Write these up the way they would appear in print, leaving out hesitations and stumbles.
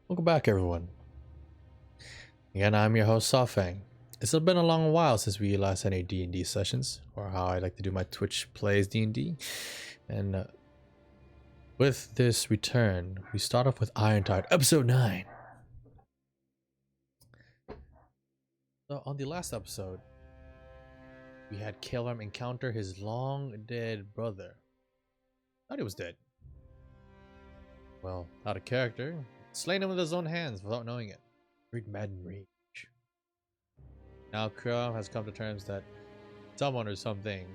Welcome back, everyone. Again, I'm your host, Sawfang. It's been a long while since we last had any D&D sessions, or how I like to do my Twitch plays D&D. And with this return, we start off with Irontide, Episode 9. So, on the last episode, we had Caleb encounter his long-dead brother. Thought he was dead. Well, out of character, slain him with his own hands without knowing it. Great madden rage. Now Crow has come to terms that someone or something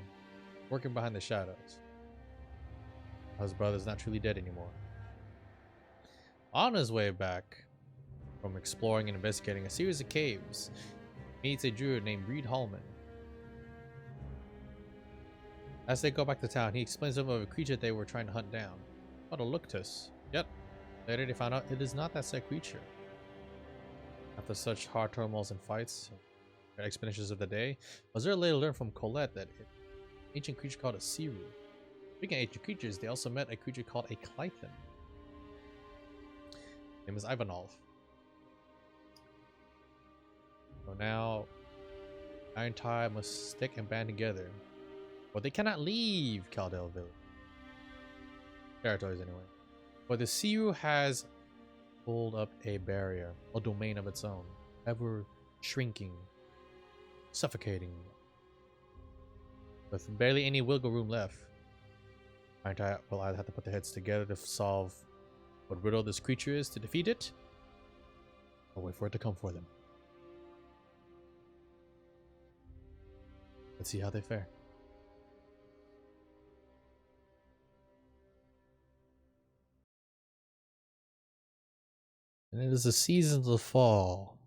working behind the shadows. His brother's not truly dead anymore. On his way back from exploring and investigating a series of caves, he meets a druid named Reed Hallman. As they go back to town, he explains to them of a creature they were trying to hunt down, called a Luctus. Yet, later they found out it is not that said creature. After such hard turmoils and fights, expeditions of the day, Azura later learned from Colette that an ancient creature called a Siru. Speaking of ancient creatures, they also met a creature called a Clython. His name is Ivanov. So now, Irontide must stick and band together, but they cannot leave Caldell Village. Territories anyway. But the Siru has pulled up a barrier, a domain of its own, ever shrinking, suffocating. With barely any wiggle room left, Irontide will either have to put their heads together to solve what riddle this creature is to defeat it, or wait for it to come for them. Let's see how they fare. And it is the season of the fall,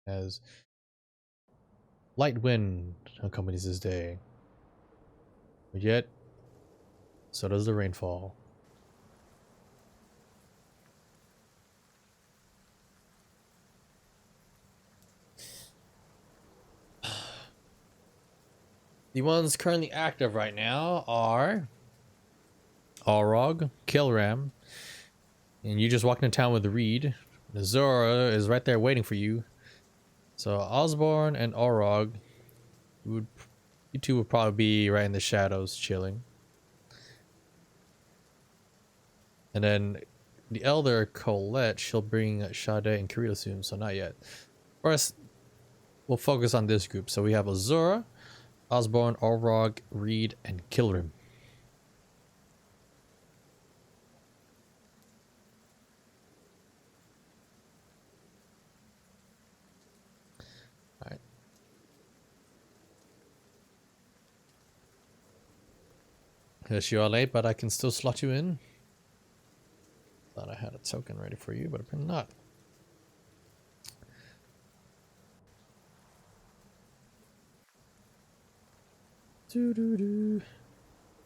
as light wind accompanies this day. But yet, so does the rainfall. The ones currently active right now are Alrog, Kilram, and you just walked into town with Reed. Zora is right there waiting for you. So Osborne and Alrog, you two would probably be right in the shadows chilling. And then the elder Colette, she'll bring Sade and Kirito soon, so not yet. First, we'll focus on this group. So we have Azura, Osborne, Alrog, Reed, and Kilrim. Alright. Yes, you are late, but I can still slot you in. Thought I had a token ready for you, but apparently not.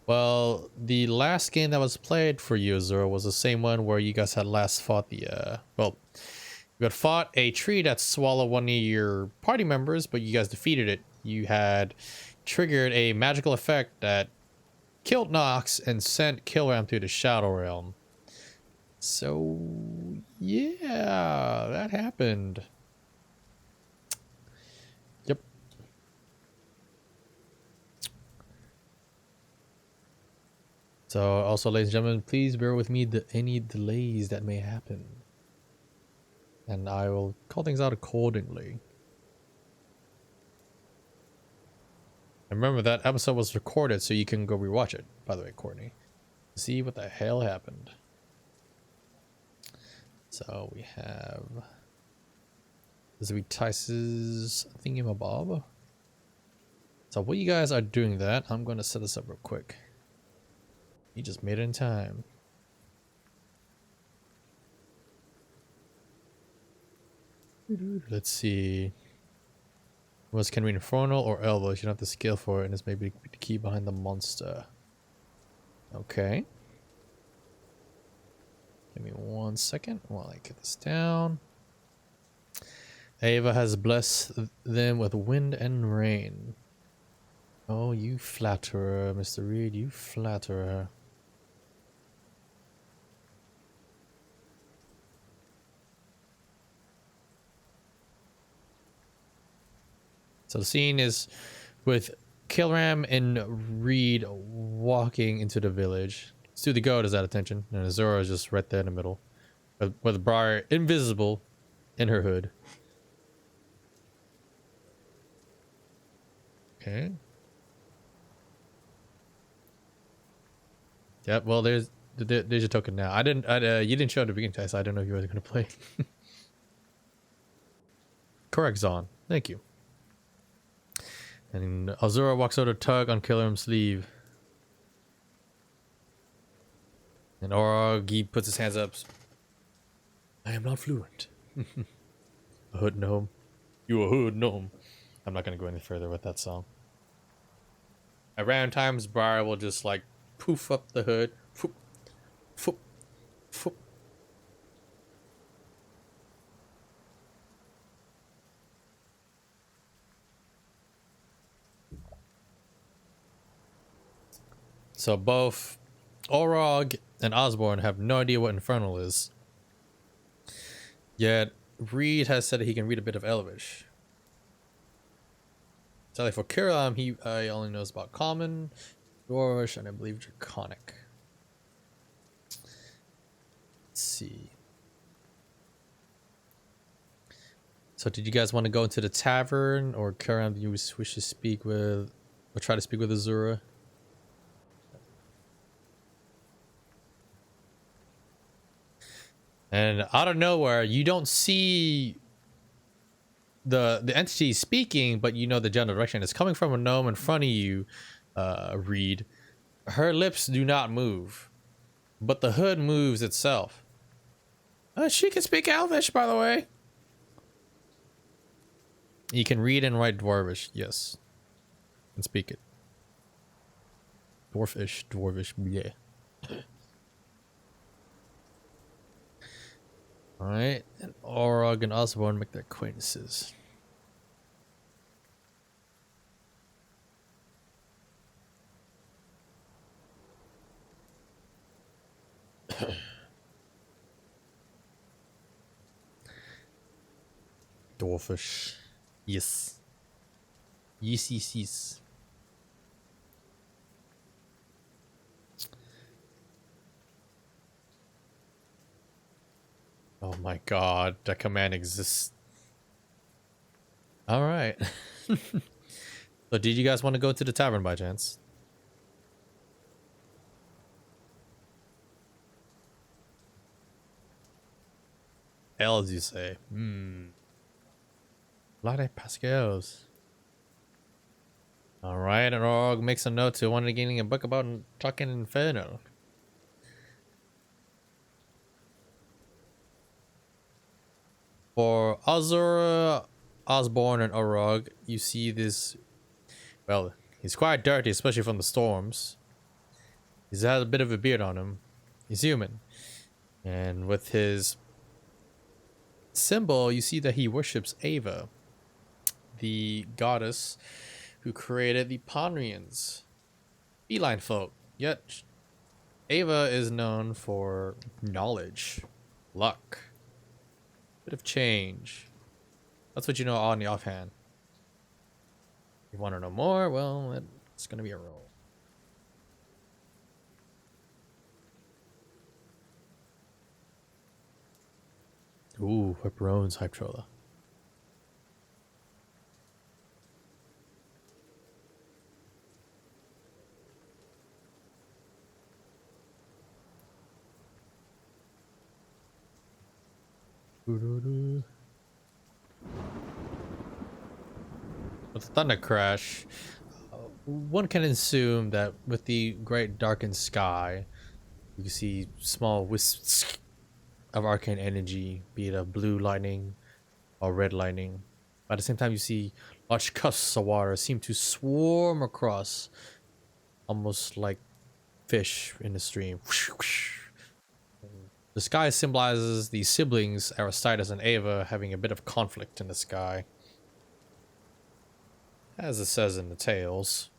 Well, the last game that was played for you, Azura, was the same one where you guys had last fought the, well, you had fought a tree that swallowed one of your party members, but you guys defeated it. You had triggered a magical effect that killed Nox and sent Kilram to the Shadow Realm. So, yeah, that happened. Yep. So, also, ladies and gentlemen, please bear with me any delays that may happen. And I will call things out accordingly. And remember, that episode was recorded, so you can go rewatch it, by the way, Courtney. See what the hell happened. So we have this will be Tice's thingamabob. So while you guys are doing that, I'm going to set this up real quick. You just made it in time. Let's see. Was can read Infernal or Elbows? You don't have the skill for it, and it's maybe the key behind the monster. Okay. Give me 1 second while I get this down. Ava has blessed them with wind and rain. Oh, you flatterer, Mr. Reed, you flatterer. So the scene is with Kilram and Reed walking into the village. Stu the goat is at attention, and Azura is just right there in the middle, with Briar invisible in her hood. Okay. Yep. Well, there's your token now. You didn't show at the beginning, Ty, so I don't know if you were going to play. Correct, Zon. Thank you. And Azura walks over to tug on Kilram's sleeve. And Orog puts his hands up. I am not fluent. A hood gnome. You a hood gnome. I'm not going to go any further with that song. At random times, Briar will just like poof up the hood. Foop, foop, foop. So both Orog and Osborne have no idea what Infernal is. Yet Reed has said that he can read a bit of Elvish. Sadly for Kiram, he only knows about Common, Dwarvish, and I believe Draconic. Let's see. So did you guys want to go into the tavern, or Kiram, do you wish to speak with, or try to speak with Azura? And out of nowhere, you don't see the entity speaking, but you know the general direction. It's coming from a gnome in front of you, Reed. Her lips do not move, but the hood moves itself. She can speak Elvish, by the way. You can read and write Dwarvish, yes. And speak it. Dwarvish, yeah. Alright, and Orog and Osborne make their acquaintances. Dwarfish. Yes. Yes. Oh my god, that command exists. Alright. So did you guys want to go to the tavern by chance? Else you say? Latte Pascals. Alright, and Org makes a note to one getting a book about talking Inferno. For Azura, Osborne, and Orog, you see this. Well, he's quite dirty, especially from the storms. He's had a bit of a beard on him. He's human. And with his symbol, you see that he worships Ava, the goddess who created the Ponrians, feline folk. Yet, Ava is known for knowledge, luck, bit of change. That's what you know on the offhand. You want to know more? Well, it's going to be a roll. Ooh, Whipperone's hype troller. With the thunder crash, one can assume that with the great darkened sky, you can see small wisps of arcane energy, be it a blue lightning or red lightning. At the same time, you see large cups of water seem to swarm across, almost like fish in the stream. The sky symbolizes the siblings Aristides and Ava having a bit of conflict in the sky, as it says in the tales.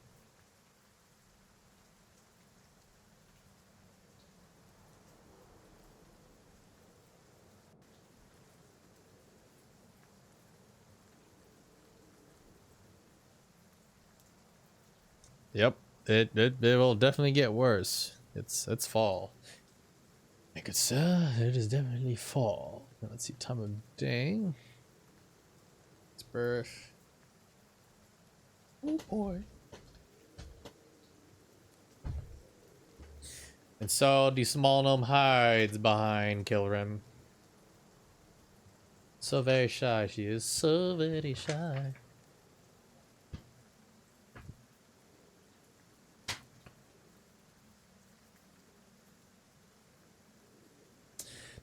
Yep. It will definitely get worse. It's fall. I could say it is definitely fall. Now, let's see, time of day. It's birth. Oh boy. And so the small gnome hides behind Kilrim. So very shy, she is so very shy.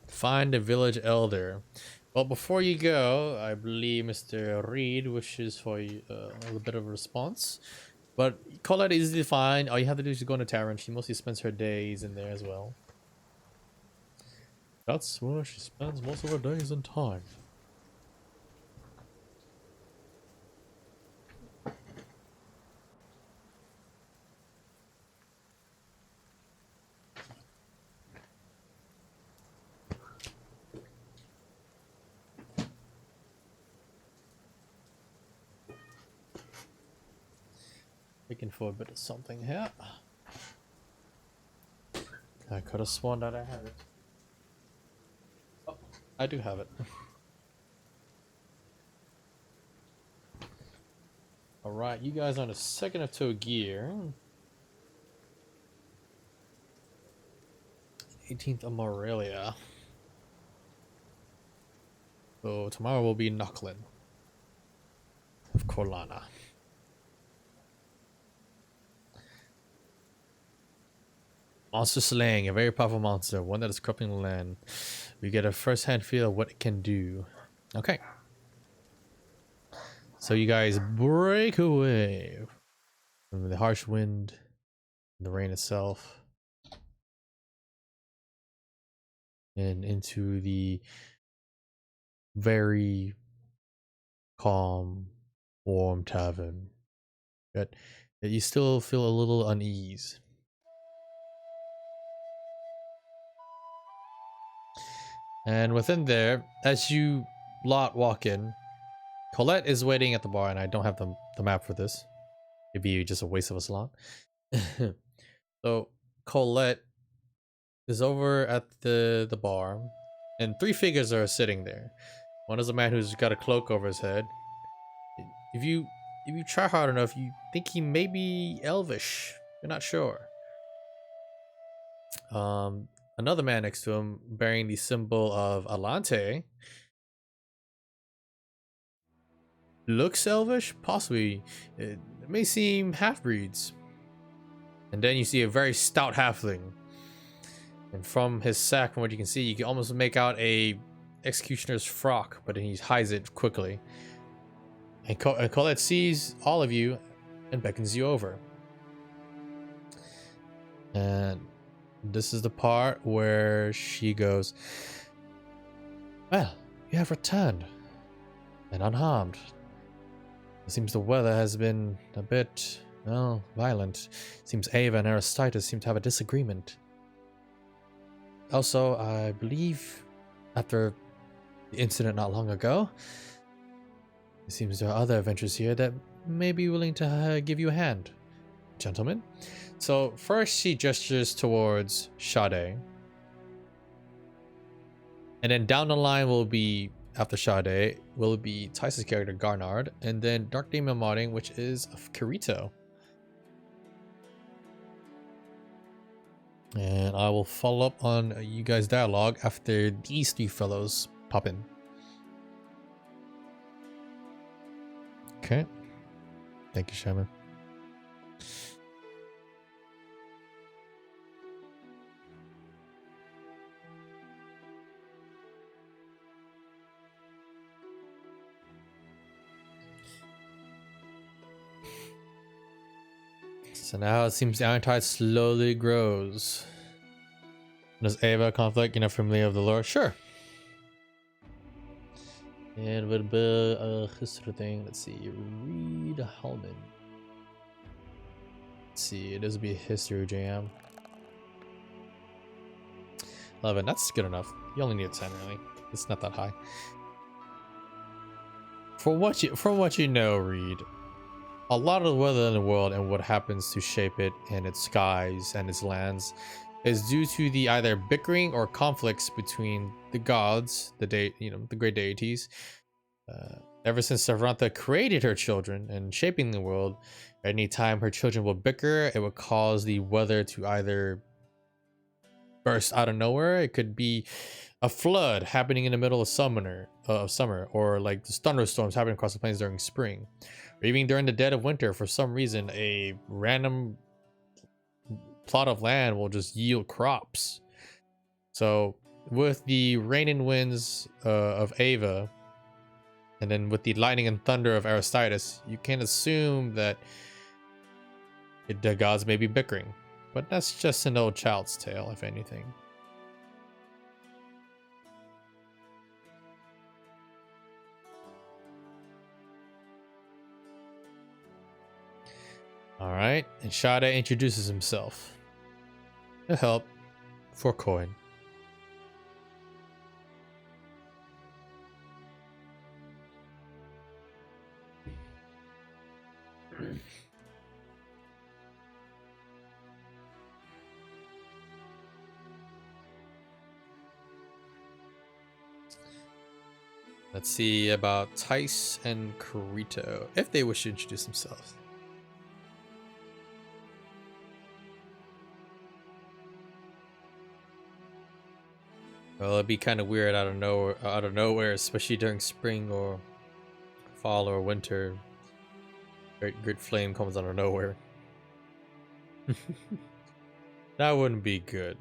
Find a village elder. Well, before you go, I believe Mr. Reed wishes for a little bit of a response. But Colette is easy to find. All you have to do is go in a tavern. She mostly spends her days in there as well. That's where she spends most of her days and time. Looking for a bit of something here. I could have sworn that I had it. Oh, I do have it. Alright, you guys are on the second of toe gear. 18th of Morelia. So tomorrow will be Nucklin of Corlana. Monster slaying, a very powerful monster, one that is corrupting the land. We get a first-hand feel of what it can do. Okay. So you guys break away from the harsh wind, the rain itself, and into the very calm, warm tavern. But you still feel a little unease. And within there, as you lot walk in, Colette is waiting at the bar, and I don't have the map for this. It'd be just a waste of a slot. So Colette is over at the bar, and three figures are sitting there. One is a man who's got a cloak over his head. If you try hard enough, you think he may be elvish. You're not sure. Another man next to him bearing the symbol of Alante looks elvish, possibly. It may seem half-breeds. And then you see a very stout halfling. And from his sack, from what you can see, you can almost make out a executioner's frock, but then he hides it quickly. And Colette sees all of you and beckons you over. And this is the part where she goes, "Well, you have returned, and unharmed. It seems the weather has been a bit, well, violent. It seems Ava and Aristides seem to have a disagreement. Also, I believe after the incident not long ago, it seems there are other adventurers here that may be willing to give you a hand, gentlemen." So first she gestures towards Sade. And then down the line will be, after Sade, will be Tice's character Garnard, and then Dark Demon modding, which is Kirito. And I will follow up on you guys' dialogue after these three fellows pop in. Okay. Thank you, Shaman. So now it seems the Iron Tide slowly grows. Does Ava conflict, familiar with the lore? Sure. And with a history thing, let's see, Reed Hallman. Let's see, it does be a history jam. 11, that's good enough. You only need a 10, really. It's not that high. From what you know, Reed, a lot of the weather in the world and what happens to shape it and its skies and its lands is due to the either bickering or conflicts between the gods, the great deities. Ever since Savrantha created her children and shaping the world, anytime her children will bicker, it would cause the weather to either burst out of nowhere. It could be a flood happening in the middle of summer, or like thunderstorms happening across the plains during spring, or even during the dead of winter. For some reason, a random plot of land will just yield crops. So with the rain and winds of Ava, and then with the lightning and thunder of Aristides, you can assume that the gods may be bickering. But that's just an old child's tale, if anything. Alright, and Shada introduces himself. To help for coin. Let's see about Tice and Carito, if they wish to introduce themselves. Well, it'd be kind of weird out of nowhere, especially during spring or fall or winter. Great flame comes out of nowhere. That wouldn't be good.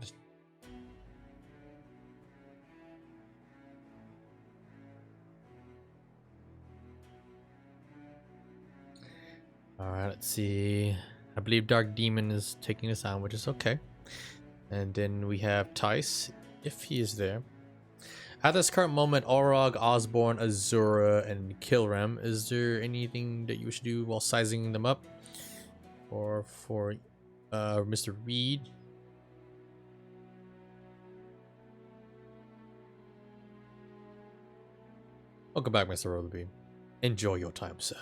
Alright, let's see. I believe Dark Demon is taking us on, which is okay. And then we have Tice, if he is there. At this current moment, Orog, Osborne, Azura, and Kilrem. Is there anything that you should do while sizing them up? Or for Mr. Reed? Welcome back, Mr. Rotherby. Enjoy your time, sir.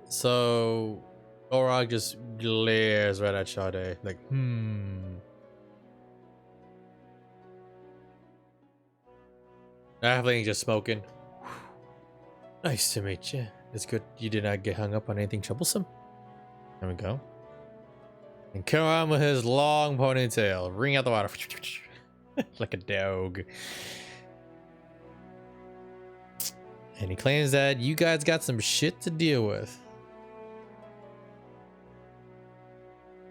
So, Orog just glares right at Sade, like, Halfling just smoking. Nice to meet you. It's good you did not get hung up on anything troublesome. There we go. And Kiram with his long ponytail, wring out the water. Like a dog. And he claims that you guys got some shit to deal with.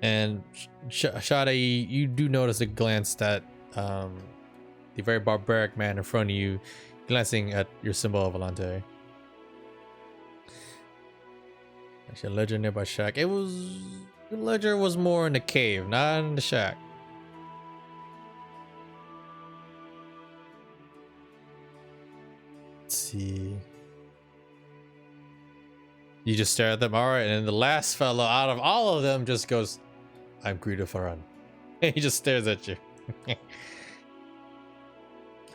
And Shada, you do notice a glance that the very barbaric man in front of you glancing at your symbol of Volante. Actually, a ledger nearby shack. The ledger was more in the cave, not in the shack. Let's see. You just stare at them. All right, and then the last fellow out of all of them just goes, "I'm Greedo Faran." He just stares at you.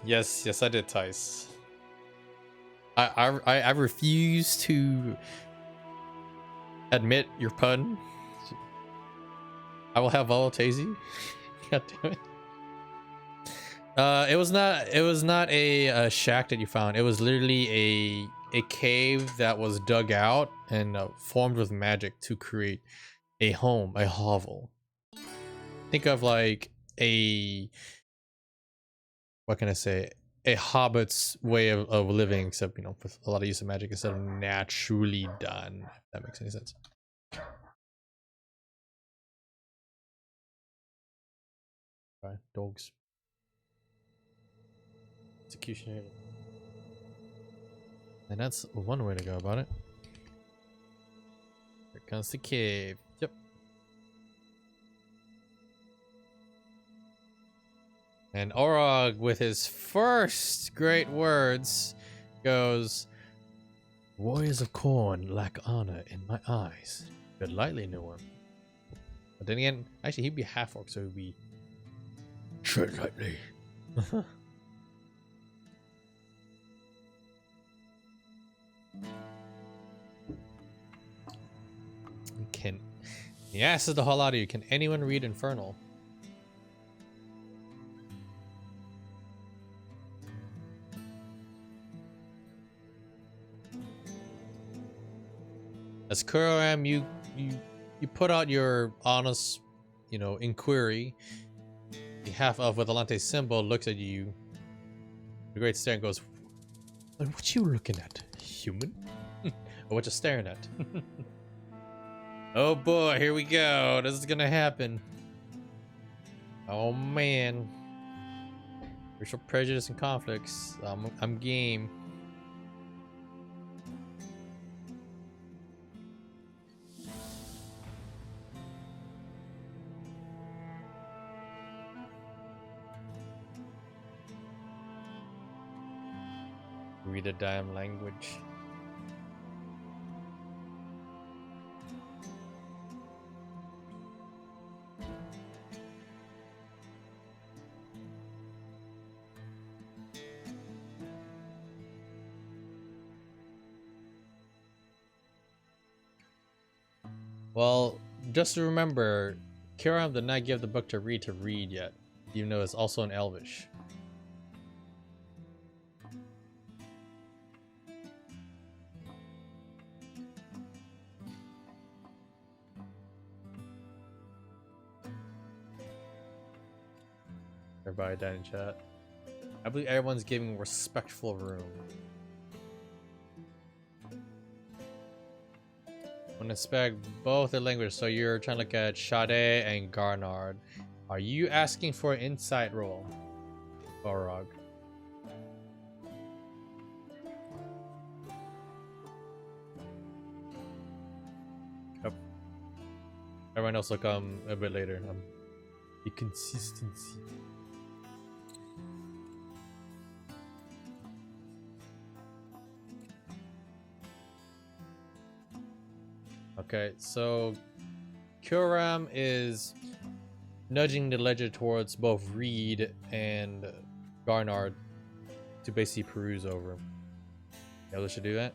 Yes, I did, Tice. I refuse to admit your pun. I will have Volatazi. God damn it. It was not a shack that you found. It was literally a cave that was dug out and formed with magic to create a home, a hovel. Think of like what can I say? A hobbit's way of living, except with a lot of use of magic instead of naturally done. If that makes any sense. Right, dogs. Executioner. And that's one way to go about it. Here comes the cave. Yep. And Orog, with his first great words, goes, "Warriors of Corn lack honor in my eyes. Good lightly, new one." But then again, actually, he'd be half orc, so he'd be tread lightly. He asks the whole lot of you, can anyone read Infernal? As Kuram, you put out your honest, inquiry. The half-elf with Alante symbol looks at you. The great stare and goes, "What you looking at, human? Or what you staring at?" Oh boy, here we go. This is gonna happen. Oh man. Racial prejudice and conflicts. I'm game. Read a damn language. Well, just to remember, Kiram did not give the book to read yet, even though it's also in Elvish. Everybody died in chat. I believe everyone's giving respectful room. Want to inspect both the languages, so you're trying to look at Sade and Garnard. Are you asking for an insight roll, Borog? Yep. Everyone else will come a bit later. The consistency. Okay, so Kuram is nudging the ledger towards both Reed and Garnard to basically peruse over. Yeah, let's should do that.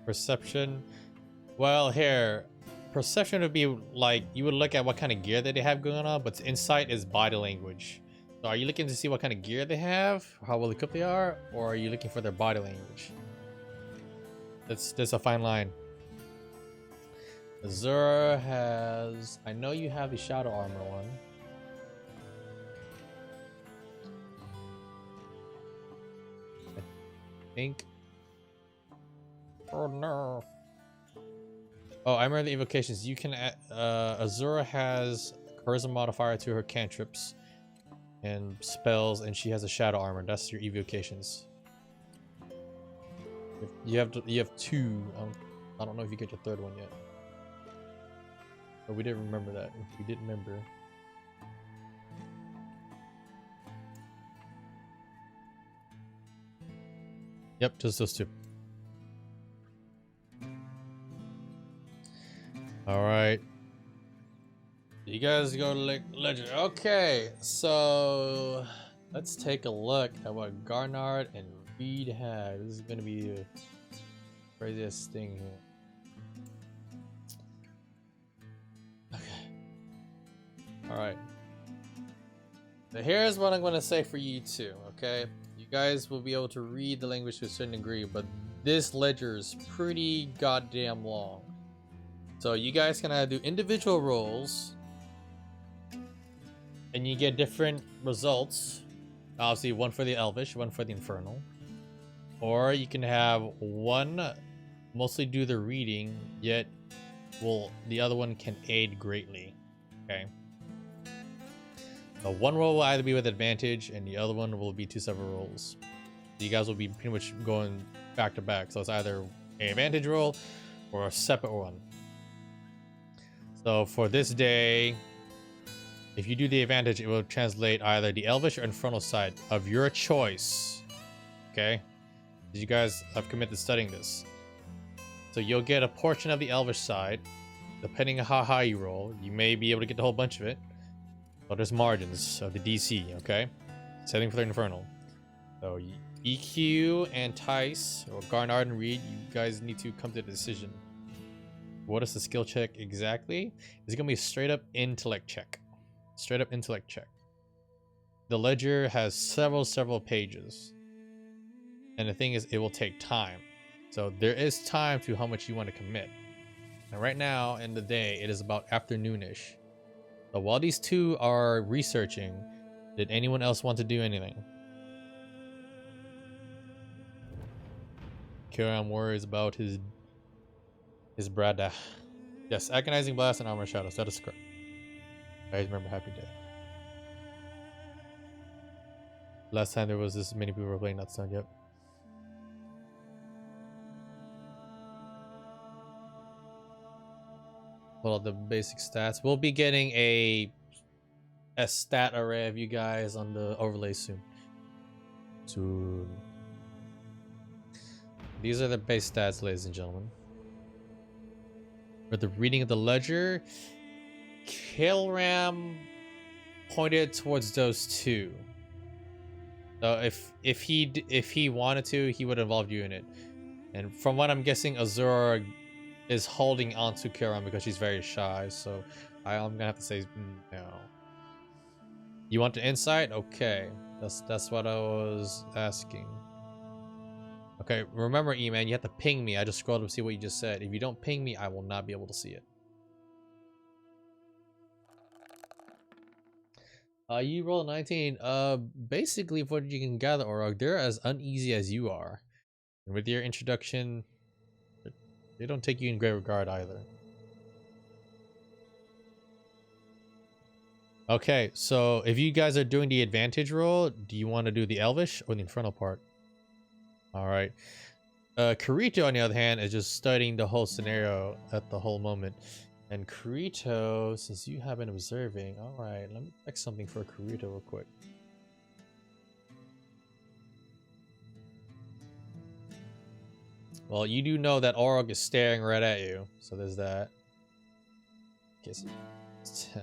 Perception. Well, here, perception would be like, you would look at what kind of gear that they have going on, but insight is body language. So are you looking to see what kind of gear they have, how well equipped they are, or are you looking for their body language? That's a fine line. Azura has, I know you have the shadow armor one. I think. Oh no. Oh, I remember the invocations. You can, Azura has charisma modifier to her cantrips and spells, and she has a shadow armor. That's your evocations. You have two. I don't know if you get your third one yet. But we didn't remember that. We didn't remember. Yep, just those two. All right, you guys go to legend. Okay, so let's take a look at what Garnard and Reed had. This is gonna be the craziest thing here. Okay. All right. So here's what I'm gonna say for you two. Okay, you guys will be able to read the language to a certain degree, but this ledger is pretty goddamn long. So you guys can either do individual rolls and you get different results. Obviously one for the Elvish, one for the Infernal. Or you can have one mostly do the reading, yet the other one can aid greatly. Okay. So one roll will either be with advantage and the other one will be two separate rolls. You guys will be pretty much going back to back. So it's either an advantage roll or a separate one. So for this day, if you do the advantage, it will translate either the Elvish or Infernal side of your choice. Okay? You guys have committed to studying this. So you'll get a portion of the Elvish side. Depending on how high you roll, you may be able to get the whole bunch of it. But there's margins of the DC, okay? Setting for the Infernal. So EQ and Tice, or Garnard and Reed, you guys need to come to a decision. What is the skill check exactly? It's gonna be a straight up intellect check. Straight up intellect check. The ledger has several pages. And the thing is, it will take time. So there is time to how much you want to commit. And right now in the day, it is about afternoonish. So while these two are researching, did anyone else want to do anything? Kiram worries about his brada. Yes, agonizing blast and armor shadows. That is correct. I remember Happy Day. Last time there was this many people were playing, not done yet. Well, the basic stats. We'll be getting a stat array of you guys on the overlay soon. These are the base stats, ladies and gentlemen. For the reading of the ledger, Kilram pointed towards those two. So if he wanted to, he would have involved you in it. And from what I'm guessing, Azura is holding on to Kiran because she's very shy, so I'm gonna have to say no. You want the insight? Okay, that's what I was asking. Okay, remember, E-Man, you have to ping me. I just scrolled to see what you just said. If you don't ping me, I will not be able to see it. You roll 19. Basically, what you can gather, Orog, they're as uneasy as you are, and with your introduction, they don't take you in great regard either. Okay, so if you guys are doing the advantage roll, do you want to do the Elvish or the Infernal part? Alright. Kirito, on the other hand, is just studying the whole scenario at the whole moment. And Kirito, since you have been observing, alright, let me check something for Kirito real quick. Well, you do know that Orog is staring right at you, so there's that. Okay, so it's 10.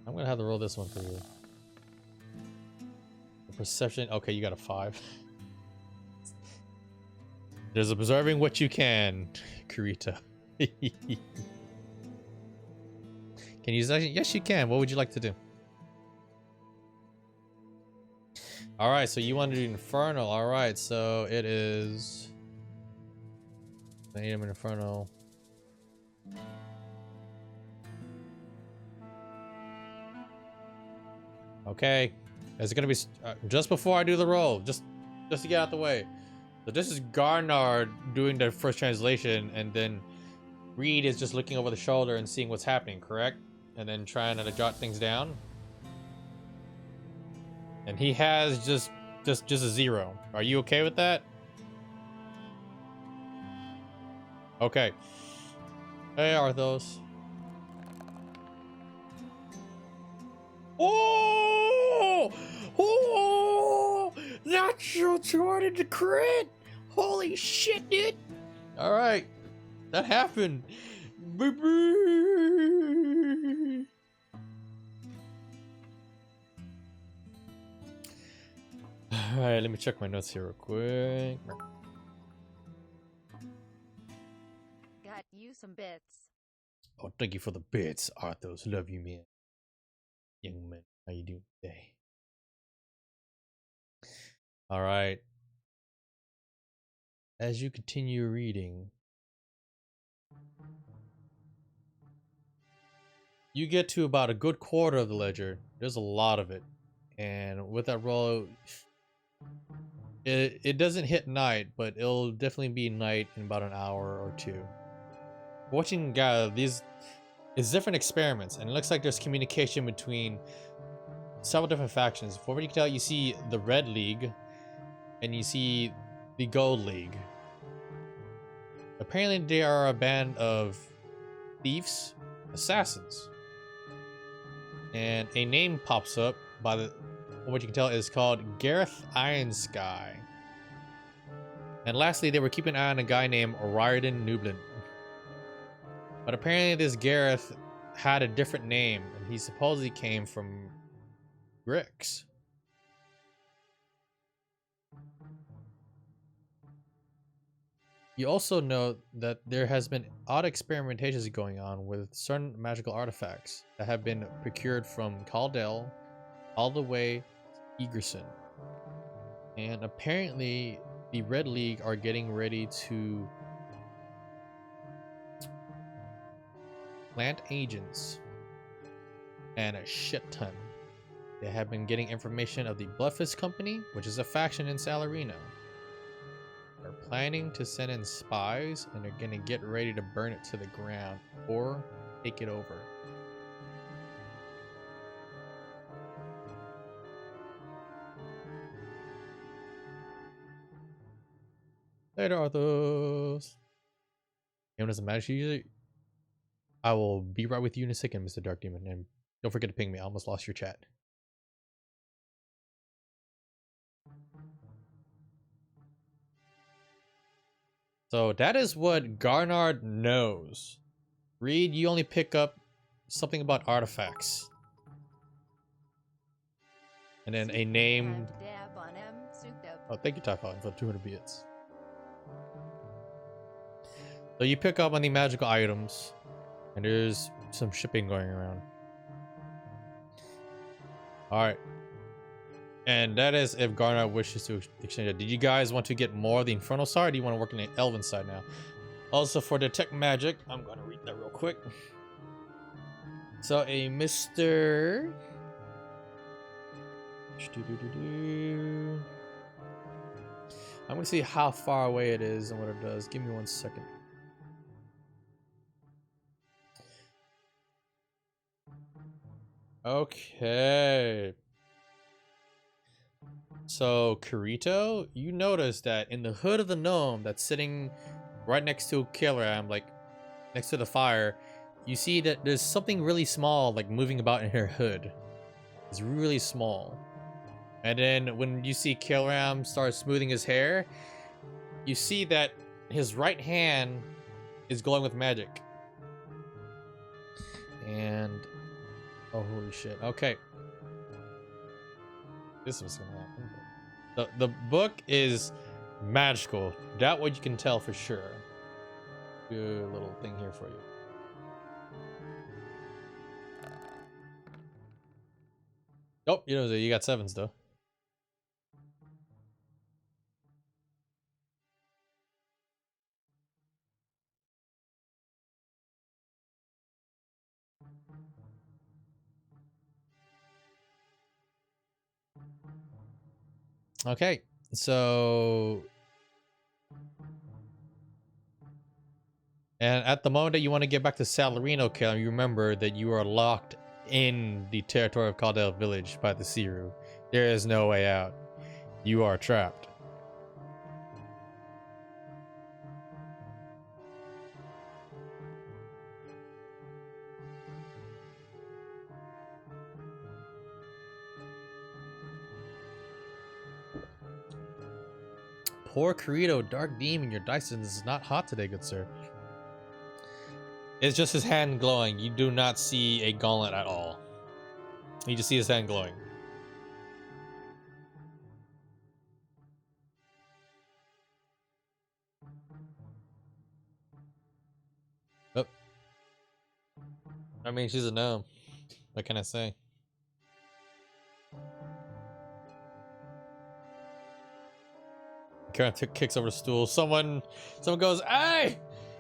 I'm gonna have to roll this one for you. The perception, okay, you got a 5. There's observing what you can, Kirito. Can you use that? Yes, you can. What would you like to do? Alright, so you want to do Infernal. Alright, so it is... I need him in Infernal. Okay. It's gonna be... just before I do the roll. Just to get out the way. So this is Garnard doing the first translation, and then Reed is just looking over the shoulder and seeing what's happening, correct? And then trying to jot things down. And he has just a 0. Are you okay with that? Okay. Hey, Arthos. Oh! Oh! Natural 20 to crit! Holy shit, dude! Alright. That happened. Alright, let me check my notes here real quick. Got you some bits. Oh, thank you for the bits, Arthos. Love you, man. Young man, how you doing today? Alright. As you continue reading, you get to about a good quarter of the ledger. There's a lot of it. And with that roll, it doesn't hit night, but it'll definitely be night in about an hour or two. Watching these is different experiments, and it looks like there's communication between several different factions. From what you can tell, you see the Red League and you see the Gold League. Apparently they are a band of thieves, assassins. And a name pops up by the, from what you can tell, is called Gareth Ironsky. And lastly, they were keeping an eye on a guy named Riordan Nublin. But apparently this Gareth had a different name, and he supposedly came from Grix. You also note that there has been odd experimentations going on with certain magical artifacts that have been procured from Caldel all the way to Egerson. And apparently the Red League are getting ready to plant agents and a shit ton. They have been getting information of the Bloodfist Company, which is a faction in Salarino. They're planning to send in spies, and they're gonna get ready to burn it to the ground or take it over. Later, Arthos. Game doesn't matter. Usually, I will be right with you in a second, Mr. Dark Demon, and don't forget to ping me. I almost lost your chat. So that is what Garnard knows. Reed, you only pick up something about artifacts. And then a name. Oh, thank you, Typhon, for 200 bits. So you pick up on the magical items, and there's some shipping going around. Alright. And that is if Garnard wishes to exchange it. Did you guys want to get more of the Infernal side, or do you want to work in the Elven side now? Also, for Detect Magic, I'm going to read that real quick. So, a Mr. I'm going to see how far away it is and what it does. Give me 1 second. Okay. So, Kirito, you notice that in the hood of the gnome that's sitting right next to Kilram, like next to the fire, you see that there's something really small like moving about in her hood. It's really small. And then when you see Kilram start smoothing his hair, you see that his right hand is glowing with magic. And oh, holy shit. Okay. This was gonna happen. The book is magical. That what you can tell for sure. Do a little thing here for you. Oh, you got 7s though. Okay, so and at the moment that you want to get back to Salarino, Kel, you remember that you are locked in the territory of Caldel Village by the Siru. There is no way out. You are trapped. Poor Kirito, Dark Demon, your Dyson is not hot today, good sir. It's just his hand glowing. You do not see a gauntlet at all. You just see his hand glowing. Oh. I mean, she's a gnome. What can I say? Karen kicks over the stool. Someone goes, "Hey!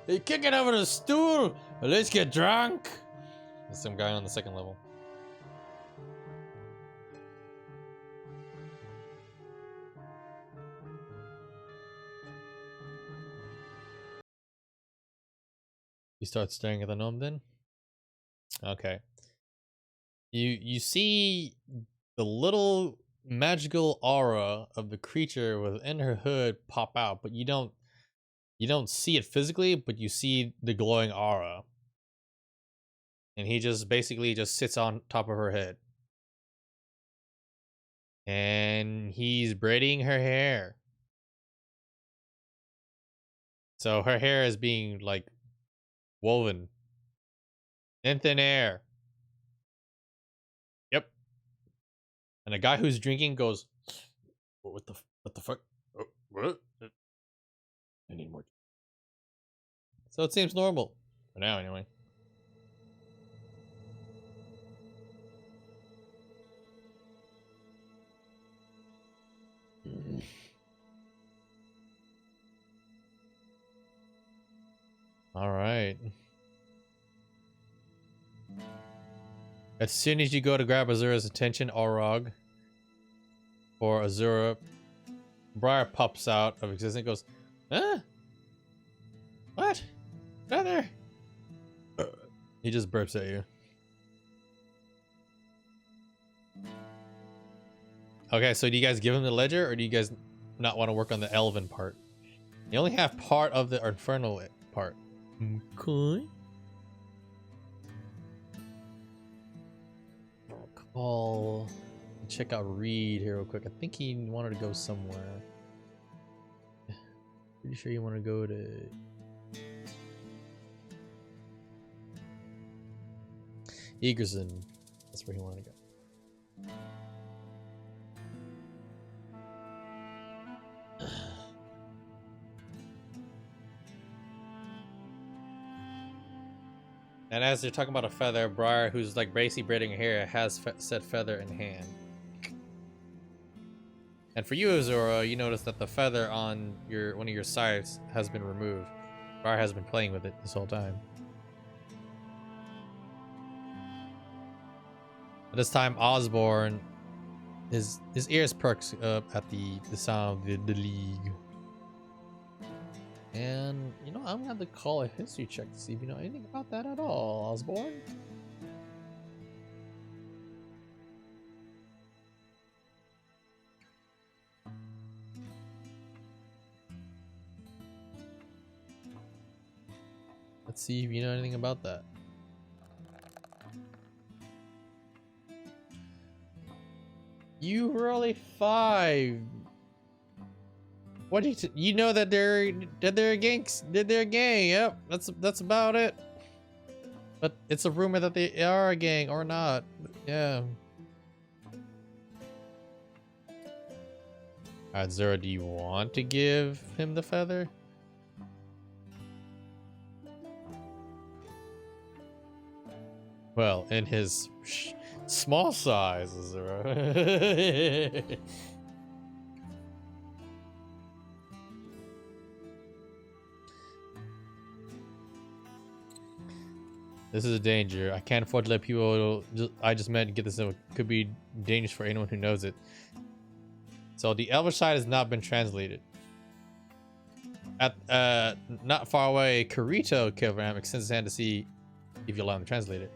You're kicking over the stool! Let's get drunk!" There's some guy on the 2nd level. You start staring at the gnome then? Okay. You see the little magical aura of the creature within her hood pop out, but you don't see it physically, but you see the glowing aura. And he just basically just sits on top of her head. And he's braiding her hair. So her hair is being like woven in thin air. Yep. And the guy who's drinking goes, what the fuck? Oh, what? I need more. So it seems normal for now, anyway. All right. As soon as you go to grab Azura's attention, Orog, or Azura, Briar pops out of existence and goes, huh? What? Feather? He just burps at you. Okay, so do you guys give him the ledger, or do you guys not want to work on the elven part? You only have part of the infernal part. Okay. Call. Check out Reed here real quick. I think he wanted to go somewhere. Pretty sure you want to go to. Egerson. That's where he wanted to go. And as they're talking about a feather, Briar, who's like basically braiding her hair, has said feather in hand. And for you, Azura, you notice that the feather on one of your sides has been removed. Briar has been playing with it this whole time. At this time, Osborne, his ears perks up at the sound of the league. And, you know, I'm gonna have to call a history check to see if you know anything about that at all, Osborne. Let's see if you know anything about that. You roll a 5. What do you know that they're a gang? They're a gang. Yep, that's about it. But it's a rumor that they are a gang or not. Yeah. Alright, Zora, do you want to give him the feather? Well, in his small size, Zora. This is a danger. I can't afford to let people I just met get this. It could be dangerous for anyone who knows it. So the Elvish side has not been translated. At not far away, Karito Kilram extends his hand to see if you allow him to translate it.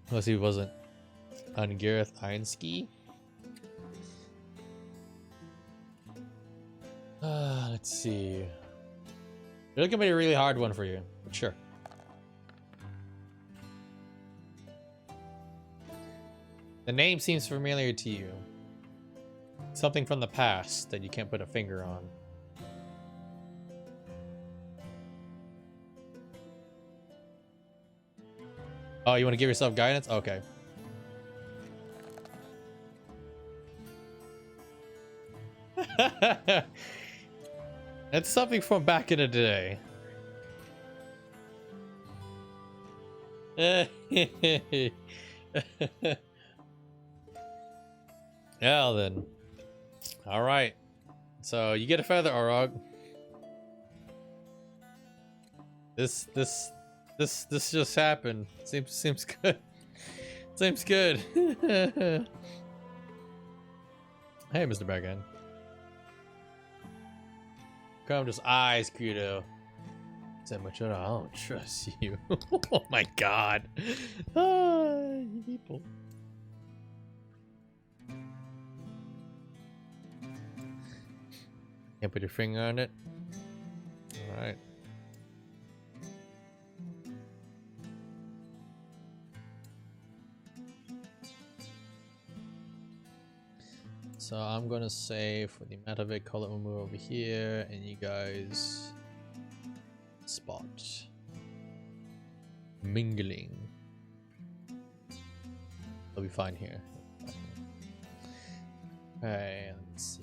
Unless he wasn't Ungareth Ironski. Let's see. You're looking at a really hard one for you, but sure. The name seems familiar to you. Something from the past that you can't put a finger on. Oh, you want to give yourself guidance? Okay. It's something from back in the day. Yeah, then. All right. So you get a feather, Orog. This just happened. Seems good. Seems good. Hey, Mr. Backhand. Come just eyes, Kudo. Said much I don't trust you. Oh my god. You people. Can't put your finger on it. Alright. So I'm gonna say for the amount of it, call it when we're over here, and you guys spot mingling. They'll be fine here. Okay, let's see.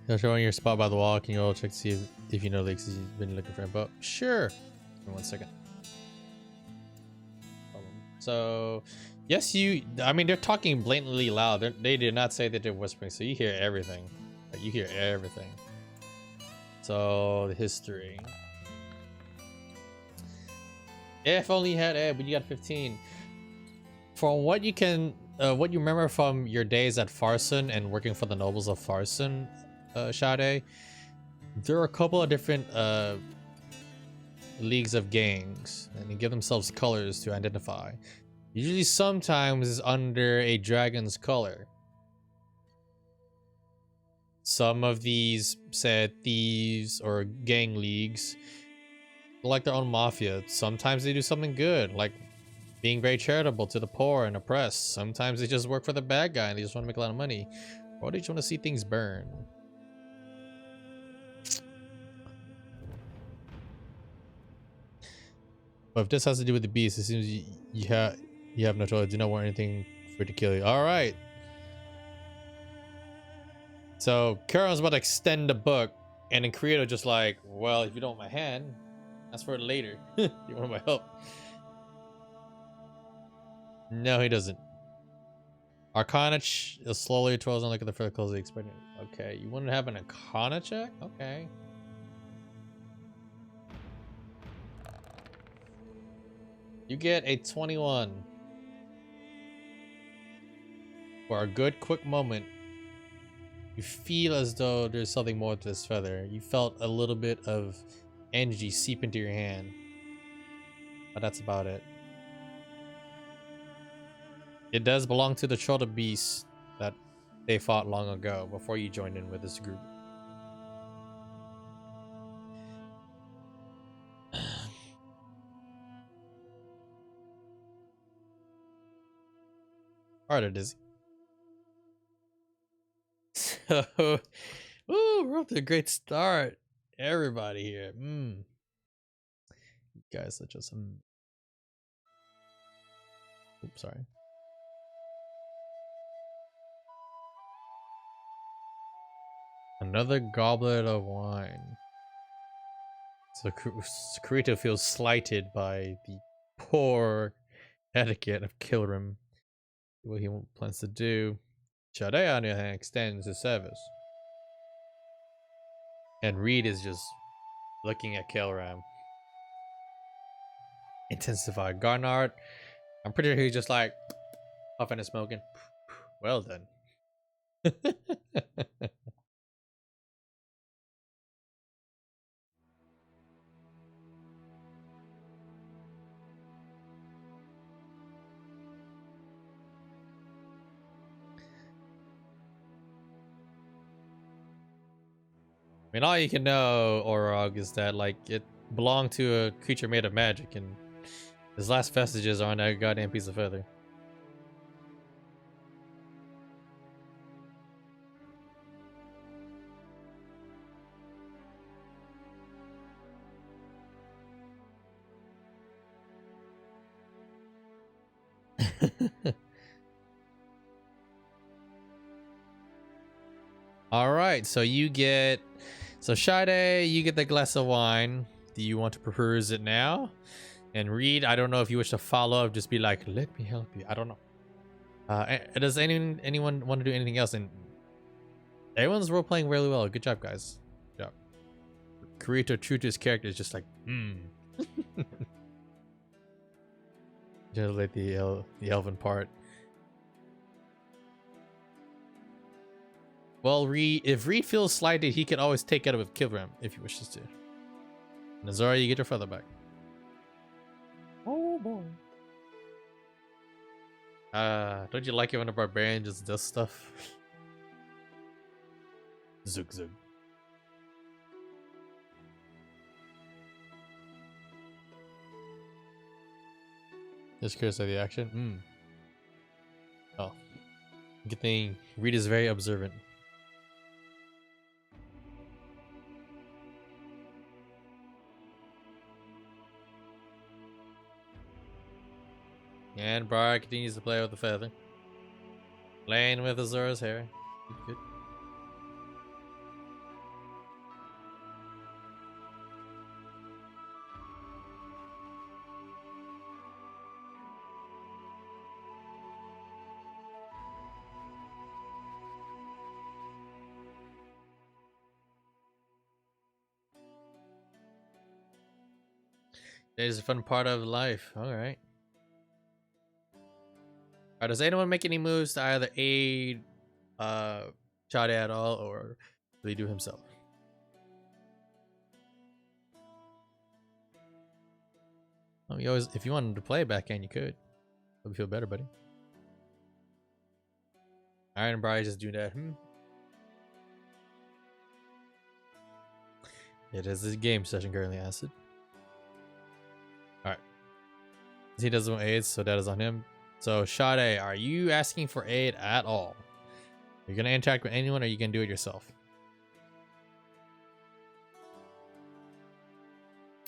You're showing your spot by the wall. Can you all check to see if you know leaks? You've been looking for info. Sure. Give me 1 second. So, yes, I mean, they're talking blatantly loud. They did not say that they're whispering, so you hear everything. Like, you hear everything. So, the history. If only you had Ed, but you got 15. From what you can, what you remember from your days at Farson and working for the nobles of Farson, Sade, there are a couple of different leagues of gangs, and they give themselves colors to identify. Usually, sometimes under a dragon's color. Some of these said thieves or gang leagues like their own mafia. Sometimes they do something good, like being very charitable to the poor and oppressed. Sometimes they just work for the bad guy and they just want to make a lot of money, or they just want to see things burn. But if this has to do with the beast, it seems you have no choice. Do not want anything for it to kill you. All right. So Karen's about to extend the book, and then Creator just like, well, if you don't want my hand, ask for it later. You want my help? No, he doesn't. Arcana slowly twirls on. Look at the first closely expecting. Okay, you want to have an Arcana check? Okay. You get a 21. For a good, quick moment, you feel as though there's something more to this feather. You felt a little bit of energy seep into your hand, but that's about it. It does belong to the Troll Beast that they fought long ago before you joined in with this group. Alright, it is. So, ooh, we're off to a great start. Everybody here. You guys are just oops, sorry. Another goblet of wine. So Kurito feels slighted by the poor etiquette of Kilrim. What he plans to do. Shade, on the other hand, extends his service. And Reed is just looking at Kilram. Intensified. Garnard, I'm pretty sure he's just like puffing and smoking. Well done. I mean, all you can know, Orog, is that like it belonged to a creature made of magic, and his last vestiges are on that goddamn piece of feather. All right, so you get, so Sade, you get the glass of wine. Do you want to peruse it now? And Reed, I don't know if you wish to follow up, just be like, let me help you. I don't know. Does anyone want to do anything else? And everyone's role playing really well. Good job, guys. Good job. Kurito, true to his character, is just like, Just like the elven part. Well, if Reed feels slighted, he can always take it with Kilram if he wishes to. Nazara, you get your feather back. Oh boy. Don't you like it when a barbarian just does stuff? Zug zug. Just curious of the action. Oh, good thing Reed is very observant. And Briar continues to play with the feather. Playing with Azura's hair. Good. It is a fun part of life. Alright. Alright, does anyone make any moves to either aid Chade at all, or will he do himself? Oh, you always, if you wanted to play backhand, you could. Hope you feel better, buddy. Alright, and Briar just do that. It is a game session currently, Acid. Alright. He doesn't want aid, so that is on him. So, Sade, are you asking for aid at all? You're gonna interact with anyone, or you can do it yourself?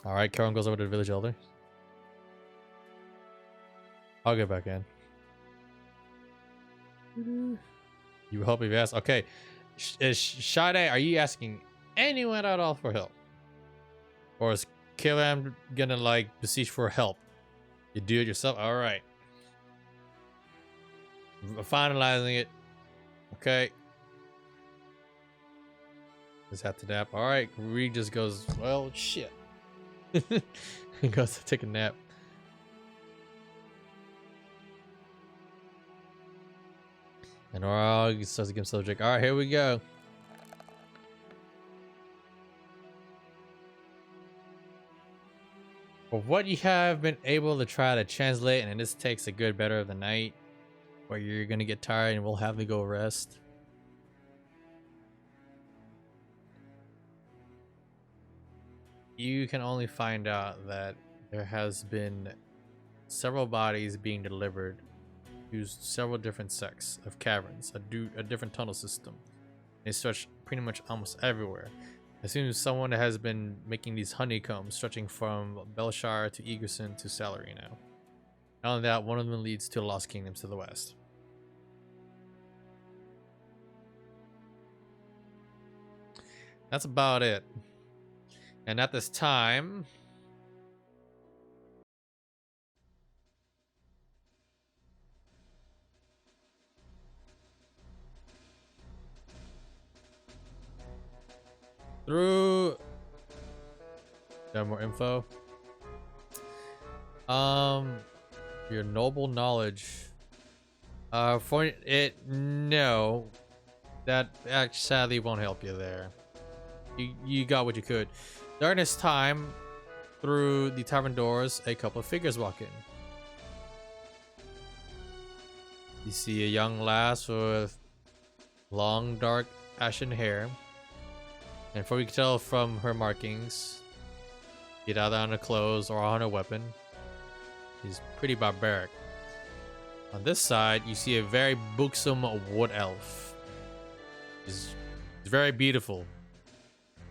Alright, Karen goes over to the village elder. I'll get back in. You help if you ask. Okay. Sade, are you asking anyone at all for help? Or is Killam gonna like beseech for help? You do it yourself? Alright. Finalizing it. Okay. Just have to nap. Alright. Reed just goes, well, shit. He goes to take a nap. And Orog starts to give himself a drink. Alright, here we go. For what you have been able to try to translate, and this takes a good better of the night, where you're gonna get tired and we'll have to go rest. You can only find out that there has been several bodies being delivered to several different sects of caverns, a different tunnel system. They stretch pretty much almost everywhere. As soon as someone has been making these honeycombs stretching from Belshire to Egerson to Salary now. Not only that, one of them leads to the Lost Kingdoms to the west. That's about it. And at this time, through more info. Your noble knowledge. For it, no, that actually sadly won't help you there. You got what you could. During this time, through the tavern doors, a couple of figures walk in. You see a young lass with long, dark, ashen hair. And from what you can tell from her markings, either on her clothes or on her weapon, she's pretty barbaric. On this side, you see a very buxom wood elf. She's very beautiful,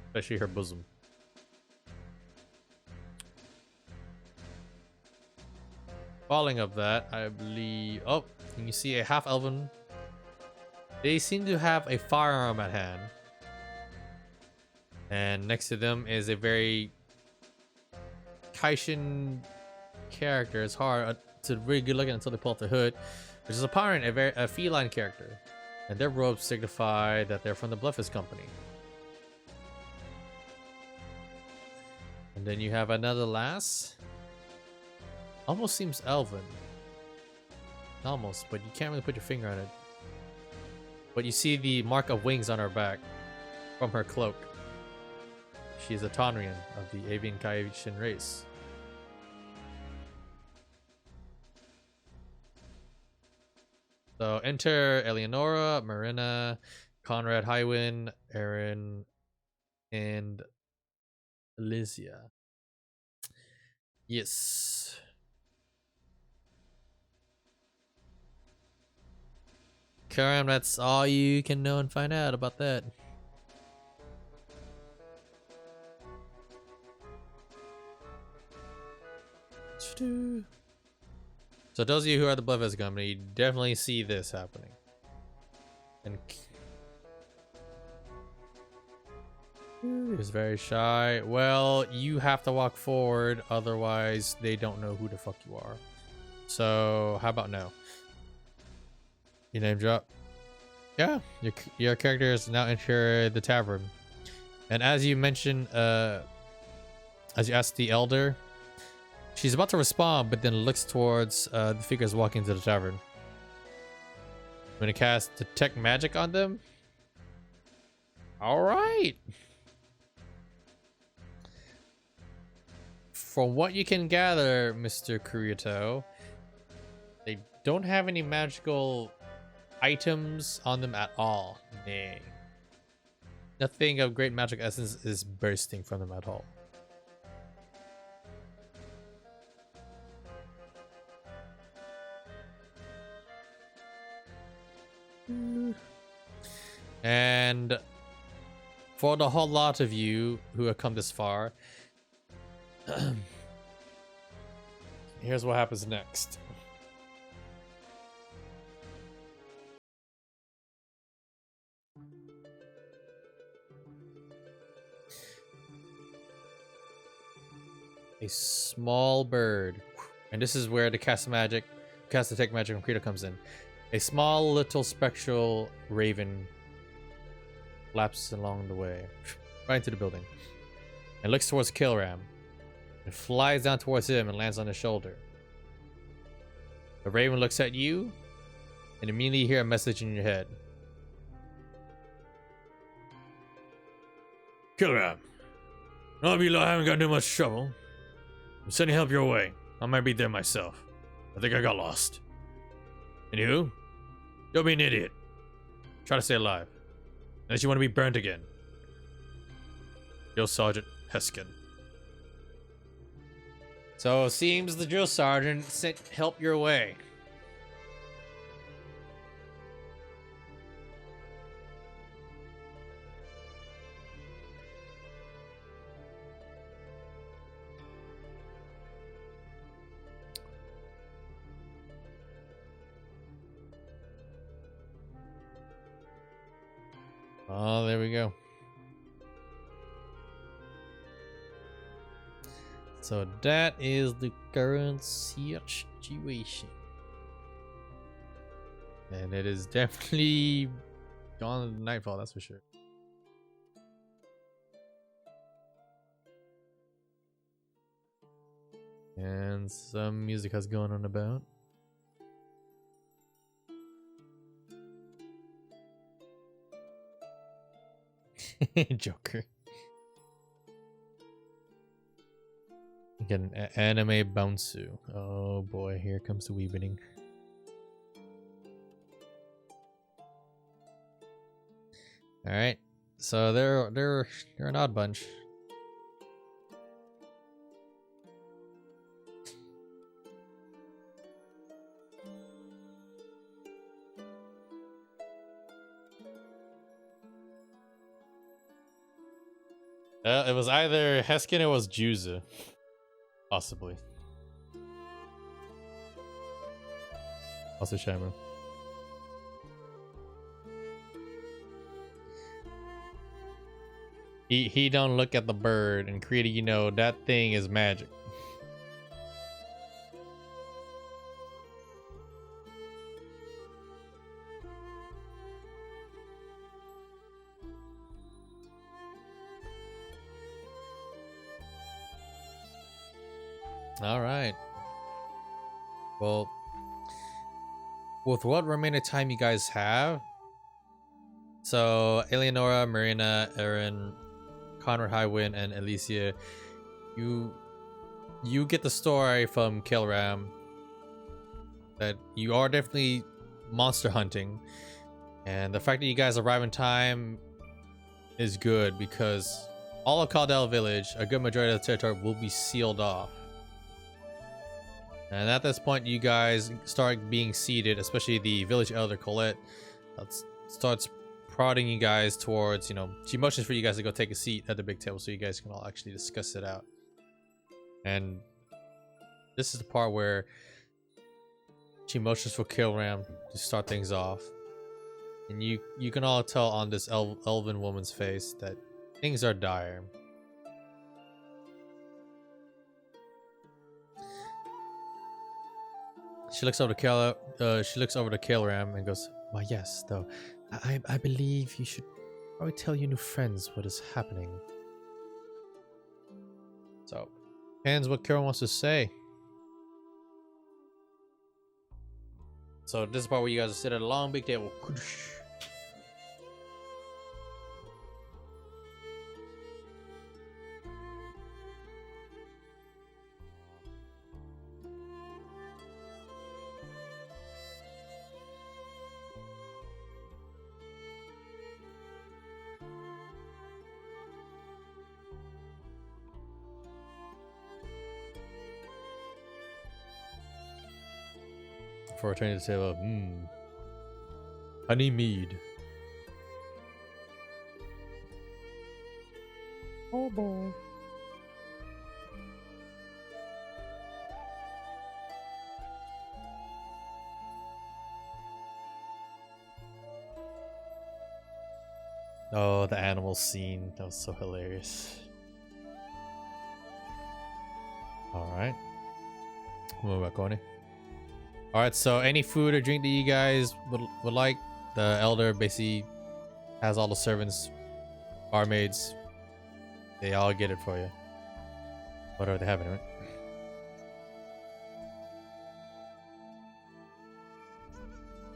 especially her bosom. Following up that, I believe... Oh, and you see a half-elven. They seem to have a firearm at hand. And next to them is a very Kaishin character. It's hard to really good looking until they pull up the hood, which is apparent a feline character. And their robes signify that they're from the Bluffus Company. And then you have another lass. Almost seems elven. Almost, but you can't really put your finger on it. But you see the mark of wings on her back from her cloak. She is a Tonrian of the Avian Kaishin race. So enter Eleonora, Marina, Conrad Highwind, Aaron, and Alicia. Yes. Karam, that's all you can know and find out about that. So those of you who are the Bloodfest company, you definitely see this happening. And is very shy. Well, you have to walk forward, otherwise they don't know who the fuck you are. So how about no? Your name drop. Yeah, your character is now enter the tavern, and as you mentioned, as you ask the elder, she's about to respond, but then looks towards the figures walking into the tavern. I'm gonna cast detect magic on them. All right. From what you can gather, Mr. Kurito, they don't have any magical items on them at all. Nay. Nothing of great magic essence is bursting from them at all. And for the whole lot of you who have come this far, here's what happens next. A small bird, and this is where the cast detect magic on Creator comes in. A small little spectral raven flaps along the way, right into the building, and looks towards Kilram. It flies down towards him and lands on his shoulder. The raven looks at you, and immediately you hear a message in your head. Kilram, I hope you haven't got too much trouble. I'm sending help your way. I might be there myself. I think I got lost. And you? Don't be an idiot. Try to stay alive. Unless you want to be burnt again. Drill Sergeant Heskin. So it seems the drill sergeant sent help your way. Oh, there we go. So that is the current situation. And it is definitely gone to nightfall, that's for sure. And some music has gone on about. Joker. Get an anime bounsu. Oh boy, here comes the weebining. All right, so they're an odd bunch. It was either Heskin or it was Juza. Possibly. Also Shamu. He don't look at the bird and create, you know, that thing is magic. All right. Well, with what remaining time you guys have, so Eleonora, Marina, Aaron, Conrad Highwind, and Alicia, you get the story from Kilram that you are definitely monster hunting. And the fact that you guys arrive in time is good because all of Caldell Village, a good majority of the territory, will be sealed off. And at this point, you guys start being seated, especially the village elder Colette starts prodding you guys towards, she motions for you guys to go take a seat at the big table so you guys can all actually discuss it out. And this is the part where she motions for Kilram to start things off. And you can all tell on this elven woman's face that things are dire. She looks over to Kilram and goes, "Why, yes, though. I believe you should probably tell your new friends what is happening." So, depends what Kilram wants to say. So this is the part where you guys sit at a long big table. For returning to the table, honey mead. Oh boy. Oh, the animal scene. That was so hilarious. Alright. Move back on it. Alright, so any food or drink that you guys would like, the elder basically has all the servants, barmaids, they all get it for you. Whatever they have anyway.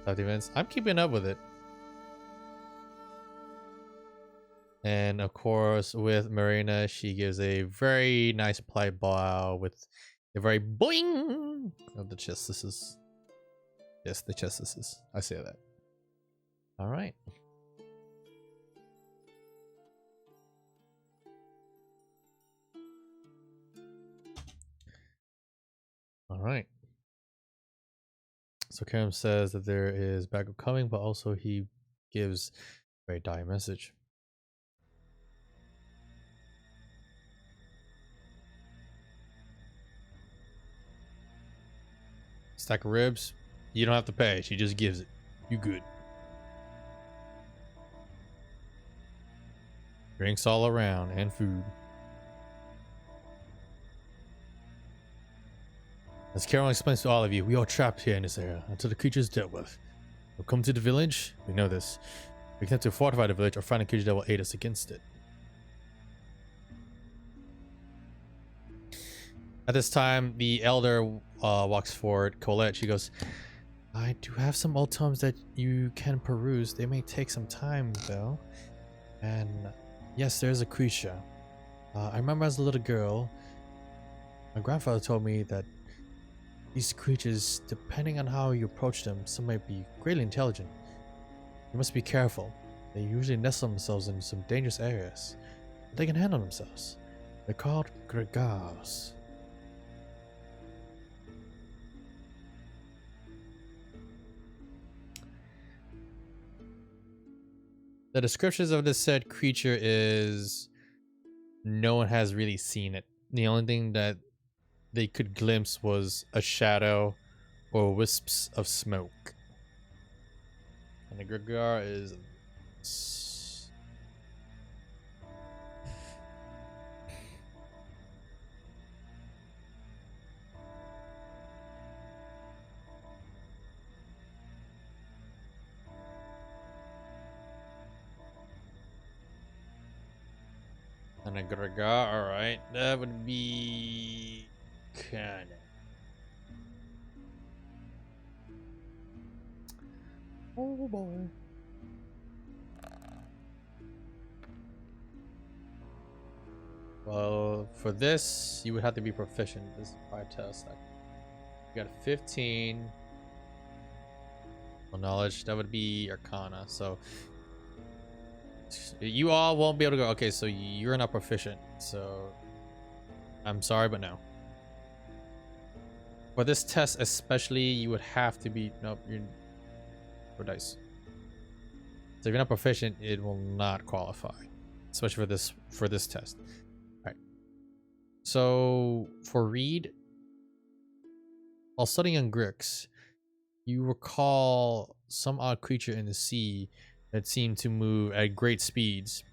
Events. I'm keeping up with it. And of course, with Marina, she gives a very nice polite bow with a very boing of the chestesses. Yes, the chestesses. I say that. All right. All right. So Karam says that there is backup coming, but also he gives a very dire message. Stack of ribs. You don't have to pay. She just gives it. You good. Drinks all around and food. As Carol explains to all of you, we are trapped here in this area until the creature is dealt with. We'll come to the village. We know this. We can attempt to fortify the village or find a creature that will aid us against it. At this time, the elder walks forward. Colette, she goes, I do have some old tomes that you can peruse. They may take some time, though. And yes, there's a creature. I remember as a little girl, my grandfather told me that these creatures, depending on how you approach them, some might be greatly intelligent. You must be careful. They usually nestle themselves in some dangerous areas, but they can handle themselves. They're called gregars. The descriptions of this said creature is no one has really seen it. The only thing that they could glimpse was a shadow or wisps of smoke. And the Gregar is an Gregar, alright. That would be kinda. Oh boy. Well, for this, you would have to be proficient. This is by test. You got 15. Well, knowledge, that would be Arcana. So you all won't be able to go. Okay, so you're not proficient. So I'm sorry, but no. For this test especially, you would have to be... Nope, you're... For dice. So if you're not proficient, it will not qualify. Especially for this test. Alright. So for read, while studying on Grix, you recall some odd creature in the sea that seemed to move at great speeds.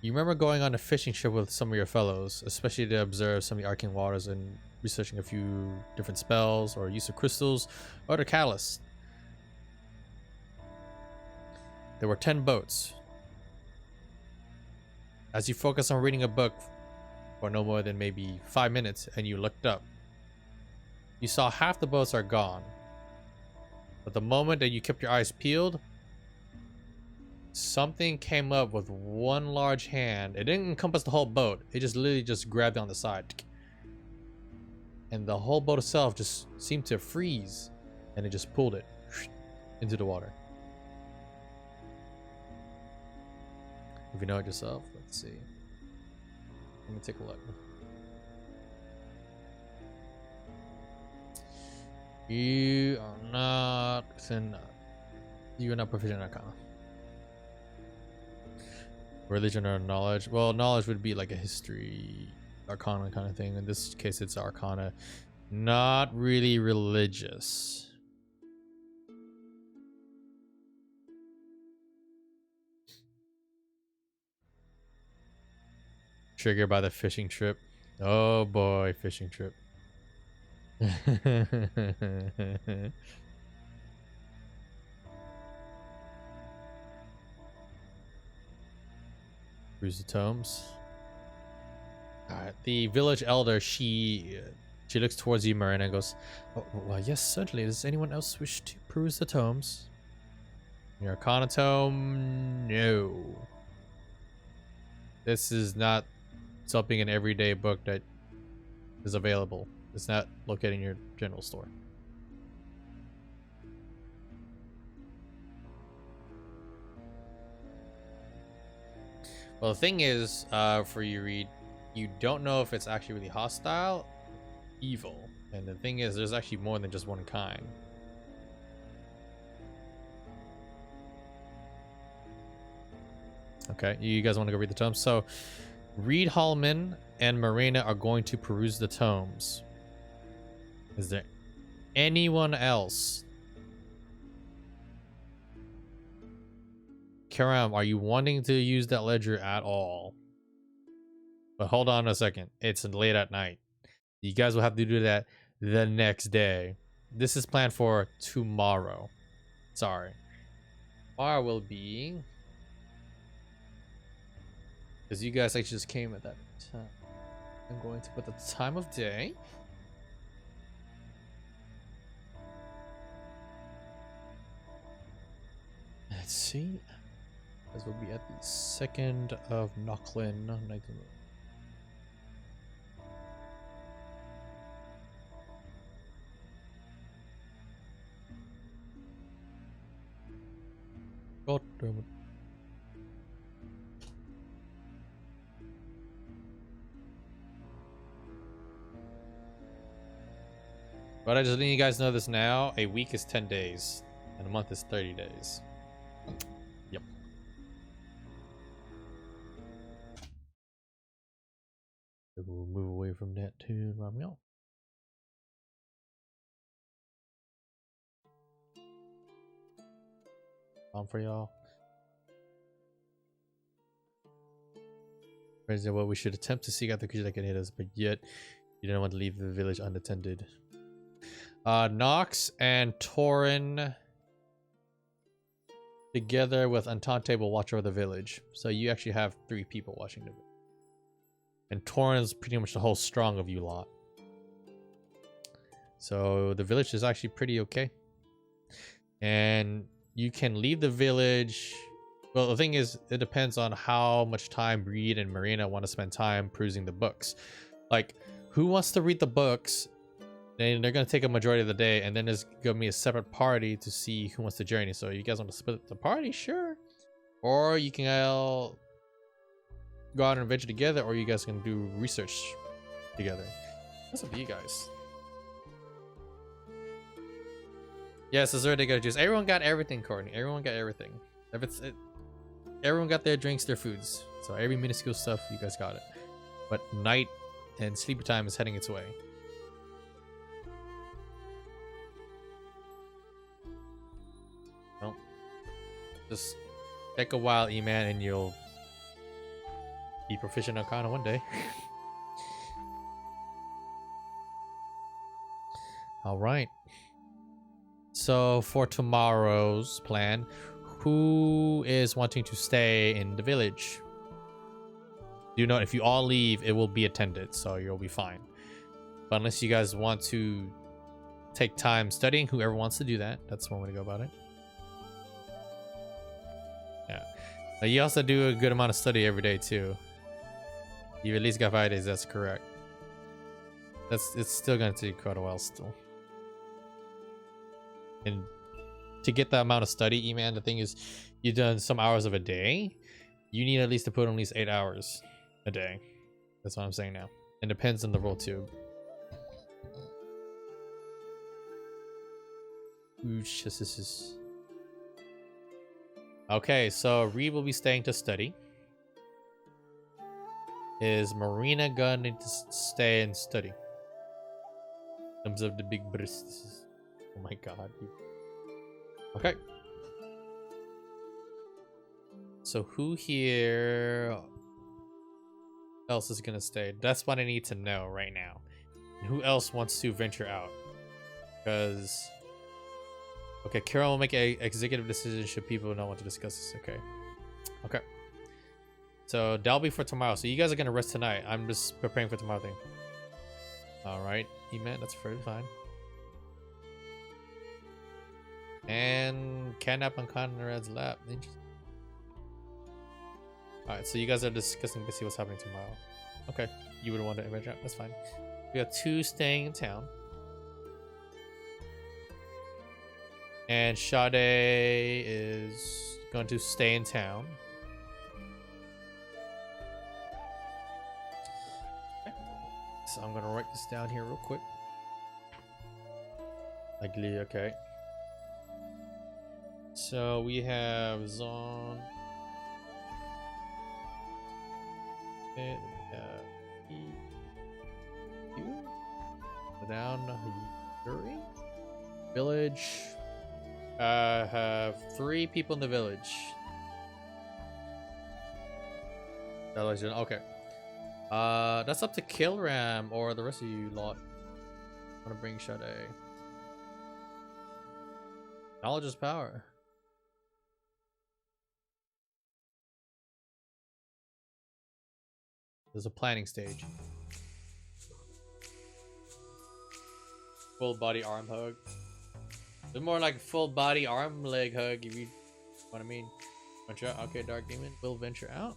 You remember going on a fishing trip with some of your fellows, especially to observe some of the arcane waters and researching a few different spells or use of crystals or other catalysts. There were 10 boats. As you focus on reading a book for no more than maybe 5 minutes and you looked up, you saw half the boats are gone. But the moment that you kept your eyes peeled, something came up with one large hand. It didn't encompass the whole boat. It just literally just grabbed on the side. And the whole boat itself just seemed to freeze. And it just pulled it into the water. If you know it yourself, let's see. Let me take a look. You are not within. You are not proficient in Arcana. Religion or knowledge? Well, knowledge would be like a history, Arcana kind of thing. In this case, it's Arcana. Not really religious. Triggered by the fishing trip. Oh boy, fishing trip. Peruse the tomes. Alright, the village elder, she looks towards you, Marina, and goes, oh, well, yes, certainly. Does anyone else wish to peruse the tomes? Your Arcana tome? No. This is not something an everyday book that is available. It's not located in your general store. Well, the thing is, for you read, you don't know if it's actually really hostile, evil. And the thing is, there's actually more than just one kind. Okay, you guys want to go read the tomes? So, Reed Hallman and Marina are going to peruse the tomes. Is there anyone else? Karam, are you wanting to use that ledger at all? But hold on a second. It's late at night. You guys will have to do that the next day. This is planned for tomorrow. Sorry. Tomorrow will be... because you guys actually just came at that time. I'm going to put the time of day. Let's see. This will be at the 2nd of Nochlin. God damn it. But I just letting you guys know this now. A week is 10 days. And a month is 30 days. Yep. We'll move away from that to Ramil. On for y'all. Well, we should attempt to seek out the creature that can hit us, but yet you don't want to leave the village unattended. Nox and Torin together with Antante will watch over the village. So you actually have 3 people watching the village. And Torin is pretty much the whole strong of you lot. So the village is actually pretty okay. And you can leave the village. Well, the thing is, it depends on how much time Breed and Marina want to spend time perusing the books. Like, who wants to read the books Then they're gonna take a majority of the day, and then there's gonna be a separate party to see who wants to journey. So you guys want to split the party, sure, or you can all go out and adventure together, or you guys can do research together. What's up to you guys? Yes, it's already got juice. Everyone got everything, Courtney. Everyone got everything. Everyone got their drinks, their foods. So every minuscule stuff, you guys got it. But night and sleepy time is heading its way. Well, just take a while, E-Man, and you'll be proficient in Arcana one day. All right. So for tomorrow's plan, who is wanting to stay in the village? Do note, if you all leave, it will be attended, so you'll be fine. But unless you guys want to take time studying, whoever wants to do that, that's one way to go about it. Yeah. But you also do a good amount of study every day too. You at least got 5 days, that's correct. It's still gonna take quite a while still. And to get that amount of study, E-Man, the thing is, you've done some hours of a day. You need at least to put in at least 8 hours a day. That's what I'm saying now. It depends on the role too. Okay, so Reed will be staying to study. Is Marina gonna stay and study? Thumbs up the big breasts. Oh my god. Okay. So who here else is gonna stay? That's what I need to know right now. And who else wants to venture out? Because okay, Carol will make an executive decision should people not want to discuss this. Okay. Okay. So that'll be for tomorrow. So you guys are gonna rest tonight. I'm just preparing for tomorrow thing. Alright, E-Man, that's very fine. And kidnap on Conrad's lap. Alright, so you guys are discussing to see what's happening tomorrow. Okay, you would want to adventure out. That's fine. We got 2 staying in town. And Sade is going to stay in town. Okay. So I'm gonna write this down here real quick. Ugly, okay. So we have Zon. And you. Down Yuri. Village. Have 3 people in the village. Okay. That's up to Kilram or the rest of you lot. I'm gonna bring Sade. Knowledge is power. There's a planning stage. Full body arm hug. It's more like full body arm leg hug if you know what I mean. Venture out. Okay, Dark Demon will venture out.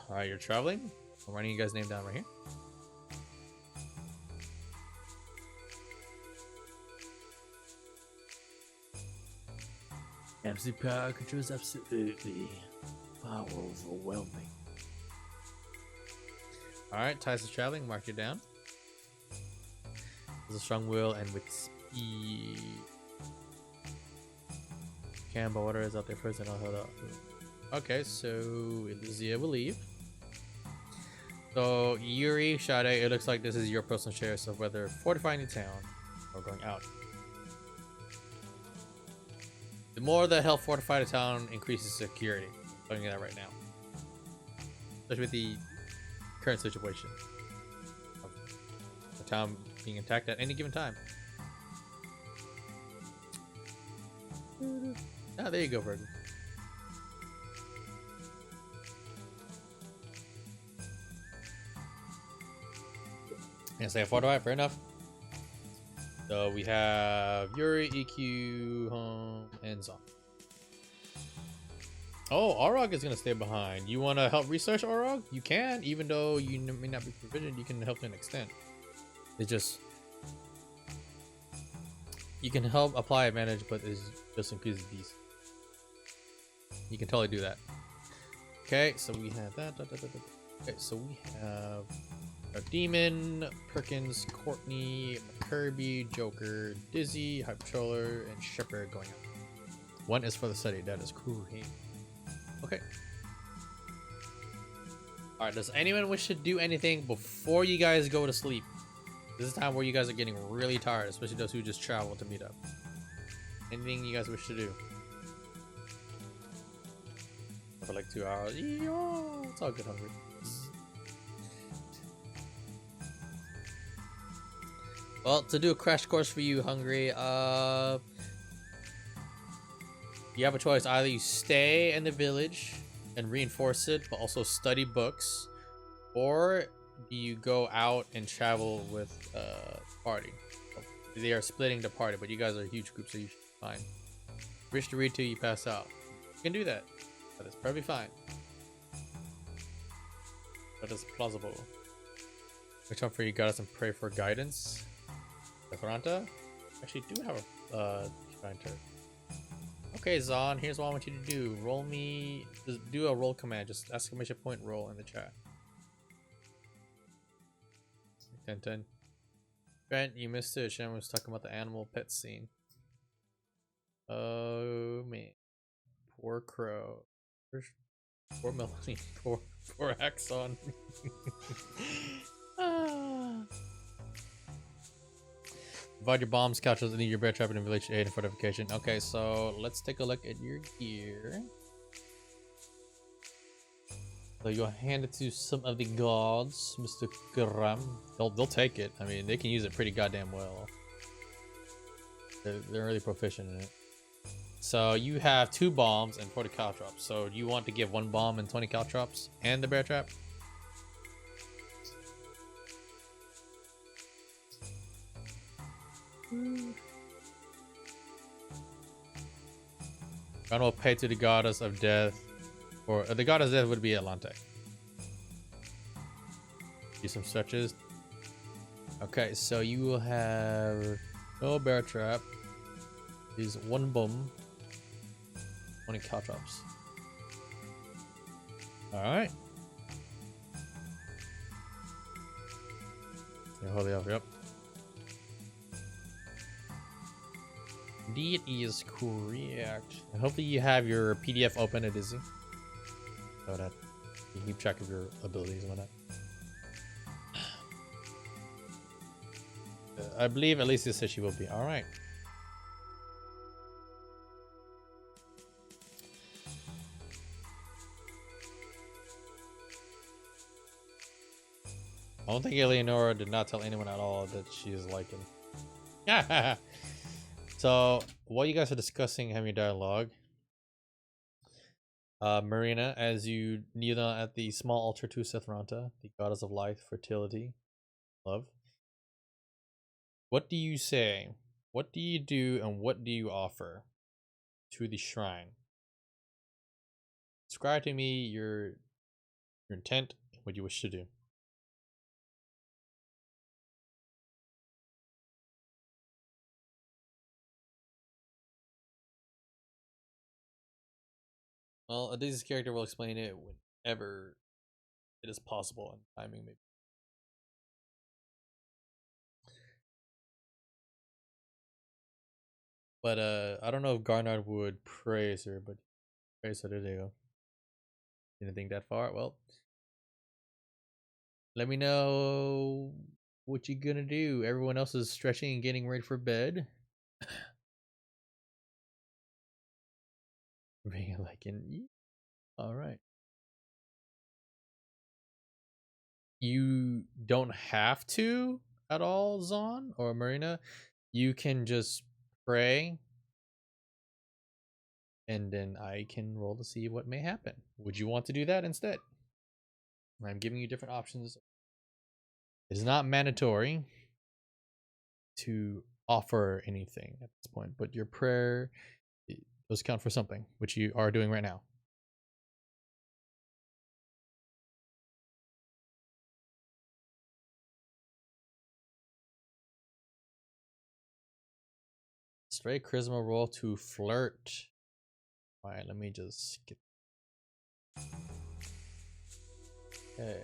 Alright, you're traveling. I'm writing you guys' name down right here. Absolute power controls absolutely. Power overwhelming. Alright, ties to traveling, mark it down. There's a strong will and with speed. Cam water is out there first and I'll hold up. Okay, so Elysia will leave. So Yuri, Sade, it looks like this is your personal choice of whether fortifying the town or going out. The more the help fortify the town increases security. I'm telling you that right now. Especially with the current situation of the town being attacked at any given time. Ah, there you go, Virgin. Yes, I fortify, fair enough. So we have Yuri, EQ, Home, and Zon. Oh, Orog is gonna stay behind. You want to help research Orog? You can, even though you may not be provisioned. You can help to an extent. It's just you can help apply advantage, but it's just increases these. You can totally do that. Okay, so we have that. Okay, so we have a Demon, Perkins, Courtney, Kirby, Joker, Dizzy, Hypertroller, and Shepherd going up. One is for the study. That is Crusade. Okay. Alright, does anyone wish to do anything before you guys go to sleep? This is the time where you guys are getting really tired, especially those who just travel to meet up. Anything you guys wish to do? For like 2 hours. Yo, it's all good, hungry. Well, to do a crash course for you, Hungry, you have a choice. Either you stay in the village and reinforce it, but also study books, or do you go out and travel with party? They are splitting the party, but you guys are a huge group, so you should be fine. Wish to read till you pass out. You can do that. That is perfectly fine. That is plausible. Which one for you goddess and pray for guidance? Deferanta? Actually do have a shrine turret. Okay, Zon, here's what I want you to do. Roll me, just do a roll command. Just exclamation point roll in the chat. 10-10. Grant, you missed it. Shem was talking about the animal pet scene. Oh man. Poor Crow. Poor Melanie. Poor Axon. Provide your bombs, couches, and need your bear trap and village aid and fortification. Okay, so let's take a look at your gear. So you'll hand it to some of the gods, Mr. Gram. They'll take it. I mean, they can use it pretty goddamn well. They're really proficient in it. So you have 2 bombs and 40 caltrops. So you want to give 1 bomb and 20 caltrops and the bear trap? God will pay to the goddess of death, or the goddess of death would be Atlante. Do some stretches. Okay, so you will have no bear trap. Is 1 bomb, 20 caltrops. All right. Hold it up. Yep. Indeed is correct. And hopefully you have your PDF open at Izzy, so that you can keep track of your abilities and whatnot. I believe at least this says she will be. All right. I don't think Eleonora did not tell anyone at all that she is liking. So while you guys are discussing, having your dialogue, Marina, as you kneel down at the small altar to Sethranta, the goddess of life, fertility, love, what do you say? What do you do, and what do you offer to the shrine? Describe to me your intent and what you wish to do. Well, Adiz's character will explain it whenever it is possible and timing maybe. But I don't know if Garnard would praise her, but praise her. There you go. Didn't think that far. Well, let me know what you're gonna do. Everyone else is stretching and getting ready for bed. Being like in. All right. You don't have to at all, Zon or Marina. You can just pray, and then I can roll to see what may happen. Would you want to do that instead? I'm giving you different options. It is not mandatory to offer anything at this point, but your prayer does count for something, which you are doing right now. Straight charisma roll to flirt. Alright, let me just skip. Okay.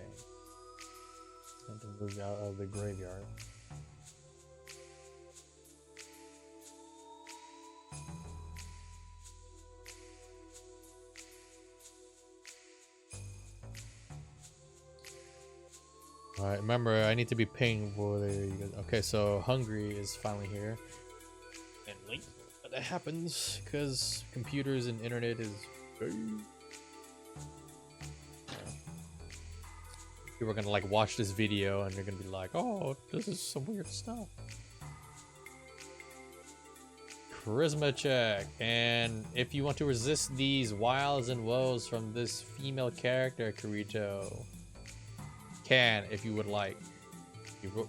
Time to move out of the graveyard. Alright, remember I need to be pinged for the. Okay, so hungry is finally here. And late. But that happens because computers and internet is. People are gonna like watch this video and they're gonna be like, oh, this is some weird stuff. Charisma check. And if you want to resist these wiles and woes from this female character, Kirito can, if you would like.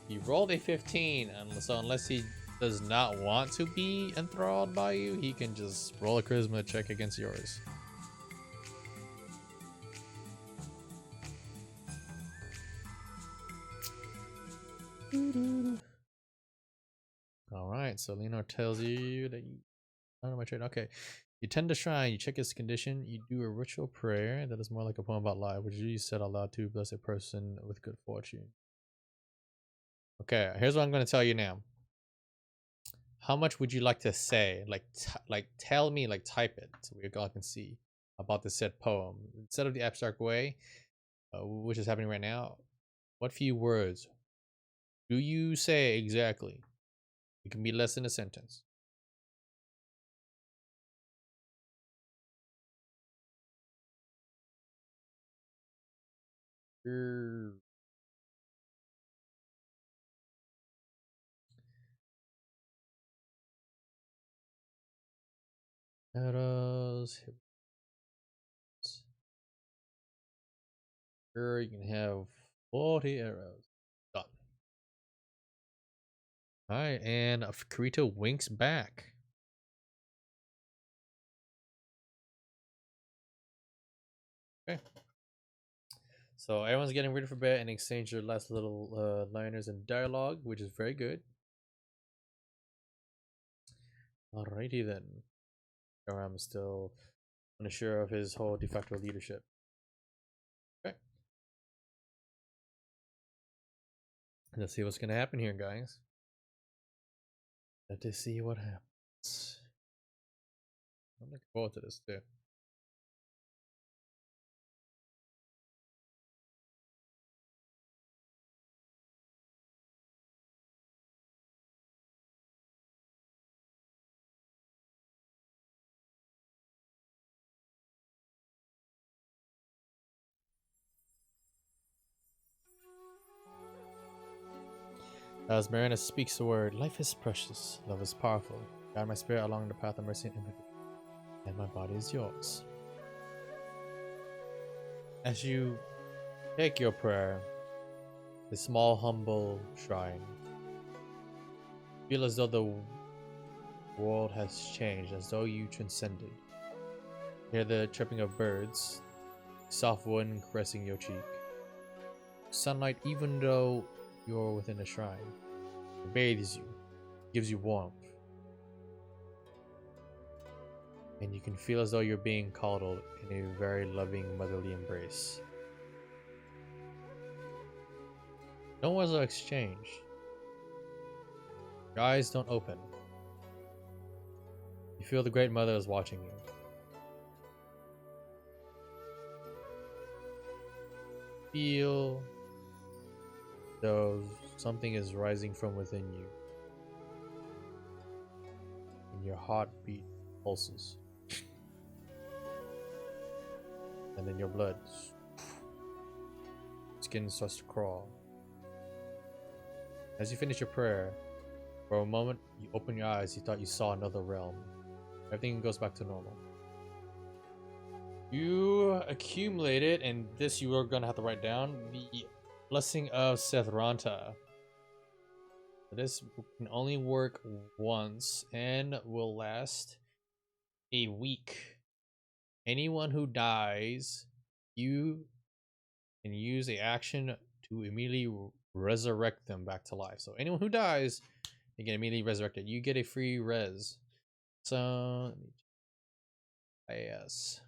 You rolled a 15, and so unless he does not want to be enthralled by you, he can just roll a charisma check against yours. All right, so Leonor tells you that you. I don't know my trade. Okay, you tend to shrine. You check his condition. You do a ritual prayer that is more like a poem about life, which you said aloud to bless a person with good fortune. Okay, here's what I'm going to tell you now. How much would you like to say? Like tell me, like type it so we all can see about the said poem instead of the abstract way, which is happening right now. What few words do you say exactly? It can be less than a sentence. Arrows. Here you can have 40 arrows. Done. Alright, and Kirito winks back. Okay. So everyone's getting ready for bed and exchange their last little liners and dialogue, which is very good. Alrighty then. I'm still unsure of his whole de facto leadership. Okay. Let's see what's gonna happen here, guys. Let's see what happens. I'm looking forward to this too. As Marina speaks the word, life is precious, love is powerful. Guide my spirit along the path of mercy and empathy, and my body is yours. As you take your prayer, the small, humble shrine, feel as though the world has changed, as though you transcended. Hear the chirping of birds, soft wind caressing your cheek. Sunlight, even though you're within a shrine, it bathes you, gives you warmth. And you can feel as though you're being coddled in a very loving motherly embrace. No words are exchanged. Your eyes don't open. You feel the Great Mother is watching you. Feel though something is rising from within you. And your heartbeat pulses. And then your blood. Skin starts to crawl. As you finish your prayer, for a moment you open your eyes, you thought you saw another realm. Everything goes back to normal. You accumulated, and this you are gonna have to write down, the Blessing of Sethranta. This can only work once and will last a week. Anyone who dies, you can use the action to immediately resurrect them back to life. So anyone who dies, you get immediately resurrected. You get a free res. So let me yes.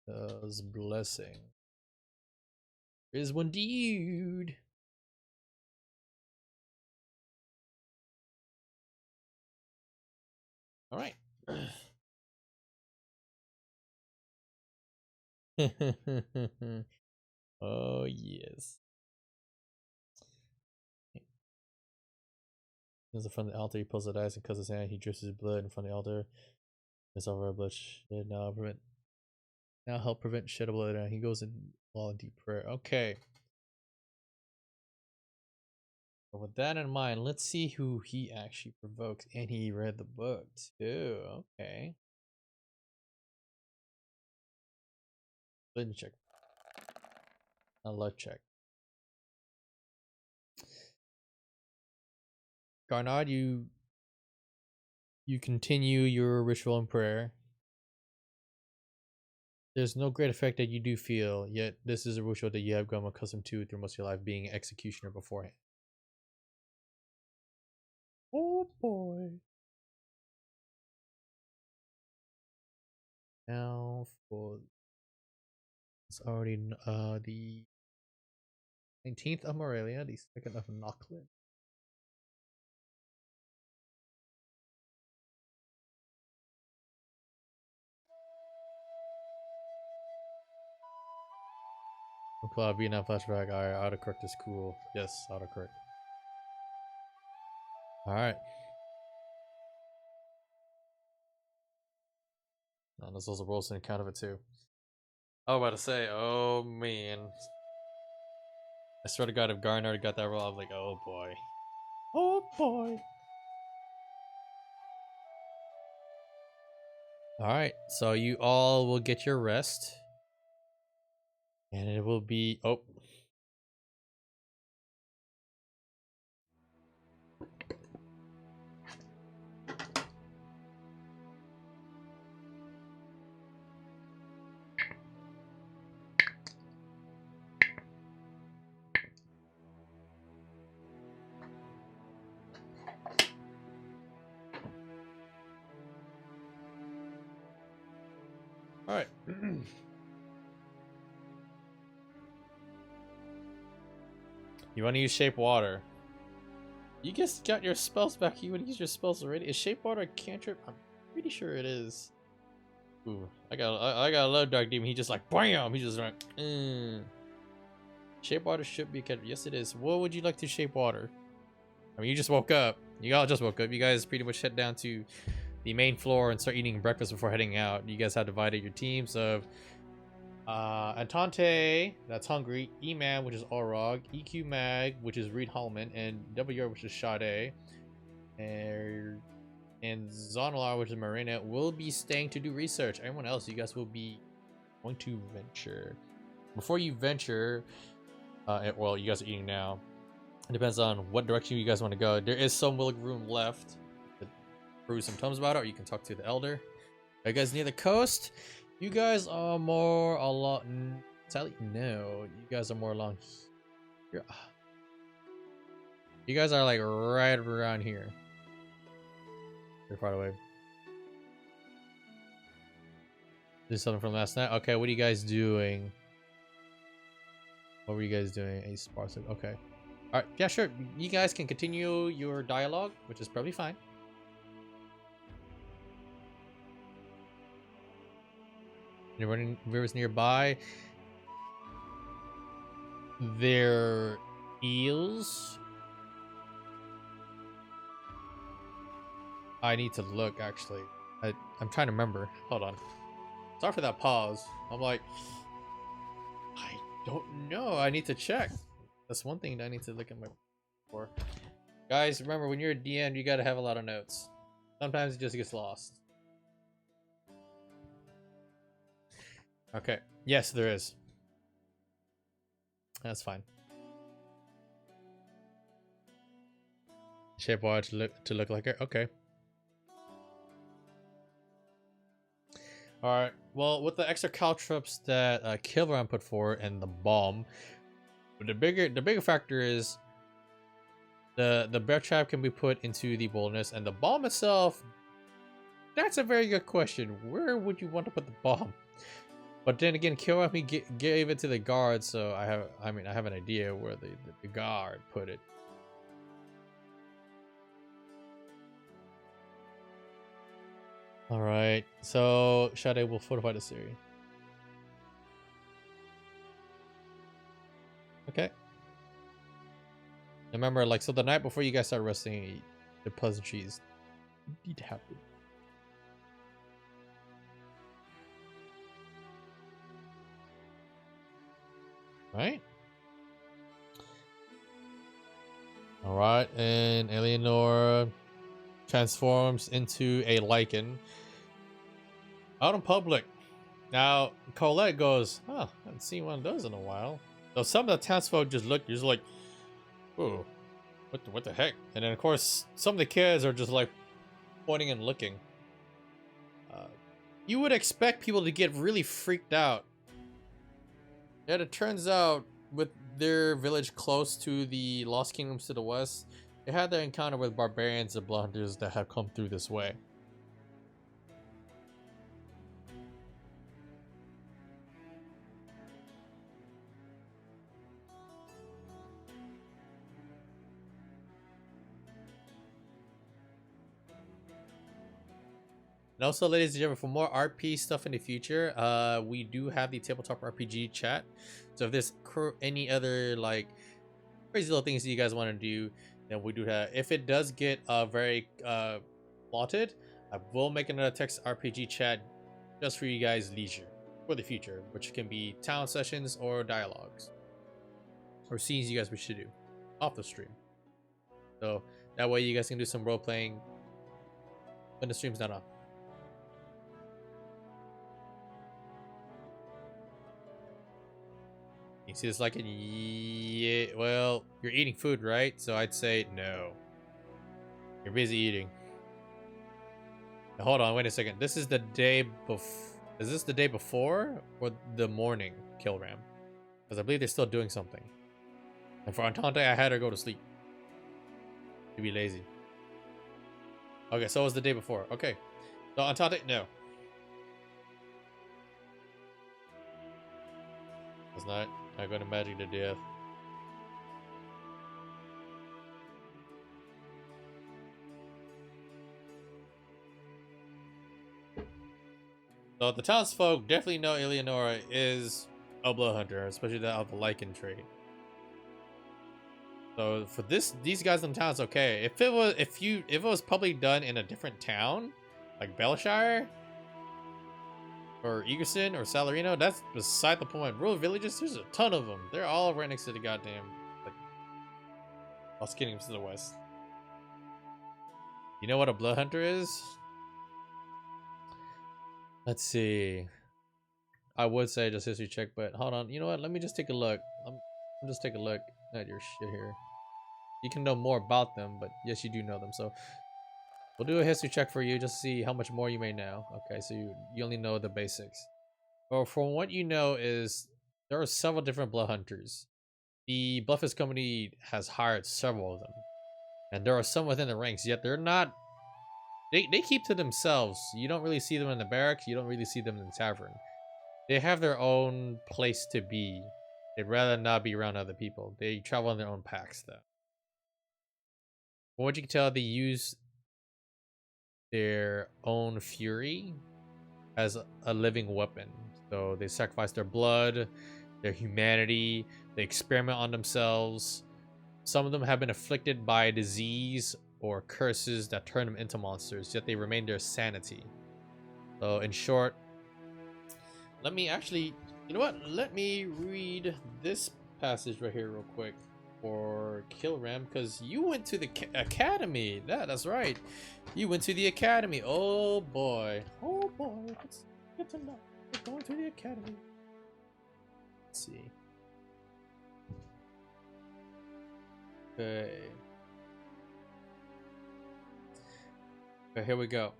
Does blessing is one dude. All right. Oh yes. He's in front of the altar. He pulls the dice and cuts his hand. He drips his blood in front of the altar. It's over bloodshed. Now help prevent shed of blood. And he goes in all in deep prayer. Okay. But with that in mind, let's see who he actually provokes. And he read the book too. Okay. Flynn check. A luck check. Garnard, you continue your ritual and prayer. There's no great effect that you do feel, yet this is a ritual that you have become accustomed to through most of your life, being an executioner beforehand. Oh boy. Now for it's already the 19th of Morelia, the 2nd of Nochlin. Cloud Vietnam flashback. Alright, autocorrect is cool. Yes, autocorrect. Alright. And there's also rolls an account of it too. I was about to say, oh man. I swear to God, if Garnard got that roll, I was like, oh boy. Oh boy. Alright, so you all will get your rest. And it will be oh. Alright. You want to use shape water. You just got your spells back. You want to use your spells already. Is shape water a cantrip? I'm pretty sure it is. Ooh, I got a love dark demon. He just like bam. He just like. Shape water should be a cantrip. Yes, it is. What would you like to shape water? I mean, you just woke up. You all just woke up. You guys pretty much head down to the main floor and start eating breakfast before heading out. You guys have divided your teams of Antante, that's hungry, E-Man, which is Orog, EQ Mag, which is Reed Hallman, and WR, which is Sade, and Zonalar, which is Marina, will be staying to do research. Everyone else, you guys will be going to venture. Before you venture, well, you guys are eating now. It depends on what direction you guys want to go. There is some wiggle room left to brew some tums about it, or you can talk to the elder. Are you guys near the coast? You guys are more a lot. Sally, no, you guys are more along here. You guys are like right around here. You're far away. This is something from last night. Okay, what are you guys doing? What were you guys doing? A sparse. Okay. All right. Yeah, sure. You guys can continue your dialogue, which is probably fine. You're running rivers nearby. They're eels. I need to look actually. I'm trying to remember. Hold on. Sorry for that pause. I'm like, I don't know. I need to check. That's one thing that I need to look at my for. Guys, remember when you're a DM, you gotta have a lot of notes. Sometimes it just gets lost. Okay. Yes, there is. That's fine. Shape water to look like her. Okay. All right. Well, with the extra caltrops that Kilran put forward and the bomb, the bigger factor is The bear trap can be put into the wilderness, and the bomb itself, that's a very good question. Where would you want to put the bomb? But then again, Kill gave it to the guard, so I have an idea where the guard put it. All right, so Sade will fortify the city. Okay. Remember, like, so the night before you guys start resting, the pleasantries need to happen. Right? Alright, and Eleanor transforms into a lichen out in public. Now, Colette goes, oh, I haven't seen one of those in a while. So some of the townsfolk just look, just like, oh, what the heck? And then, of course, some of the kids are just like pointing and looking. You would expect people to get really freaked out. Yet it turns out, with their village close to the Lost Kingdoms to the west, they had their encounter with barbarians and blood hunters that have come through this way. And also, ladies and gentlemen, for more RP stuff in the future, we do have the tabletop RPG chat. So if there's any other like crazy little things that you guys want to do, then we do have. If it does get very plotted, I will make another text RPG chat just for you guys' leisure for the future, which can be town sessions or dialogues or scenes you guys wish to do off the stream. So that way you guys can do some role playing when the stream's not on. You see this like a yeah, well, you're eating food, right? So I'd say no. You're busy eating. Now, hold on, wait a second. This is the day before. Is this the day before or the morning kill ram? Because I believe they're still doing something. And for Entente, I had her go to sleep. To be lazy. Okay, so it was the day before. Okay. So Entente, no. It's not. I'm going to magic to death. So the townsfolk definitely know Eleonora is a blood hunter, especially that of the lichen trait. So for these guys in town's okay. If it was probably done in a different town, like Belshire or Egerson or Salarino, that's beside the point. Rural villages, there's a ton of them. They're all right next to the goddamn like Lost Kingdoms to the west. You know what a blood hunter is? Let's see. I would say just history check, but hold on. You know what? Let me just take a look. I'm just take a look at your shit here. You can know more about them, but yes, you do know them. So we'll do a history check for you just to see how much more you may know. Okay, so you only know the basics. Well, from what you know is there are several different blood hunters. The Bluffers company has hired several of them, and there are some within the ranks. Yet they're not. They keep to themselves. You don't really see them in the barracks. You don't really see them in the tavern. They have their own place to be. They'd rather not be around other people. They travel in their own packs, though. From what you can tell, they use their own fury as a living weapon. So they sacrifice their blood, their humanity, they experiment on themselves. Some of them have been afflicted by disease or curses that turn them into monsters, yet they remain their sanity. So in short, let me actually, you know what? Let me read this passage right here real quick for Kilram, because you went to the academy. That's right. You went to the academy. Oh boy. Oh boy. It's good to know. We're going to the academy. Let's see. Okay. Okay, here we go.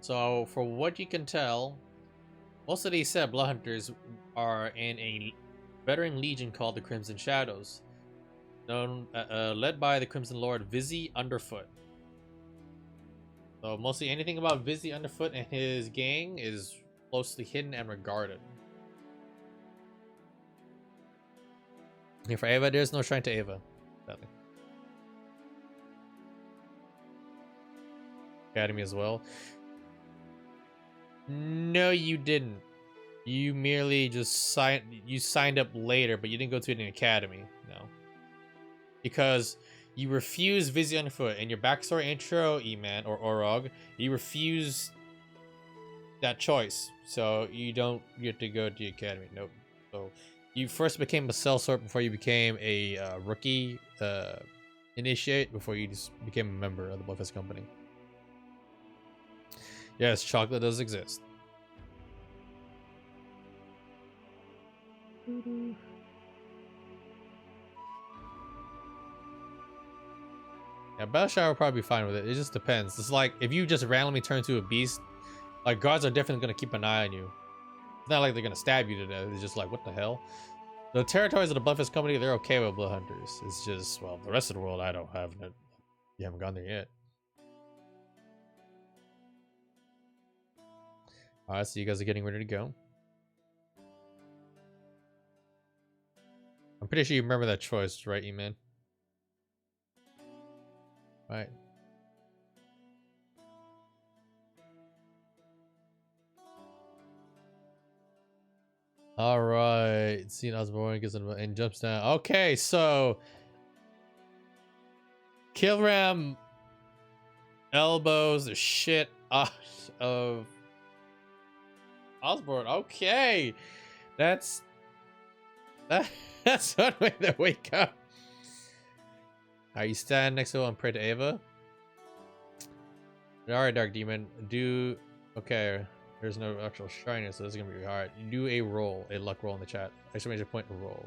So, for what you can tell, most of these set blood hunters are in a veteran legion called the Crimson Shadows. led by the Crimson Lord Vizzy Underfoot. So mostly anything about Vizzy Underfoot and his gang is closely hidden and regarded. Here for Ava, there's no shrine to Ava. Sadly. Academy as well. No, you didn't. You merely just signed up later, but you didn't go to an academy. No. Because you refused Vizzy Underfoot in your backstory intro, E-Man or Orog. You refused that choice, so you don't get to go to the academy. Nope. So you first became a sellsword before you became a rookie initiate, before you just became a member of the Bloodfist Company. Yes, chocolate does exist. Yeah, Battle Shower will probably be fine with it. It just depends. It's like if you just randomly turn to a beast, like guards are definitely gonna keep an eye on you. It's not like they're gonna stab you to death. It's just like, what the hell? The territories of the Bloodfist Company, they're okay with blood hunters. It's just, well, the rest of the world, I don't have it. You haven't gone there yet. All right, so you guys are getting ready to go. I'm pretty sure you remember that choice, right, E-Man? Right. All right. Seeing Osborne gets in and jumps down. Okay, so Kilram elbows the shit out of Osborne. Okay, that's one way to wake up. Are you stand next to him and pray to Ava? All right, Dark Demon. Okay. There's no actual shrine, so this is gonna be hard. You do a luck roll in the chat. Exclamation point roll.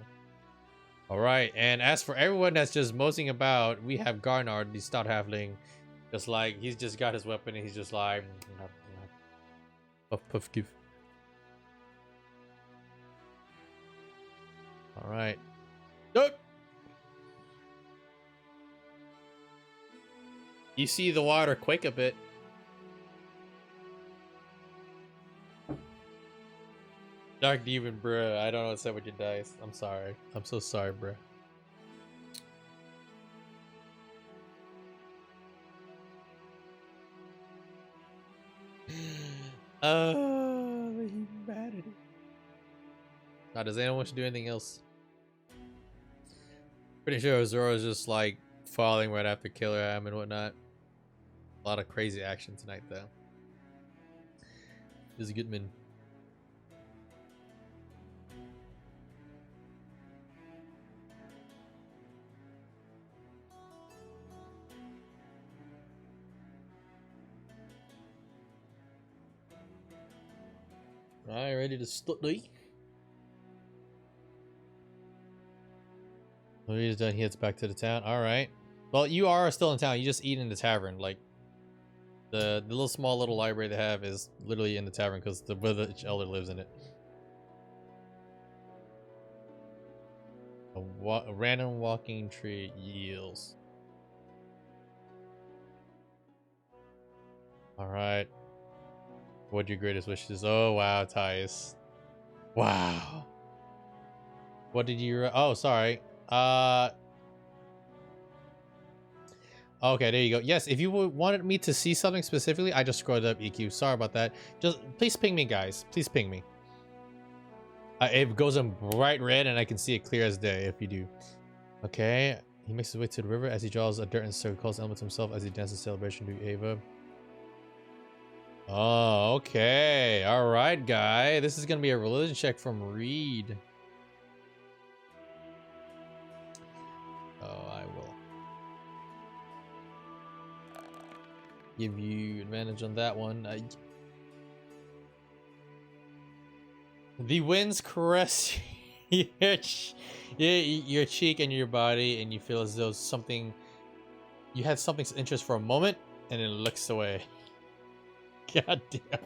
All right, and as for everyone that's just moseying about, we have Garnard, the stout halfling, just like he's just got his weapon and he's just like puff puff give. All right. Nope. You see the water quake a bit. Dark Demon, bruh. I don't know what's up with your dice. I'm sorry. I'm so sorry, bruh. The humanity. Now, does anyone want to do anything else? Pretty sure Zoro's just like falling right after Killer Am and whatnot. A lot of crazy action tonight, though. This is Goodman. Alright, ready to study. So he's done. He heads back to the town. Alright. Well, you are still in town. You just eat in the tavern. Like, the little small little library they have is literally in the tavern because the village elder lives in it. A random walking tree yields. Alright. What your greatest wishes? Oh wow, Thais. Wow. What did you? Oh, sorry. Okay, there you go. Yes, if you wanted me to see something specifically, I just scrolled up EQ. Sorry about that. Just please ping me, guys. Please ping me. It goes in bright red, and I can see it clear as day if you do. Okay. He makes his way to the river as he draws a dirt and circle, calls elements himself as he dances celebration to Ava. Oh, okay. All right, guy. This is gonna be a religion check from Reed. Oh, I will give you advantage on that one. The winds caress your cheek and your body, and you feel as though you had something's interest for a moment, and it looks away. God damn.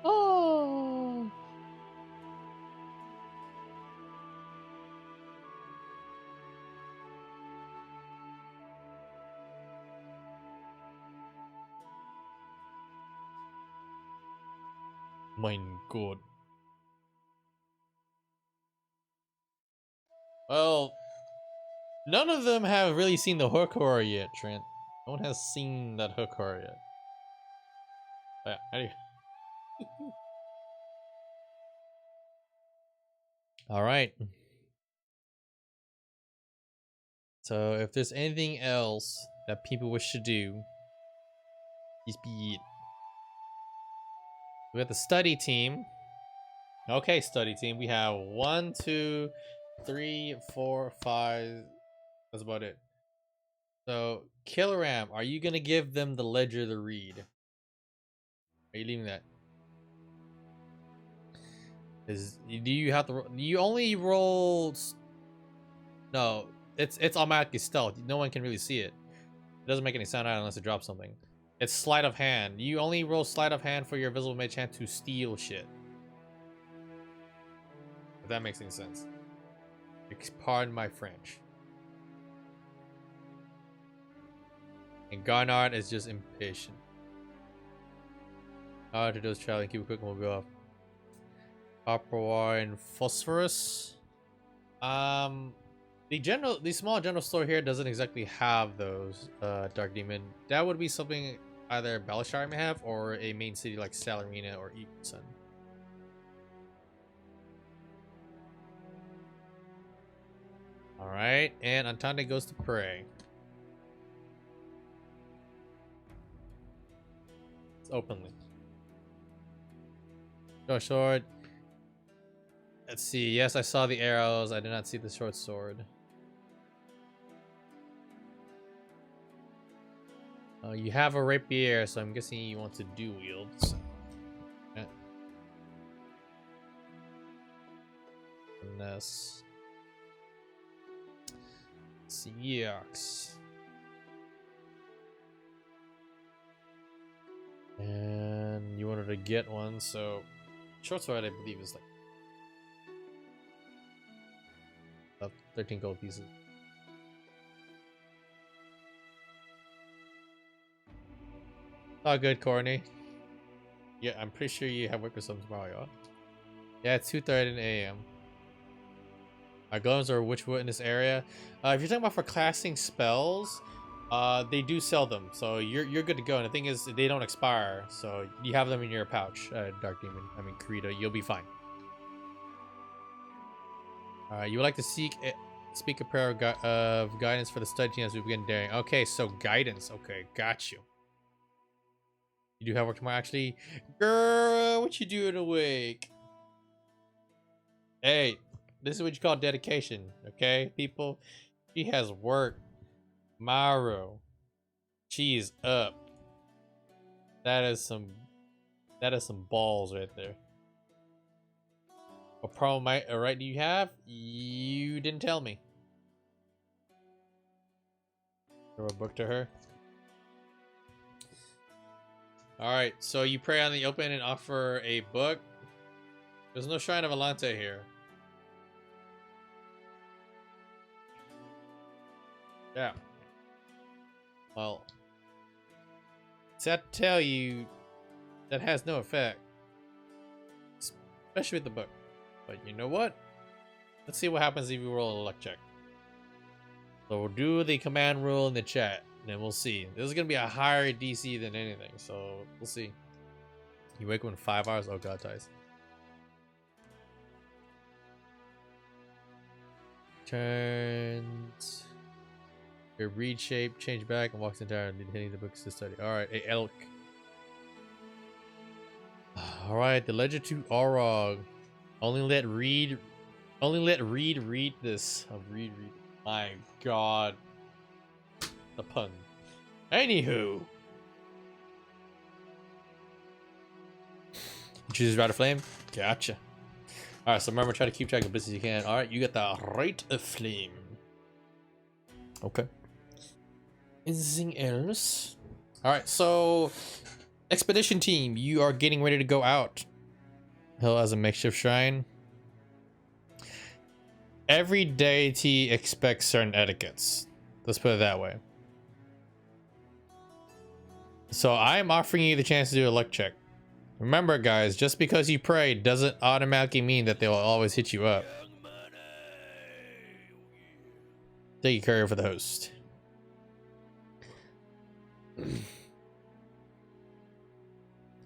Oh. Mein God. Well, none of them have really seen the hook horror yet, Trent. No one has seen that hook horror yet. Oh, yeah, anyway. All right. So if there's anything else that people wish to do, please be it. We got the study team. Okay, study team. We have 1, 2, 3, 4, 5. That's about it. So, Killaram, are you gonna give them the ledger to read? Are you leaving that? Do you have to? Do you only roll? No, it's automatically stealth. No one can really see it. It doesn't make any sound out unless it drops something. It's sleight of hand. You only roll sleight of hand for your invisible mage hand to steal shit. If that makes any sense. Pardon my French. And Garnard is just impatient. To those traveling, keep it quick and we'll go off. Copper wire and phosphorus. The small general store here doesn't exactly have those, Dark Demon. That would be something either Balashar may have or a main city like Salarina or Eagleson. Alright, and Antante goes to pray. It's openly. Short sword. Let's see. Yes, I saw the arrows. I did not see the short sword. You have a rapier, so I'm guessing you want to do wield. So. Okay. Finesse. Yucks. And you wanted to get one, so short sword I believe is like 13 gold pieces. Oh, good, Courtney. Yeah, I'm pretty sure you have work with some tomorrow, y'all. Yeah, it's 2:30 a.m. Our golems are witchwood in this area. If you're talking about for classing spells, they do sell them, so you're good to go. And the thing is, they don't expire, so you have them in your pouch, Dark Demon. I mean, Karita, you'll be fine. You would like to speak a prayer of guidance for the study team as we begin daring. Okay, so guidance. Okay, got you. You do have work tomorrow, actually. Girl, what you doing awake? Hey, this is what you call dedication, okay, people? She has work. Maru. She is up. That is some balls right there. What problem right do you have? You didn't tell me. Throw a book to her. Alright, so you pray on the open and offer a book. There's no Shrine of Alante here. Yeah. Well, sad to tell you, that has no effect. Especially with the book. But you know what? Let's see what happens if you roll a luck check. So we'll do the command rule in the chat, and then we'll see. This is going to be a higher DC than anything, so we'll see. You wake up in 5 hours? Oh god, ties. Turns. Your read shape, change back, and walks entirely, hitting the books to study. Alright, a elk. Alright, the ledger to Orog. Only let read this. Oh, read. My god. The pun. Anywho. You choose Rider Flame? Gotcha. Alright, so remember, try to keep track of business you can. Alright, you got the Rite of Flame. Okay. Anything else? Alright, so expedition team, you are getting ready to go out. Hell has a makeshift shrine. Every deity expects certain etiquettes. Let's put it that way. So I'm offering you the chance to do a luck check. Remember, guys, just because you pray doesn't automatically mean that they'll always hit you up. Thank you, courier, for the host. And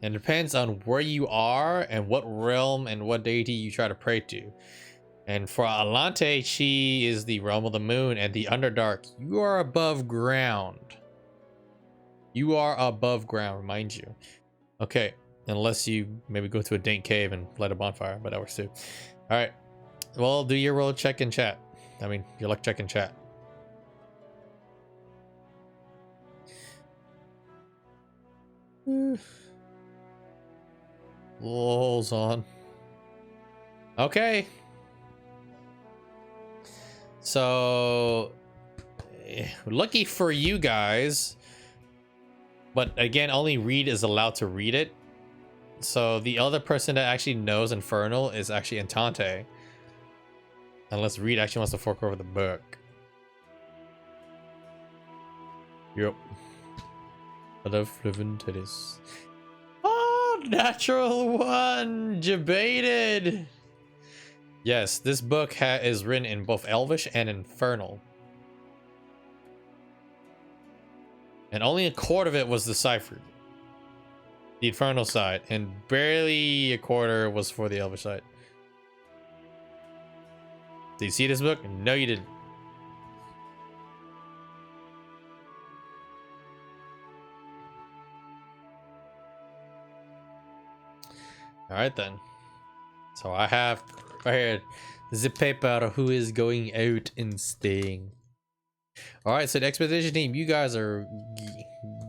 it depends on where you are and what realm and what deity you try to pray to. And for Alante, she is the realm of the moon and the Underdark. You are above ground. You are above ground, mind you. Okay, unless you maybe go to a dank cave and light a bonfire, but that works too. All right, well, do your roll check in chat. I mean, your luck check in chat. Lol's on. Okay. So, lucky for you guys, but again, only Reed is allowed to read it. So the other person that actually knows Infernal is actually Entante. Unless Reed actually wants to fork over the book. Yep. I love living titties. Oh, natural one! Debated! Yes, this book is written in both Elvish and Infernal. And only a quarter of it was deciphered. The Infernal side. And barely a quarter was for the Elvish side. Did you see this book? No, you didn't. Alright then. So I have right here the paper of who is going out and staying. Alright, so the expedition team, you guys are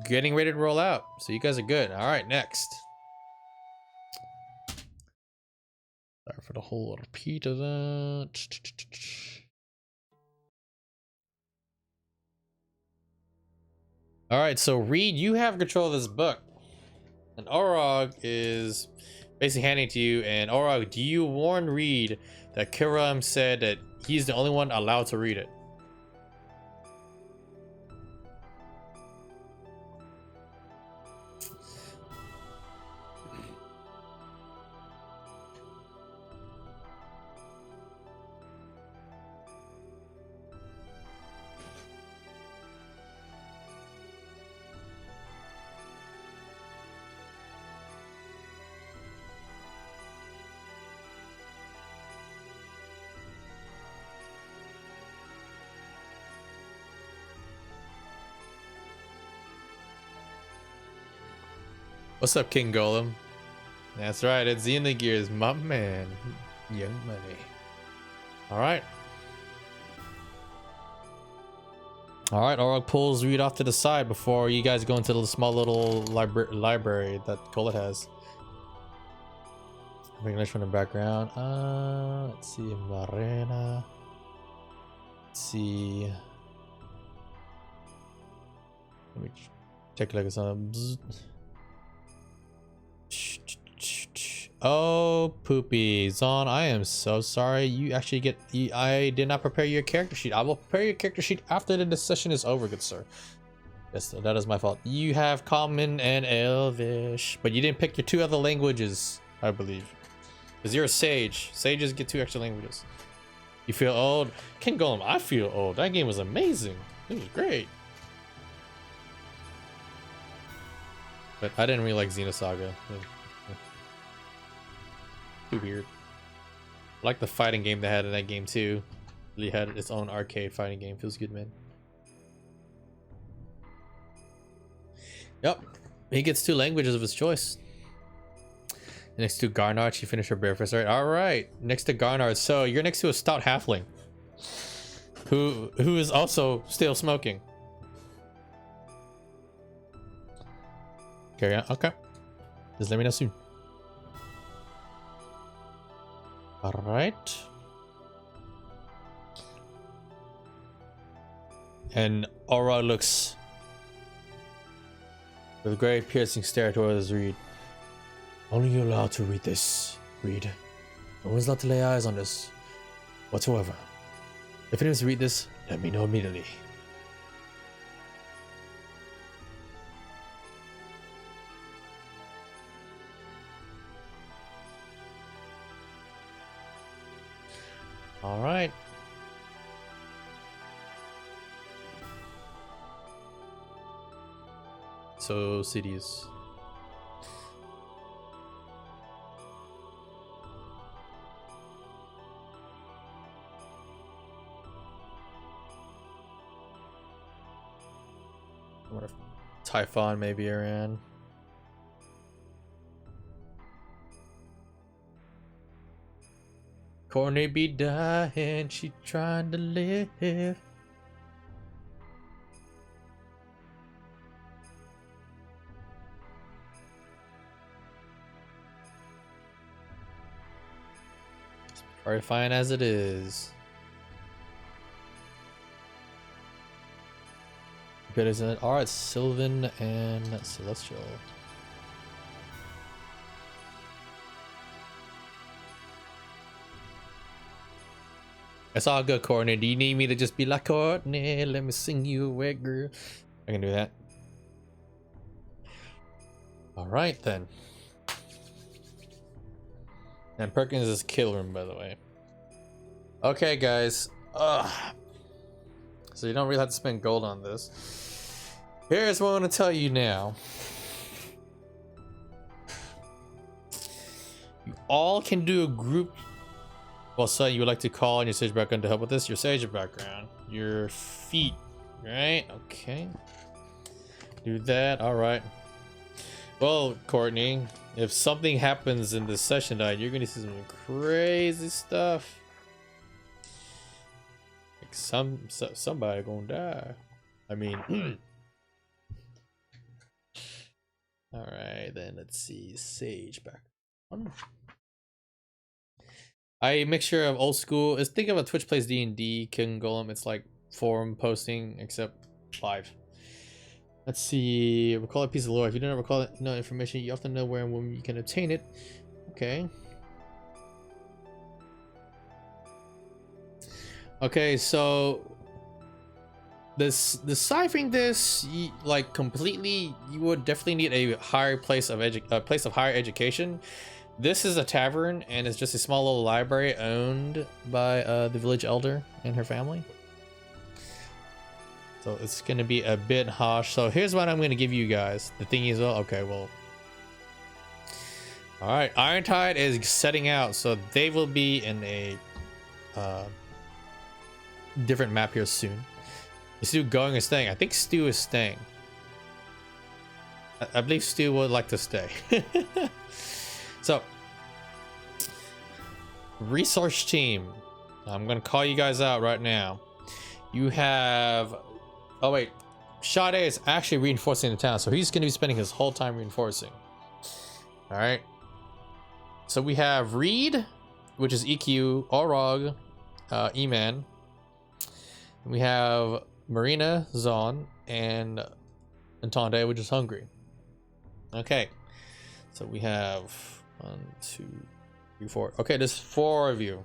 getting ready to roll out. So you guys are good. Alright, next. Sorry for the whole repeat of that. Alright, so Reed, you have control of this book. And Orog is basically handing it to you. And Orog, do you warn Reed that Kiram said that he's the only one allowed to read it? What's up, King Golem? That's right, it's Xena Gears, my man. Young money. Alright. Alright, Orog pulls Reed off to the side before you guys go into the small little library that Colette has. English from the background. Let's see, Marina. Let's see. Let me take a look at some. Oh, poopy. Zon, I am so sorry. You actually get... I did not prepare your character sheet. I will prepare your character sheet after the session is over, good sir. Yes, that is my fault. You have Common and Elvish, but you didn't pick your two other languages, I believe. Because you're a sage. Sages get 2 extra languages. You feel old? King Golem, I feel old. That game was amazing. It was great. But I didn't really like Xenosaga. Too weird. I like the fighting game they had in that game too. Really had its own arcade fighting game. Feels good, man. Yep. He gets 2 languages of his choice. Next to Garnard, she finished her breakfast. Alright. Next to Garnard. So you're next to a stout halfling. Who is also still smoking. Okay, okay. Just let me know soon. Alright. And Aura looks with a great piercing stare towards Reed. Only you're allowed to read this, Reed. No one's allowed to lay eyes on this whatsoever. If anyone's to read this, let me know immediately. All right. So cities. I wonder if Typhon maybe around. Courtney be dying, she trying to live. Very fine as it is. Good as it. Alright, Sylvan and Celestial. It's all good, Courtney. Do you need me to just be like, Courtney, let me sing you away, girl? I can do that. Alright then. And Perkins is kill room, by the way. Okay, guys. So you don't really have to spend gold on this. Here's what I want to tell you now. You all can do a group. Well, so you would like to call on your sage background to help with this. Your sage background. Your feet. Right? Okay. Do that. Alright. Well, Courtney, if something happens in this session tonight, you're gonna see some crazy stuff. Like somebody gonna die. I mean, all right, then let's see. Sage background. I mixture of old school. Is think of a Twitch plays D&D King Golem. It's like forum posting except live. Let's see. Recall a piece of lore. If you don't recall it, no information, you often know where and when you can obtain it. Okay. Okay, so deciphering this, like completely, you would definitely need a higher place of higher education. This is a tavern, and it's just a small little library owned by the village elder and her family. So it's going to be a bit harsh. So here's what I'm going to give you guys. The thing is, well, okay, well. All right, Irontide is setting out, so they will be in a different map here soon. Is Stu going or staying? I think Stu is staying. I believe Stu would like to stay. So, resource team. I'm going to call you guys out right now. You have... Oh wait, Sade is actually reinforcing the town, so he's going to be spending his whole time reinforcing. All right. So we have Reed, which is EQ, Orog, E-Man. We have Marina, Zon, and Entente, which is Hungry. Okay. So we have 1, 2, 3, 4. Okay, there's 4 of you.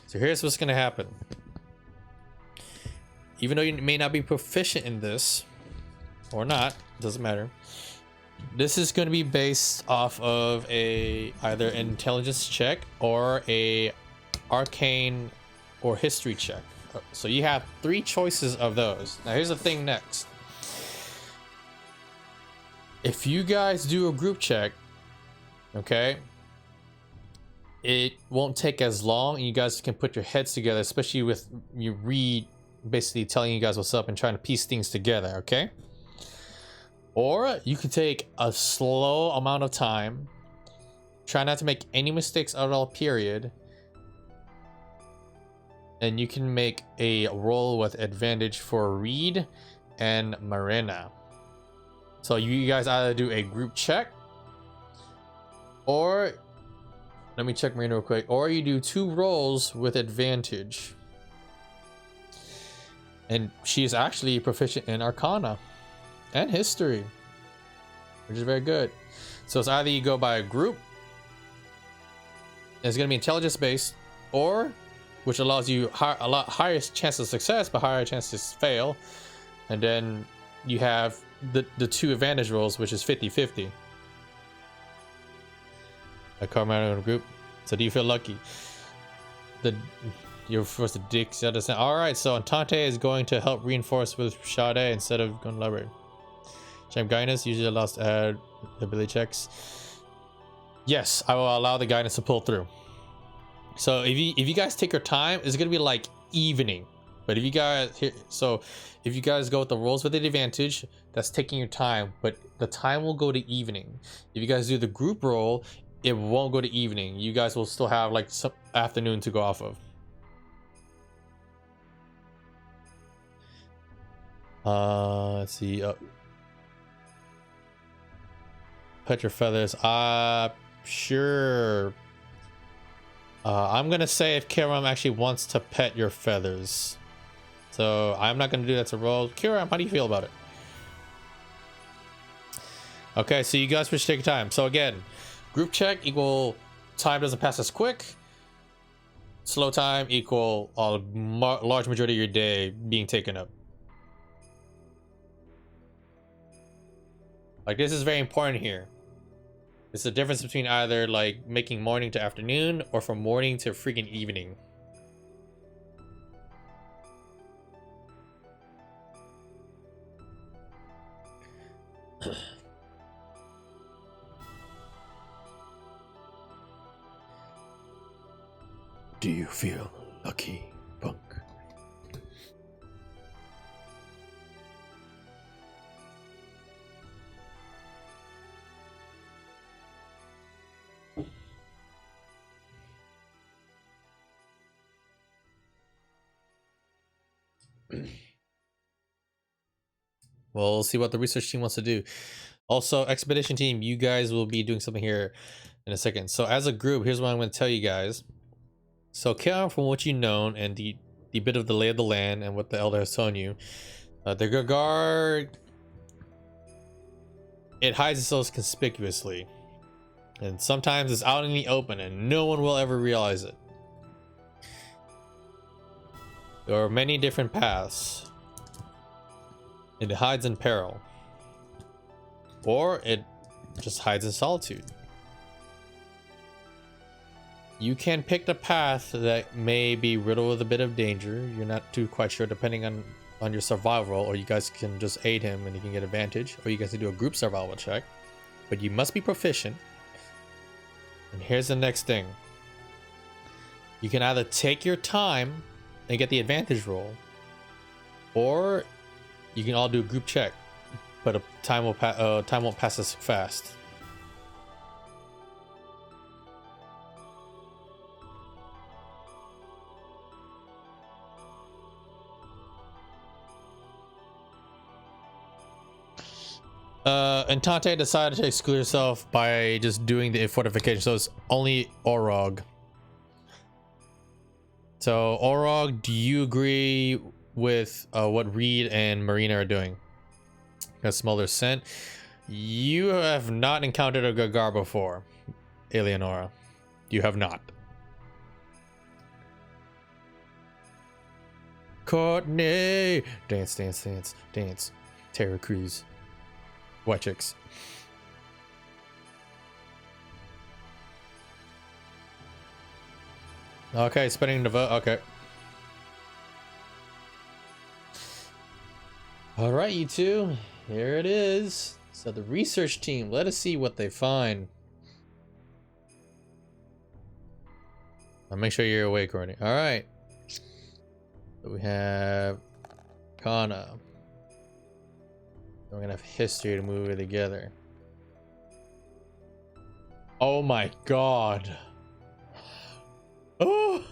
So here's what's going to happen. Even though you may not be proficient in this, or not, doesn't matter. This is going to be based off of either an intelligence check or a arcane or history check. So you have 3 choices of those. Now here's the thing next. If you guys do a group check, okay, it won't take as long, and you guys can put your heads together, especially with you Reed basically telling you guys what's up and trying to piece things together, okay? Or you can take a slow amount of time, try not to make any mistakes at all, period, and you can make a roll with advantage for Reed and Marina. So you guys either do a group check, or let me check Marina real quick, or you do 2 rolls with advantage. And she is actually proficient in Arcana and History, which is very good. So it's either you go by a group, it's going to be intelligence based, or which allows you a lot higher chance of success but higher chances to fail, and then you have the 2 advantage rolls, which is 50-50. I call my own group. So do you feel lucky? You're forced to dig out of. All right, so Entente is going to help reinforce with Sade instead of going library. Champ guidance usually allows to add ability checks. Yes, I will allow the guidance to pull through. So if you guys take your time, it's gonna be like evening. But if you guys if you guys go with the rolls with the advantage, that's taking your time, but the time will go to evening. If you guys do the group roll, it won't go to evening. You guys will still have like some afternoon to go off of. Let's see. Pet your feathers. Sure. I'm gonna say if Kiram actually wants to pet your feathers. So I'm not gonna do that to roll. Kiram, how do you feel about it? Okay, so you guys should take your time. So again, group check equal time doesn't pass as quick. Slow time equal a large majority of your day being taken up. Like, this is very important here. It's the difference between either like making morning to afternoon or from morning to freaking evening. Do you feel lucky, punk? Well, we'll see what the research team wants to do. Also, expedition team, you guys will be doing something here in a second. So as a group, here's what I'm going to tell you guys. So count from what you know and the bit of the lay of the land and what the elder has shown you. The Gagar, it hides itself conspicuously. And sometimes it's out in the open and no one will ever realize it. There are many different paths. It hides in peril. Or it just hides in solitude. You can pick the path that may be riddled with a bit of danger. You're not too quite sure depending on your survival roll, or you guys can just aid him and you can get advantage, or you guys can do a group survival check. But you must be proficient. And here's the next thing. You can either take your time and get the advantage roll, or you can all do a group check, but time won't pass as fast. Entente decided to exclude herself by just doing the fortification, so it's only Orog. So Orog, do you agree with what Reed and Marina are doing? I smell their scent. You have not encountered a Gagar before, Eleonora. You have not. Courtney! Dance, dance, dance, dance. Terror Cruise. White chicks. Okay, spending the vote. Okay. All right, you two. Here it is. So the research team. Let us see what they find. I'll make sure you're awake, Courtney. All right. So we have Kana. We're gonna have history to move it together. Oh my god. Oh,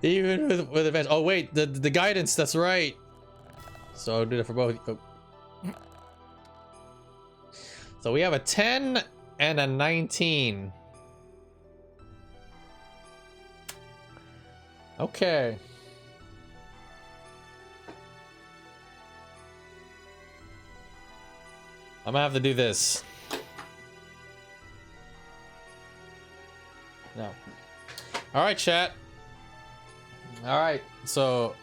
even with events. Oh wait, the guidance, that's right. So I'll do that for both. Oh. So we have a 10 and a 19. Okay. I'm gonna have to do this. No. All right, chat. All right, so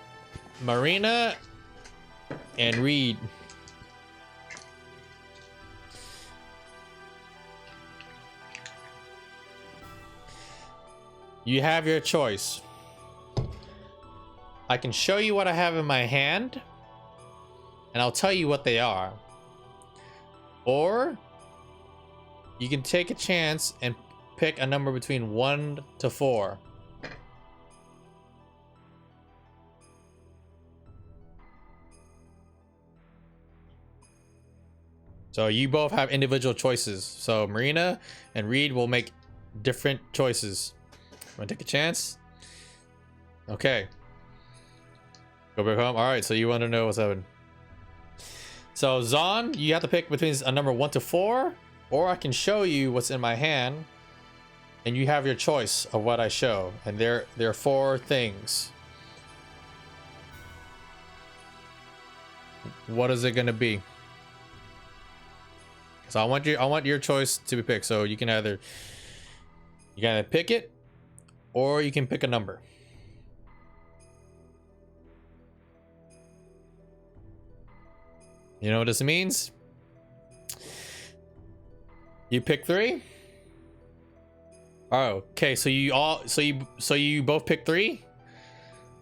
Marina and Reed. You have your choice. I can show you what I have in my hand, and I'll tell you what they are. Or you can take a chance and pick a number between 1 to 4. So you both have individual choices. So Marina and Reed will make different choices. Want to take a chance? Okay. Go back home. All right. So you want to know what's happening. So Zon, you have to pick between a number 1 to 4, or I can show you what's in my hand, and you have your choice of what I show. And there are 4 things. What is it gonna be? So I want your choice to be picked. So you can either pick it, or you can pick a number. You know what this means? You pick 3. Oh, okay. So you both pick 3.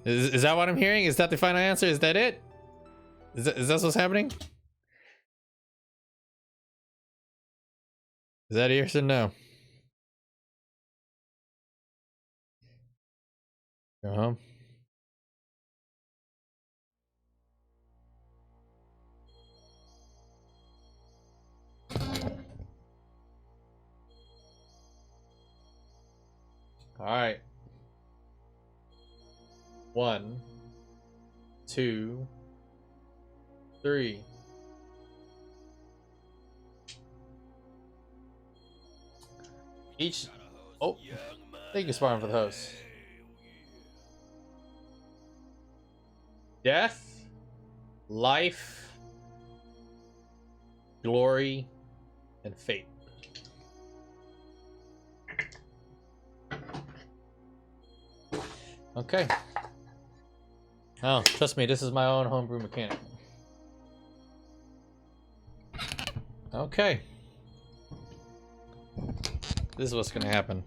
Is that what I'm hearing? Is that the final answer? Is that it? Is that what's happening? Is that a yes or no? Uh-huh. All right. 1, 2, 3. Each. Oh, thank you, Spartan, for the host. Death, life, glory, and fate. Okay. Oh, trust me, this is my own homebrew mechanic. Okay. This is what's gonna happen.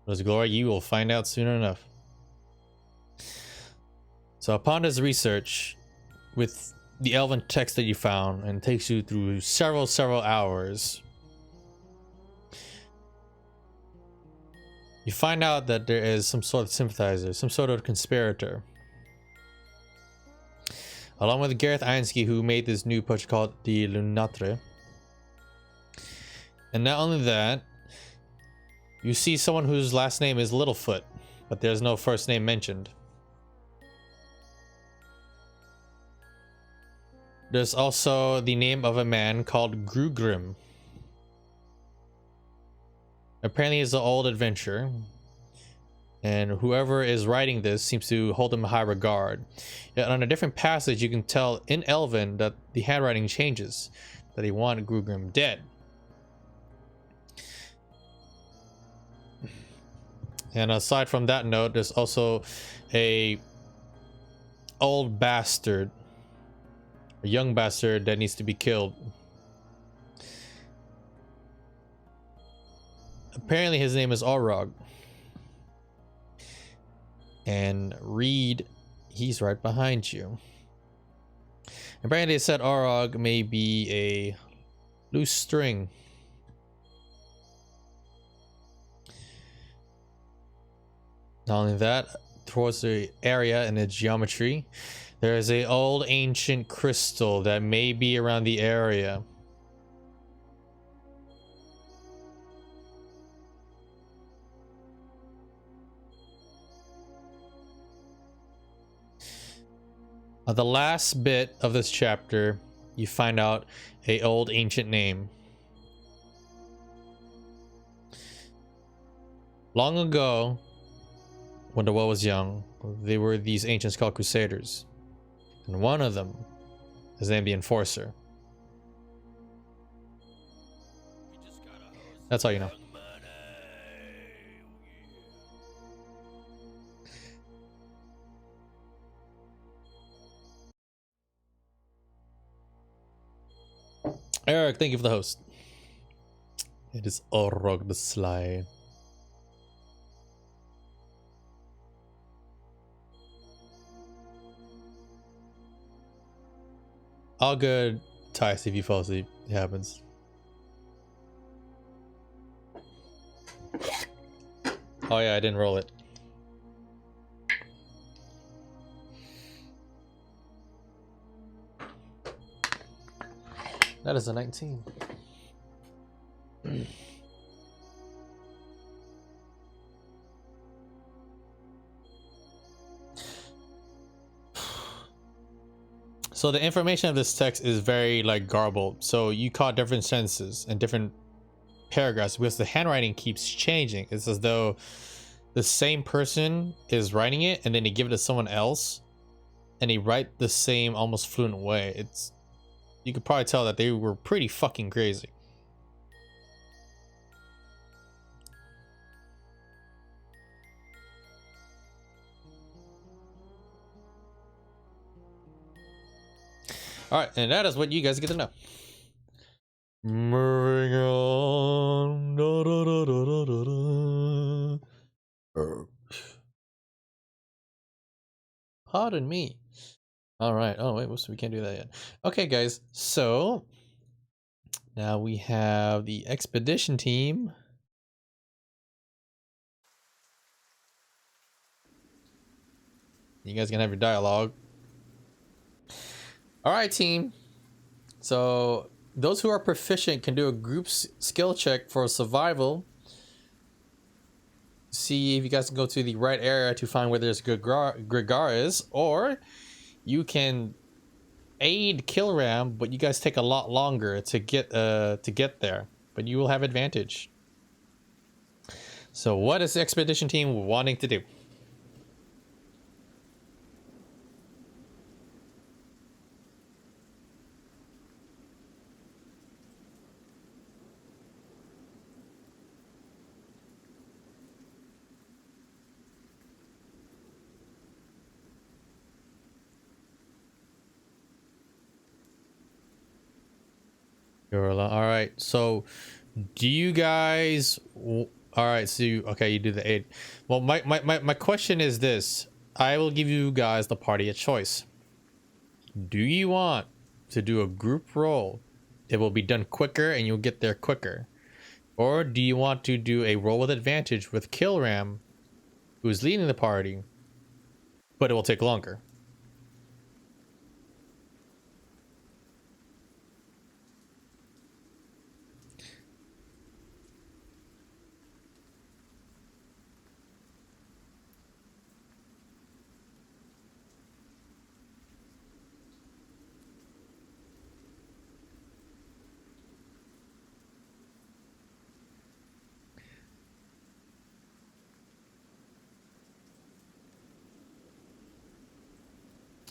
What is glory? You will find out soon enough. So upon his research with the elven text that you found, and it takes you through several hours, you find out that there is some sort of sympathizer, some sort of conspirator, along with Gareth Ironski, who made this new potion called the Lunatre. And not only that, you see someone whose last name is Littlefoot, but there's no first name mentioned. There's also the name of a man called Grugrim. Apparently he's an old adventurer, and whoever is writing this seems to hold him in high regard. Yet on a different passage you can tell in Elven that the handwriting changes, that he wanted Grugrim dead. And aside from that note, there's also a old bastard, a young bastard that needs to be killed. Apparently his name is Orog. And Reed, he's right behind you. Apparently they said Orog may be a loose string. Not only that, towards the area and the geometry, there is a old ancient crystal that may be around the area. At the last bit of this chapter, you find out a old ancient name. Long ago, when the world was young, there were these ancients called Crusaders. And one of them is named the Enforcer. That's all you know. Eric, thank you for the host. It is Orog the Sly. All good, Tice, if you fall asleep. It happens. Oh yeah, I didn't roll it. That is a 19. So the information of this text is very like garbled. So you caught different sentences and different paragraphs because the handwriting keeps changing. It's as though the same person is writing it and then they give it to someone else and they write the same almost fluent way. It's, you could probably tell that they were pretty fucking crazy. All right, and that is what you guys get to know. Moving on. Da, da, da, da, da, da. Pardon me. All right. Oh wait, we can't do that yet. Okay, guys. So now we have the expedition team. You guys can have your dialogue. All right, team. So those who are proficient can do a group skill check for survival. See if you guys can go to the right area to find where there's Grigar is, or you can aid Killram, but you guys take a lot longer to get there, but you will have advantage. So what is the expedition team wanting to do? All right, so do you guys, all right, so you do the aid. Well, my question is this. I will give you guys, the party, a choice. Do you want to do a group roll? It will be done quicker and you'll get there quicker. Or do you want to do a roll with advantage with Killram, who's leading the party, but it will take longer?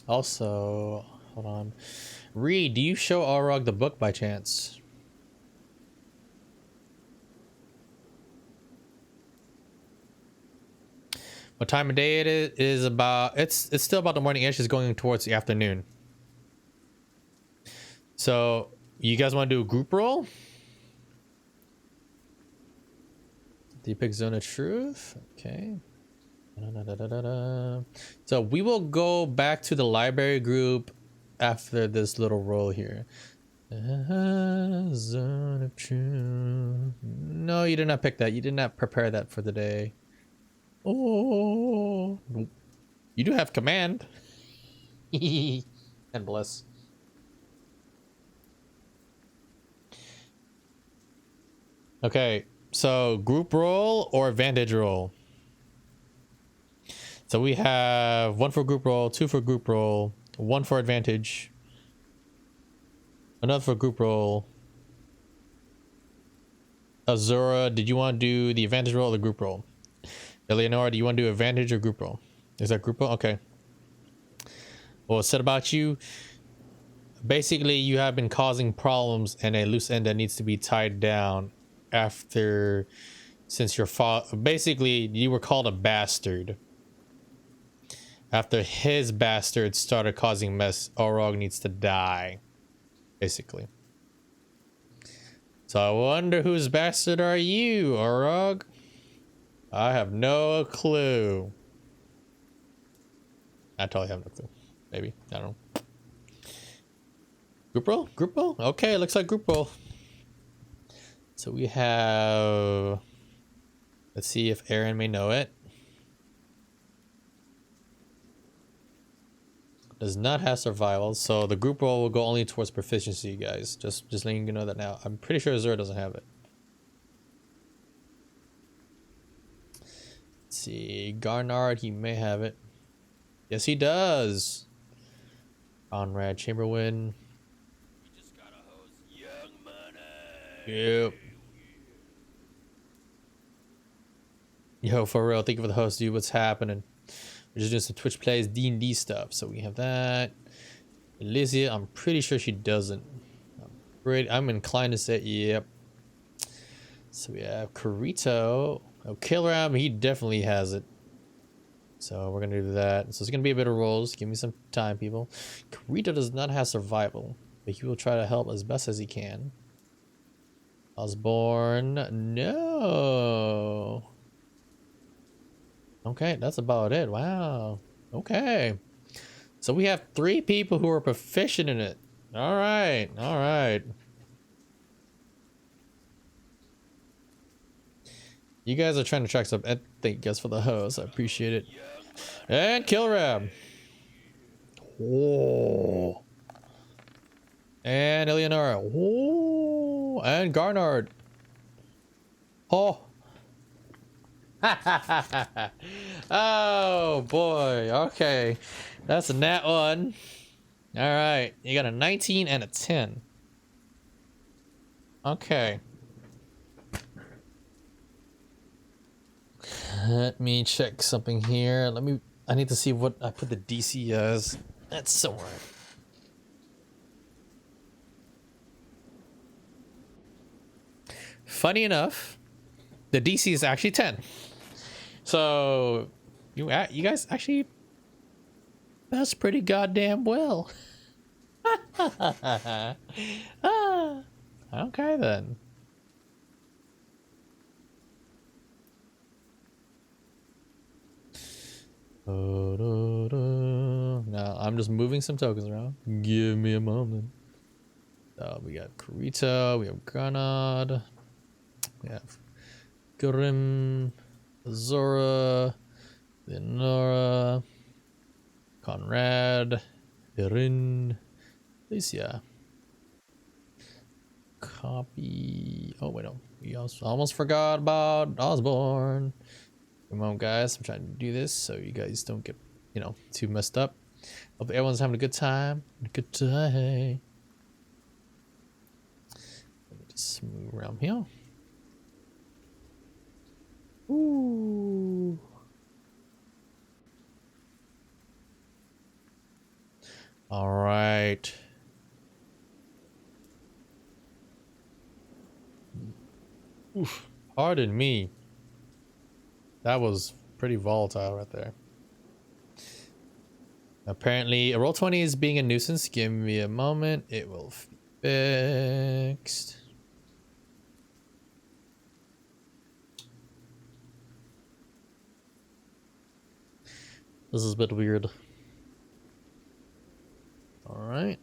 Also, hold on. Reed, do you show Alrog the book by chance? What time of day it is about, it's still about the morning-ish, is going towards the afternoon. So you guys want to do a group roll? Do you pick Zone of Truth? Okay. So we will go back to the library group after this little roll here. Zone of Truth. No, you did not pick that. You did not prepare that for the day. Oh, you do have command. And bless. Okay, so group roll or advantage roll? So we have 1 for group roll, 2 for group roll, 1 for advantage, another for group roll. Azura, did you want to do the advantage roll or the group roll? Eleonora, do you want to do advantage or group roll? Is that group roll? Okay. Well, said about you. Basically, you have been causing problems and a loose end that needs to be tied down after, since your father, basically you were called a bastard. After his bastard started causing mess, Orog needs to die, basically. So I wonder whose bastard are you, Orog? I have no clue. I totally have no clue. Maybe. I don't know. Group roll? Group roll? Okay, looks like group roll. So we have... Let's see if Aaron may know it. Does not have survival, so the group roll will go only towards proficiency, guys. Just letting you know that now. I'm pretty sure Azura doesn't have it. Let's see, Garnard, he may have it. Yes, he does. Conrad Chamberlain. We just got a host, Young Money. Yep. Yo, for real, thank you for the host, dude. What's happening? We're just doing some Twitch plays, D&D stuff. So we have that. Elysia, I'm pretty sure she doesn't. I'm inclined to say yep. So we have Carito. Oh, Killeram, he definitely has it. So we're gonna do that. So it's gonna be a bit of rolls. Give me some time, people. Carito does not have survival, but he will try to help as best as he can. Osborne, no. Okay, that's about it. Wow. Okay. So we have 3 people who are proficient in it. All right. All right. You guys are trying to track some. Thank you guys for the host. I appreciate it. And Killrab. Oh. And Eleonora. Oh. And Garnard. Oh. Oh boy. Okay. That's a nat 1. All right. You got a 19 and a 10. Okay. Let me check something here. I need to see what I put the DC as. That's somewhere. Funny enough, the DC is actually 10. So you guys actually that's pretty goddamn well. Ah, okay then. Now I'm just moving some tokens around. Give me a moment. We got Carito, we have Granad, we have Grim, Zora, Leonora, Conrad, Erin, Alicia. Copy. Oh wait, no. We also almost forgot about Osborne. Come on, guys. I'm trying to do this so you guys don't get, too messed up. Hope everyone's having a good time. Good time. Let me just move around here. Ooh. All right. Oof. Pardon me. That was pretty volatile right there. Apparently, a roll20 is being a nuisance. Give me a moment. It will be fixed. This is a bit weird. All right.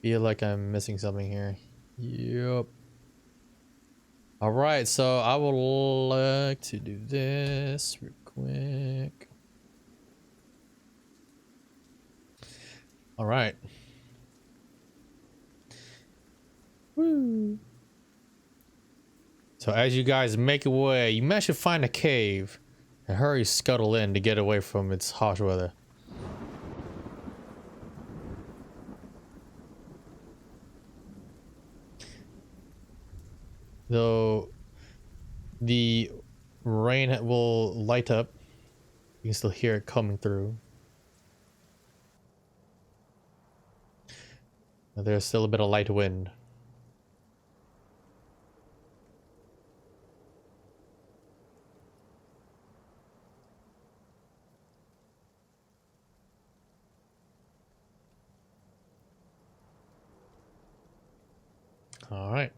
Feel like I'm missing something here. Yep. All right, so I would like to do this real quick. All right. Woo. So as you guys make your way, you manage to find a cave and hurry scuttle in to get away from its harsh weather. Though the rain will light up, you can still hear it coming through. Now there's still a bit of light wind. All right.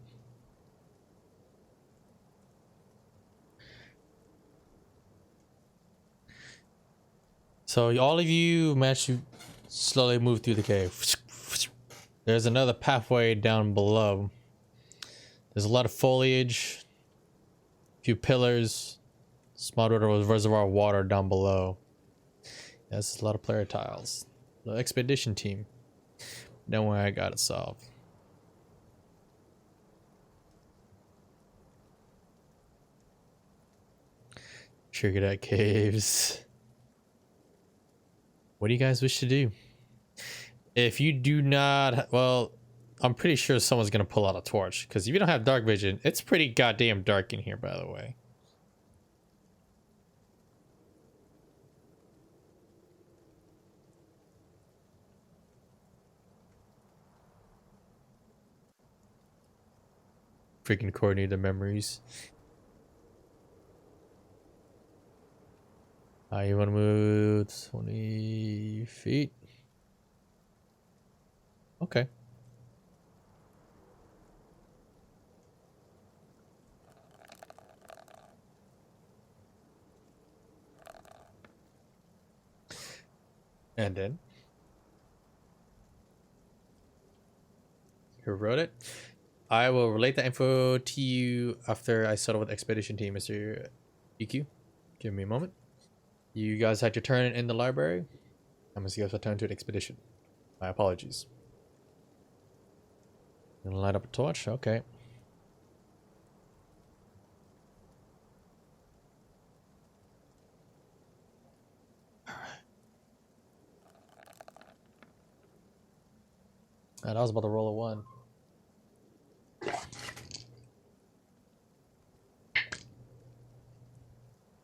So all of you managed to slowly move through the cave. There's another pathway down below. There's a lot of foliage, a few pillars, small little reservoir of water down below. That's a lot of player tiles. The expedition team. Don't worry, I got it solved. Trigger that caves. What do you guys wish to do? If you do not, well, I'm pretty sure someone's gonna pull out a torch, because if you don't have dark vision, it's pretty goddamn dark in here, by the way. Freaking coordinate the memories. You want to move 20 feet? Okay. And then you wrote it. I will relate the info to you after I settle with the expedition team, Mr. EQ. Give me a moment. You guys had your turn in the library. I'm gonna see you guys return to the expedition. My apologies. Gonna light up a torch? Okay. And I was about to roll a 1.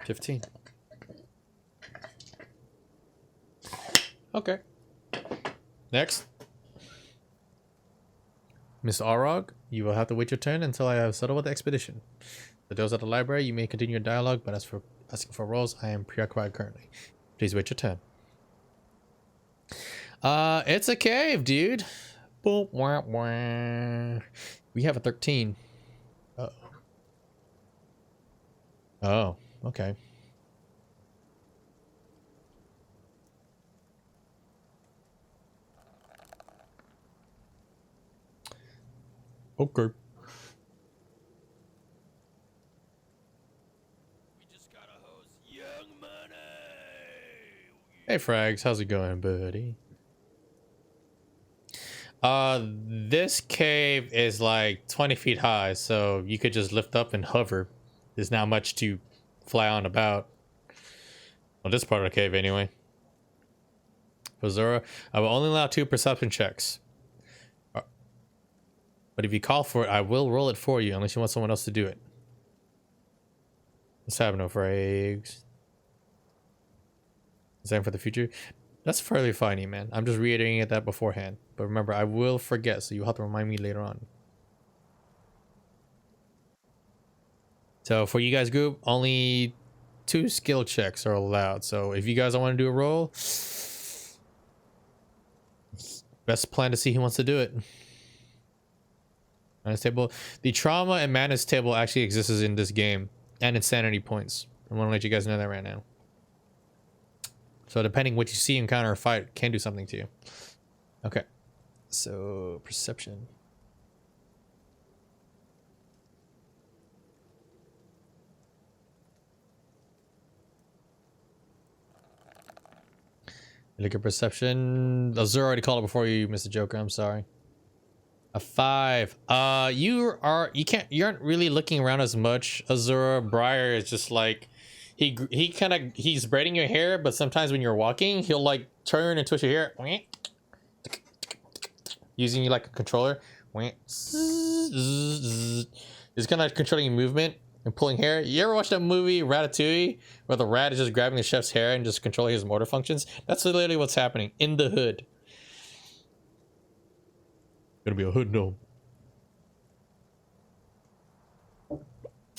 $15. Okay. Next. Miss Arog, you will have to wait your turn until I have settled with the expedition. For those at the library, you may continue your dialogue, but as for asking for rolls, I am preoccupied currently. Please wait your turn. It's a cave, dude. Boop, wah, wah. We have a 13. Uh-oh. Oh, okay. Okay. We just got a hose. Young money. Hey, Frags, how's it going, buddy? This cave is like 20 feet high, so you could just lift up and hover. There's not much to fly on about. Well, this part of the cave, anyway. For Zora, I will only allow 2 perception checks. But if you call for it, I will roll it for you, unless you want someone else to do it. Let's have no frags. Same for the future. That's fairly funny, man. I'm just reiterating that beforehand. But remember, I will forget, so you'll have to remind me later on. So for you guys group, only 2 skill checks are allowed. So if you guys don't want to do a roll, best plan to see who wants to do it. Manus table. The trauma and manus table actually exists in this game, and insanity points. I want to let you guys know that right now. So depending what you see, encounter, or fight can do something to you. Okay. So perception. Look at perception. Azur already called it before you, Mr. Joker. I'm sorry. A 5. You aren't really looking around as much. Azura. Briar is just like he's braiding your hair, but sometimes when you're walking, he'll like turn and twist your hair, using you like a controller. He's kind of controlling your movement and pulling hair. You ever watch that movie Ratatouille, where the rat is just grabbing the chef's hair and just controlling his motor functions? That's literally what's happening in the hood. Gonna be a hood gnome.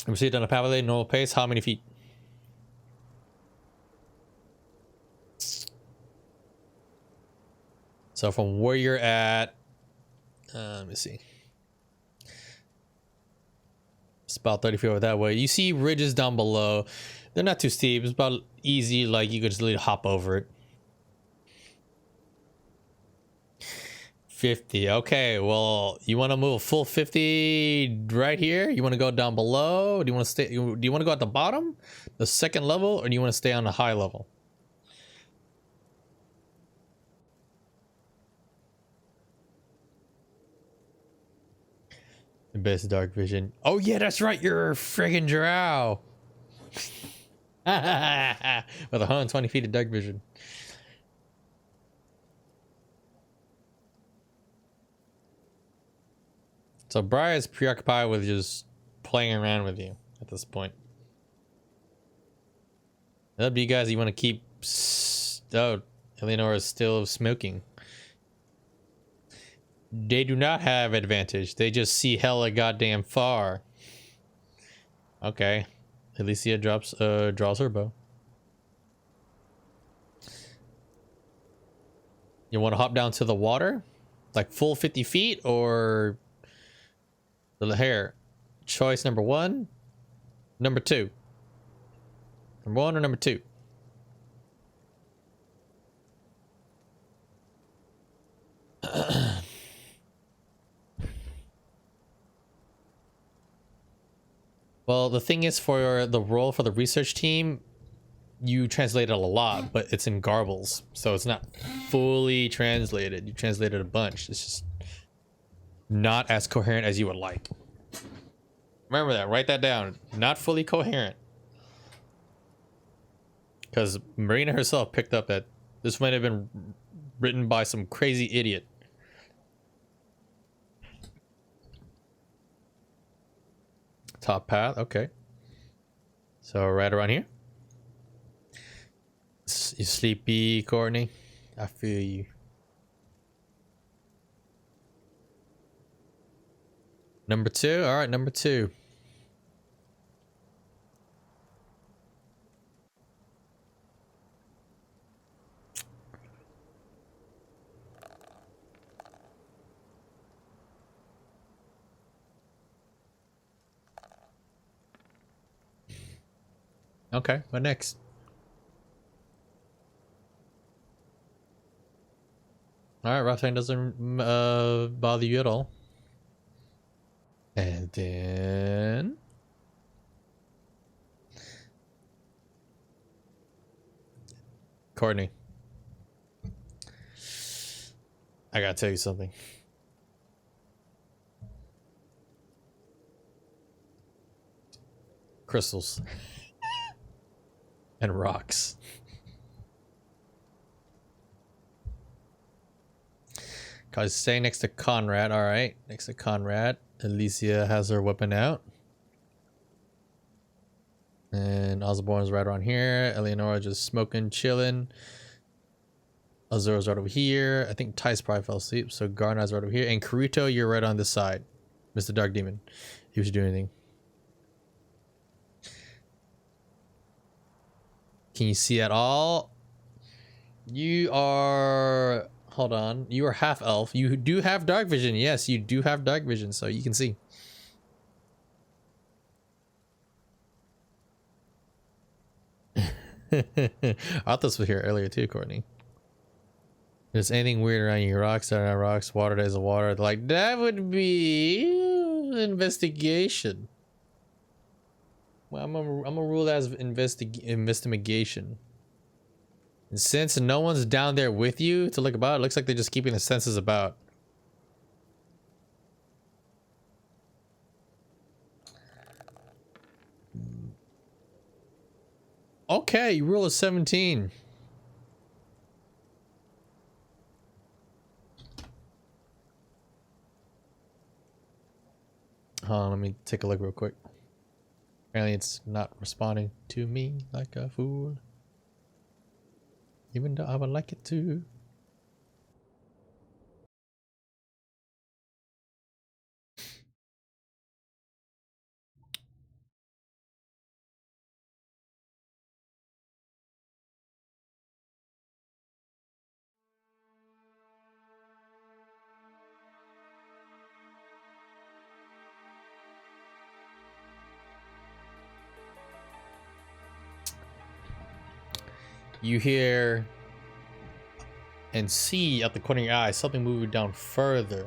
Proceed on a pathway, normal pace. How many feet? So from where you're at, let me see. It's about 30 feet over that way. You see ridges down below. They're not too steep. It's about easy, like you could just literally hop over it. 50. Okay, well, you want to move a full 50 right here? You want to go down below? Do you want to stay? Do you want to go at the bottom, the second level, or do you want to stay on the high level? The best dark vision. Oh yeah, that's right. You're a friggin' drow. With 120 feet of dark vision. So Briar is preoccupied with just playing around with you at this point. It's up to you guys. You want to keep... Oh, Eleanor is still smoking. They do not have advantage. They just see hella goddamn far. Okay. Alicia draws her bow. You want to hop down to the water? Like full 50 feet or... The hair. Choice number 1. Number 2. Number 1 or number 2? Well, the thing is, for the role for the research team, you translated a lot, but it's in garbles, so it's not fully translated. You translated a bunch. It's just not as coherent as you would like. Remember that. Write that down. Not fully coherent. Because Marina herself picked up that this might have been written by some crazy idiot. Top path. Okay. So right around here. You sleepy, Courtney? I feel you. Number 2. All right, number 2. Okay, what next? Alright, Roughtang doesn't bother you at all. And then... Courtney. I gotta tell you something. Crystals. And rocks. Cause staying next to Conrad. All right, next to Conrad. Alicia has her weapon out, and Osborne's right around here. Eleonora just smoking, chilling. Azura's right over here. I think Ty's probably fell asleep, so Garnard's right over here. And Karuto, you're right on this side, Mr. Dark Demon. If you should do anything. Can you see at all? You are... Hold on. You are half elf. You do have dark vision. Yes, you do have dark vision, so you can see. Arthas was here earlier too, Courtney. There's anything weird around you? Rocks that are not rocks. Water that is water. Like, that would be investigation. Well, I'm gonna rule that as investigation. And since no one's down there with you to look about, it looks like they're just keeping the senses about. Okay, you rule a 17. Hold on, let me take a look real quick. Apparently it's not responding to me like a fool. Even though I would like it to. you hear and see at the corner of your eye something moving down further.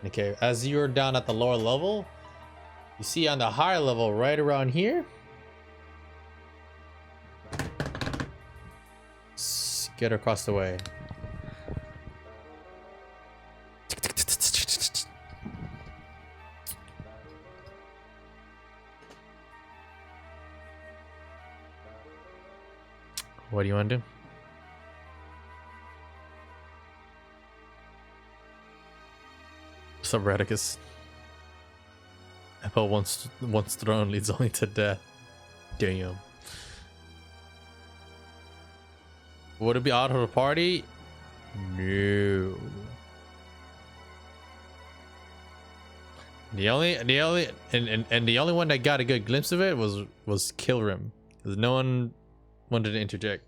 Okay, as you're down at the lower level, you see on the higher level right around here. Get across the way. What do you want to do? What's up, Radicus? Apple once thrown leads only to death. Damn. Would it be out of the party? No. The only one that got a good glimpse of it was Kilrim, because no one wanted to interject.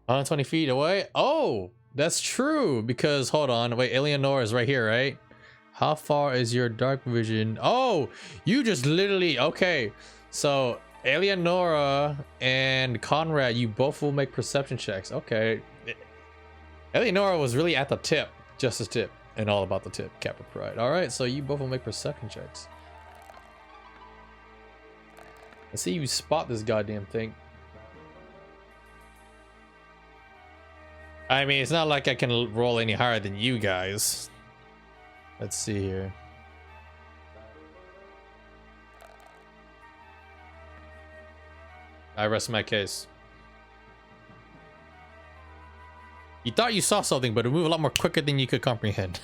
120 feet away. Oh, that's true. Because hold on, wait, Eleanor is right here, right? How far is your dark vision? Oh, you just literally okay. So Eleonora and Conrad, you both will make perception checks. Okay. Eleonora was really at the tip, just as tip, and all about the tip. Kappa Pride. All right, so you both will make perception checks. Let's see you spot this goddamn thing. I mean, it's not like I can roll any higher than you guys. Let's see here. I rest my case. You thought you saw something, but it moved a lot more quicker than you could comprehend.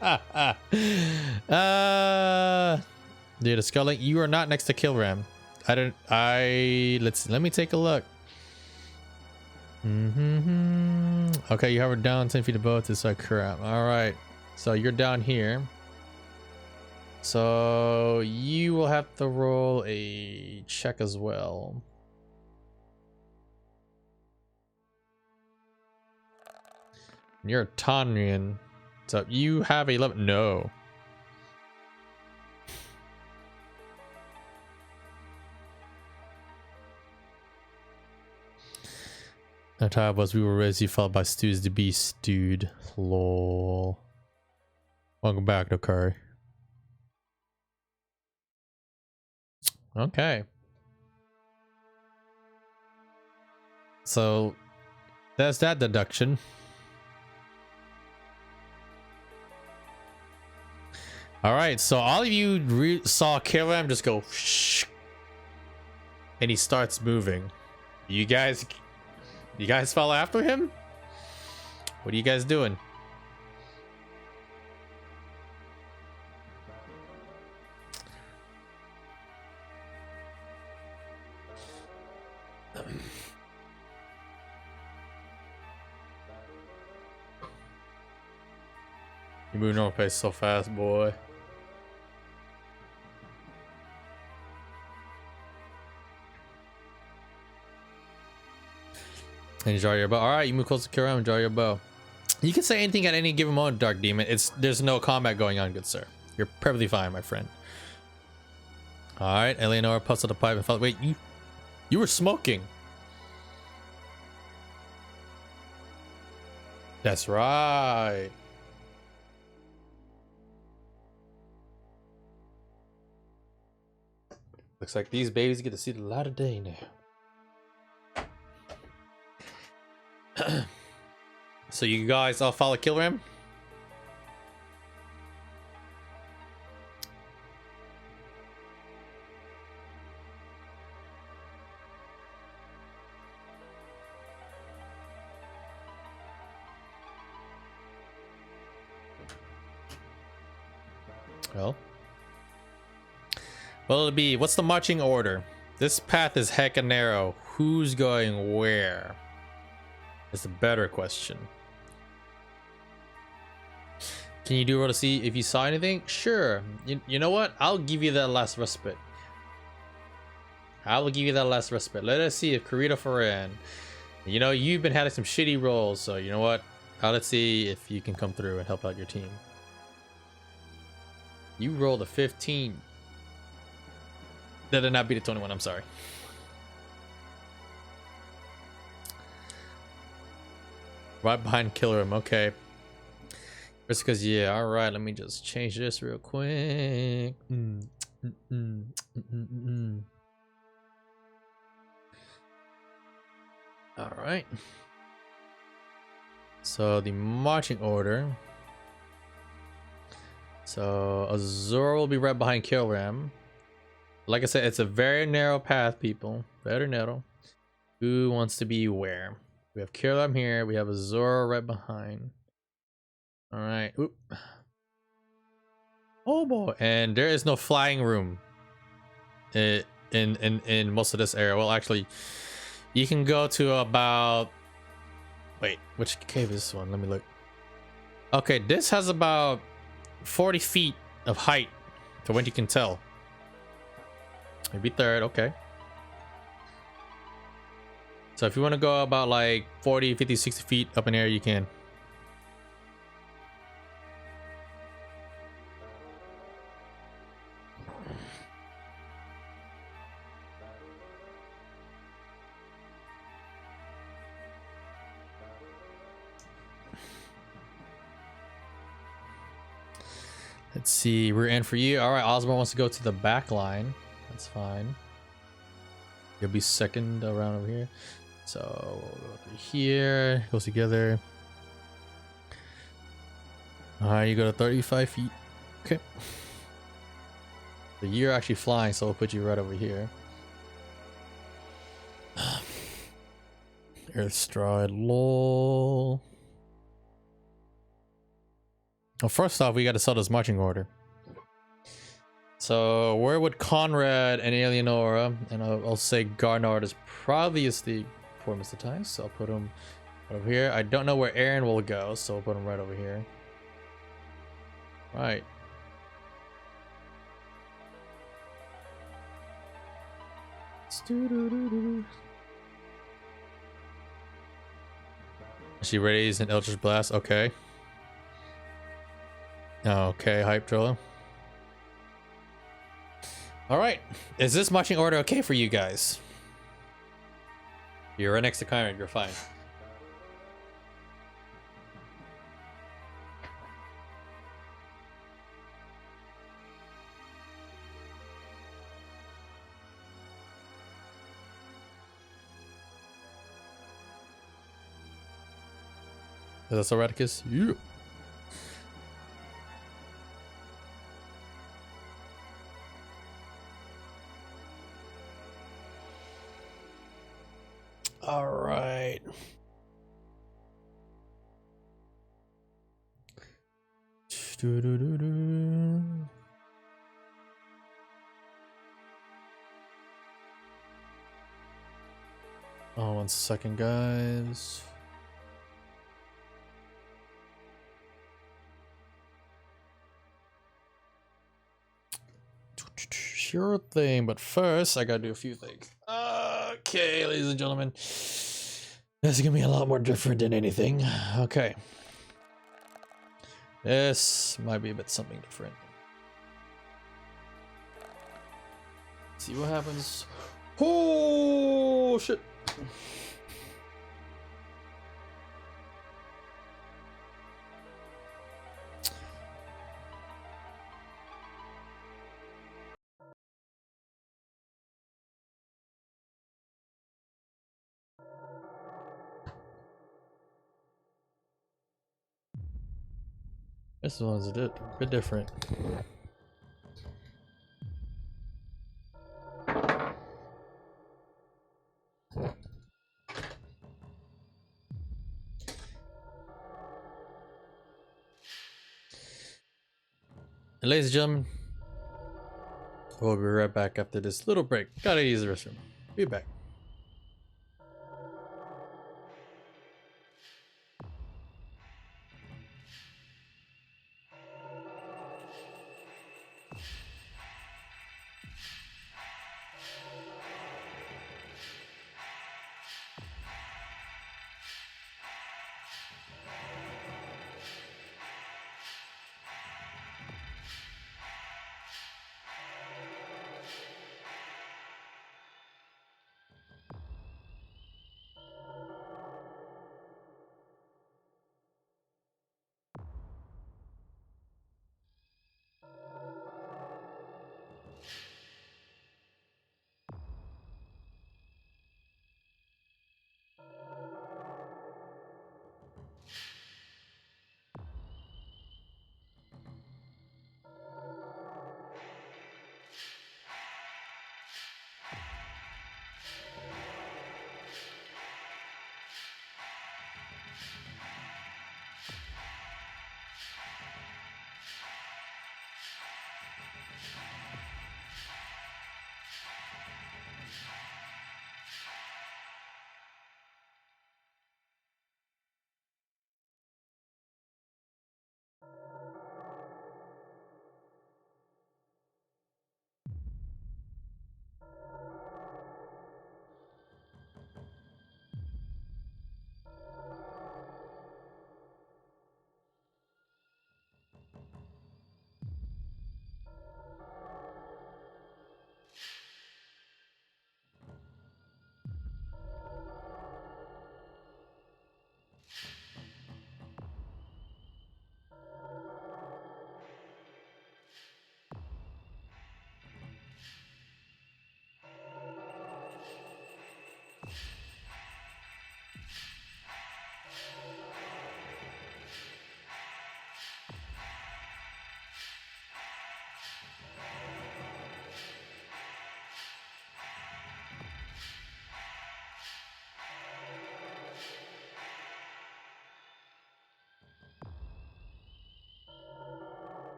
Dude, the Sculling, you are not next to Kilram. Let me take a look. Okay, you hover down 10 feet above this crap. All right, so you're down here. So you will have to roll a check as well. You're a Tanrian, so you have a level. No. Our time was we were raised, followed by Stews the Beast, dude. Lol. Welcome back, okay. Okay. So that's that deduction. All right, so all of you saw Kilram just go shh, and he starts moving. You guys follow after him? What are you guys doing? You moving on pace so fast, boy. And draw your bow. All right, you move close to Kiram and draw your bow. You can say anything at any given moment, Dark Demon. There's no combat going on, good sir. You're perfectly fine, my friend. All right, Eleanor puffs out the pipe and felt. Wait, you were smoking. That's right. Looks like these babies get to see the light of day now. So you guys all follow Kilram? Well, it'll be, what's the marching order? This path is hecka narrow. Who's going where? That's a better question. Can you do a roll to see if you saw anything? Sure. You know what? I'll give you that last respite. I will give you that last respite. Let us see if Karita Ferran. You know, you've been having some shitty rolls, so you know what? Let's see if you can come through and help out your team. You rolled a 15. That did not beat a 21, I'm sorry. Right behind Killer Him. Okay. Just because, yeah. All right. Let me just change this real quick. All right. So the marching order. So Azor will be right behind Kilram. Like I said, it's a very narrow path, people. Very narrow. Who wants to be where? We have Kilram here. We have Azor right behind. All right. Oop. Oh boy. And there is no flying room in most of this area. Well, actually, you can go to about. Wait, which cave is this one? Let me look. Okay, this has about 40 feet of height to what you can tell. Maybe third, okay. So if you want to go about like 40, 50, 60 feet up in air, you can. Let's see, we're in for you. All right, Osborne wants to go to the back line. That's fine. You'll be second around over here. So we'll go through here, goes together. All right, you go to 35 feet. Okay. So you're actually flying, so we'll put you right over here. Earth stride, lol. Well, first off, we got to sell this marching order. So where would Conrad and Eleonora, and I'll say Garnard is probably the poor Mr. Tice, so I'll put him over here. I don't know where Aaron will go, so I'll put him right over here. Right. She raised an Eldritch Blast. Okay. Okay, hype trailer. All right. Is this marching order okay for you guys? You're right next to Kyron. You're fine. Is that Soraticus? Yeah. All right. Oh, 1 second, guys. Sure thing, but first I gotta do a few things. Okay, ladies and gentlemen, this is gonna be a lot more different than anything. Okay, this might be a bit something different. See what happens. Oh shit! This one's a bit different. And ladies and gentlemen, we'll be right back after this little break. Gotta use the restroom. Be back.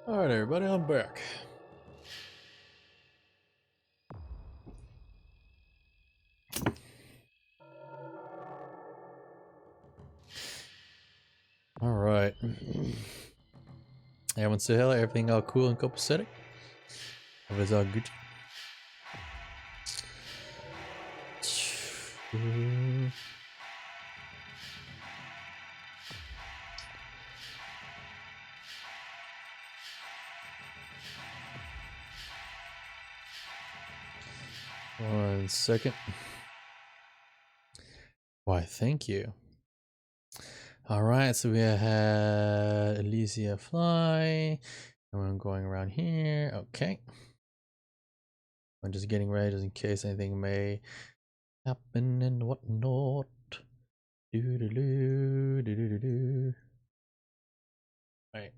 Alright, everybody, I'm back. Alright. Everyone say hello, everything all cool and copacetic? Everything's all good. One second. Why, thank you. Alright, so we had Elysia fly. And I'm going around here. Okay. I'm just getting ready just in case anything may happen and whatnot. Do. Right.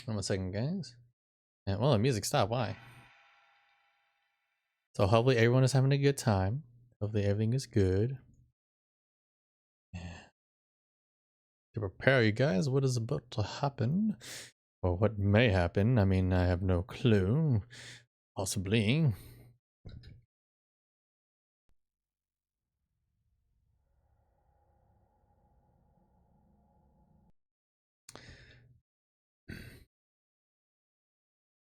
One second, guys. And well, the music stopped. Why? So hopefully everyone is having a good time. Hopefully everything is good. To prepare you guys what is about to happen. Or what may happen. I mean, I have no clue. Possibly.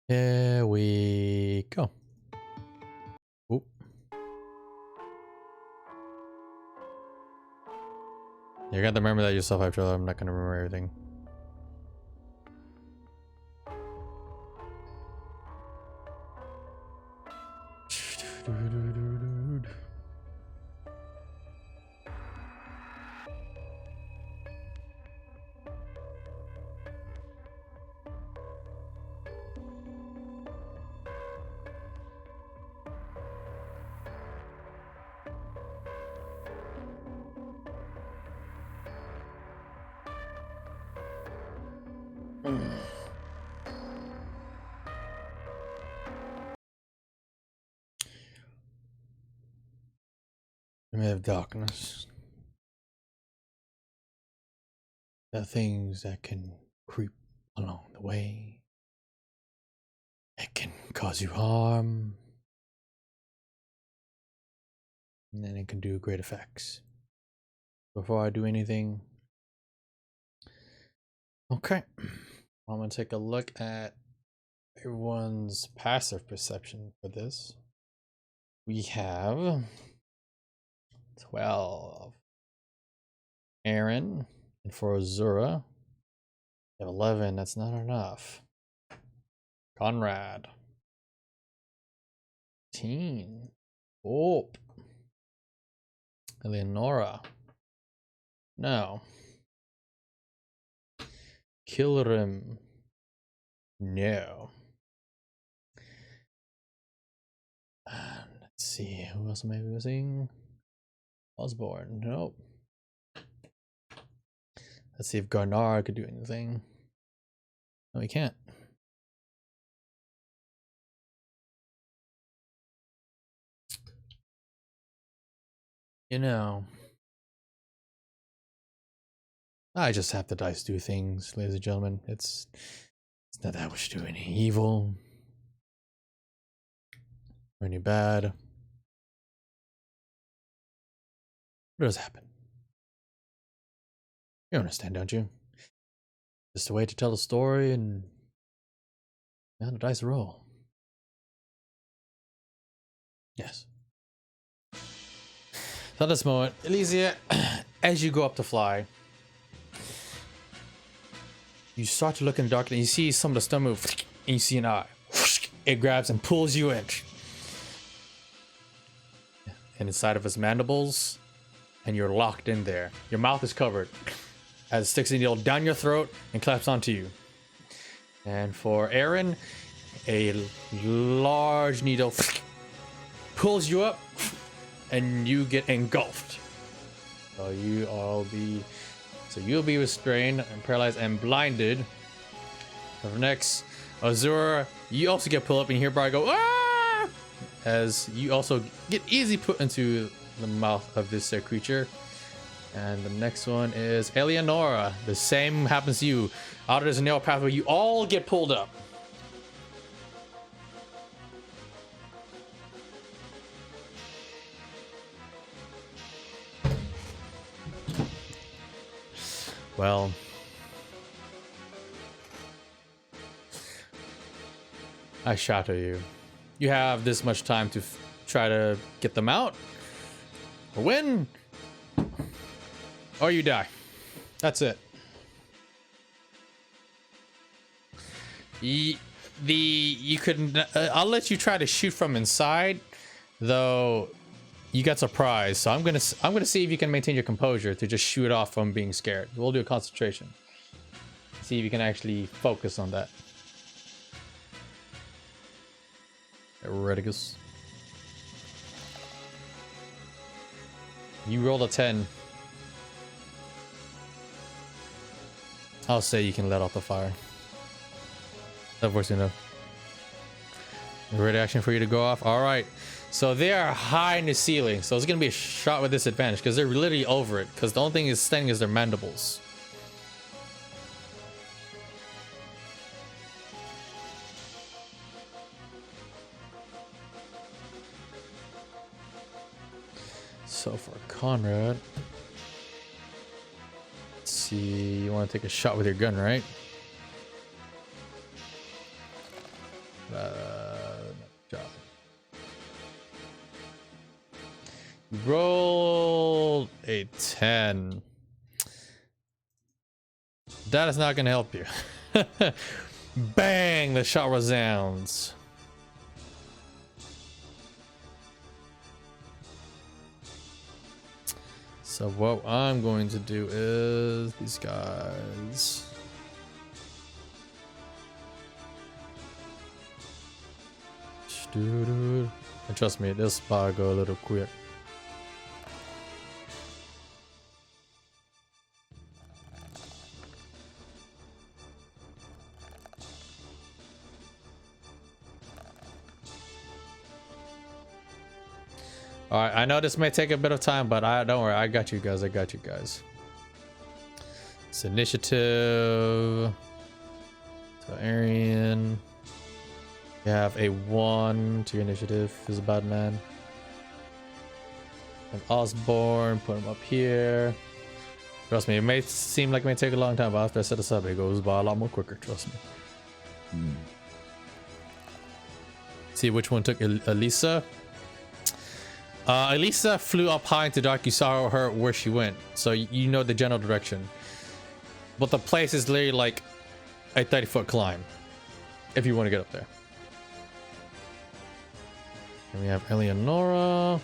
Here we go. Oop. You got to remember that yourself after that. I'm not going to remember everything. We may have darkness. There are things that can creep along the way. It can cause you harm. And then it can do great effects. Before I do anything, okay, I'm gonna take a look at everyone's passive perception for this. We have 12. Aaron, and for Azura, we have 11. That's not enough. Conrad, 18. Oh, Eleonora, no. Kilrim, no. Let's see, who else am I missing? Osborne, nope. Let's see if Garnar could do anything. No, he can't. You know, I just have the dice do things, ladies and gentlemen. It's not that we should do any evil or any bad. What does happen? You understand, don't you? Just a way to tell the story and now the dice roll. Yes. So at this moment, Elysia, as you go up to fly, you start to look in the dark and you see some of the stone move and you see an eye. It grabs and pulls you in. And inside of his mandibles, and you're locked in there. Your mouth is covered as it sticks a needle down your throat and claps onto you. And for Aaron, a large needle pulls you up and you get engulfed. So you'll be restrained and paralyzed and blinded. Up next, Azura, you also get pulled up and you hear Brian go, ah! As you also get easily put into the mouth of this creature. And the next one is Eleonora. The same happens to you. Out there's a narrow pathway. You all get pulled up. Well, I shatter you. You have this much time to try to get them out, or win, or you die. That's it. You could. I'll let you try to shoot from inside, though. You got surprised, so I'm gonna see if you can maintain your composure to just shoot off from being scared. We'll do a concentration. See if you can actually focus on that. Reticus. You rolled a 10. I'll say you can let off the fire. That works enough. Ready action for you to go off. All right. So they are high in the ceiling, so it's gonna be a shot with disadvantage because they're literally over it. Because the only thing is standing is their mandibles. So for Conrad, let's see. You want to take a shot with your gun, right? Job. Roll a 10. That is not going to help you. Bang! The shot resounds. So what I'm going to do is these guys. And trust me, this spot go a little quick. All right, I know this may take a bit of time, but don't worry, I got you guys. I got you guys. It's initiative. So Arian, you have a 1 to your initiative. Who's a bad man? And Osborne, put him up here. Trust me, it may seem like it may take a long time, but after I set this up, it goes by a lot more quicker. Trust me. See which one took Elisa. Elisa flew up high into dark. You saw her where she went, so you know the general direction. But the place is literally like a 30-foot climb if you want to get up there. And we have Eleonora.